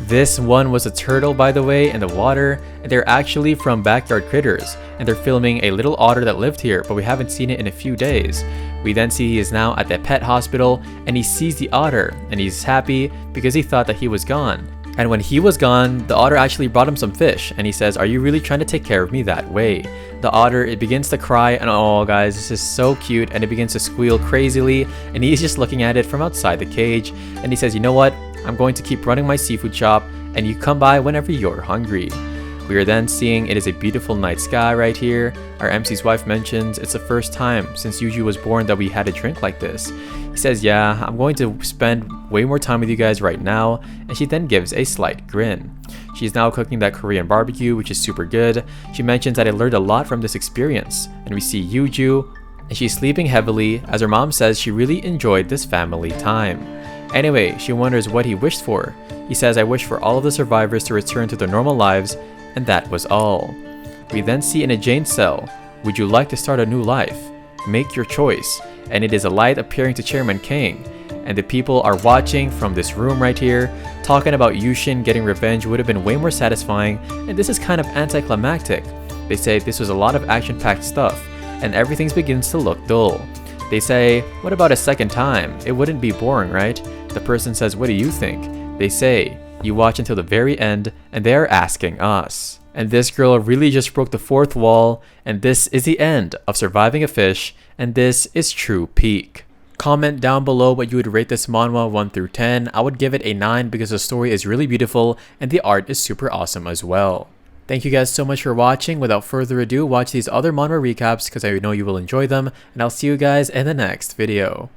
This one was a turtle, by the way, in the water, and they're actually from Backyard Critters, and they're filming a little otter that lived here, but we haven't seen it in a few days. We then see he is now at the pet hospital, and he sees the otter, and he's happy because he thought that he was gone. And when he was gone, the otter actually brought him some fish, and he says, "Are you really trying to take care of me that way?" The otter, it begins to cry, and oh guys, this is so cute, and it begins to squeal crazily, and he's just looking at it from outside the cage, and he says, "You know what? I'm going to keep running my seafood shop, and you come by whenever you're hungry." We are then seeing it is a beautiful night sky right here. Our MC's wife mentions it's the first time since Yuju was born that we had a drink like this. He says, "Yeah, I'm going to spend way more time with you guys right now," and she then gives a slight grin. She's now cooking that Korean barbecue, which is super good. She mentions that I learned a lot from this experience, and we see Yuju, and she's sleeping heavily as her mom says she really enjoyed this family time. Anyway, she wonders what he wished for. He says, "I wish for all of the survivors to return to their normal lives," and that was all. We then see in a Jane cell, "Would you like to start a new life? Make your choice." And it is a light appearing to Chairman King. And the people are watching from this room right here. Talking about Yushin getting revenge would have been way more satisfying, and this is kind of anticlimactic. They say this was a lot of action-packed stuff, and everything begins to look dull. They say, "What about a second time? It wouldn't be boring, right?" The person says, "What do you think?" They say, "You watch until the very end," and they are asking us. And this girl really just broke the fourth wall, and this is the end of Surviving a Fish, and this is true peak. Comment down below what you would rate this manhwa 1 through 10. I would give it a 9 because the story is really beautiful and the art is super awesome as well. Thank you guys so much for watching. Without further ado, watch these other manhwa recaps because I know you will enjoy them, and I'll see you guys in the next video.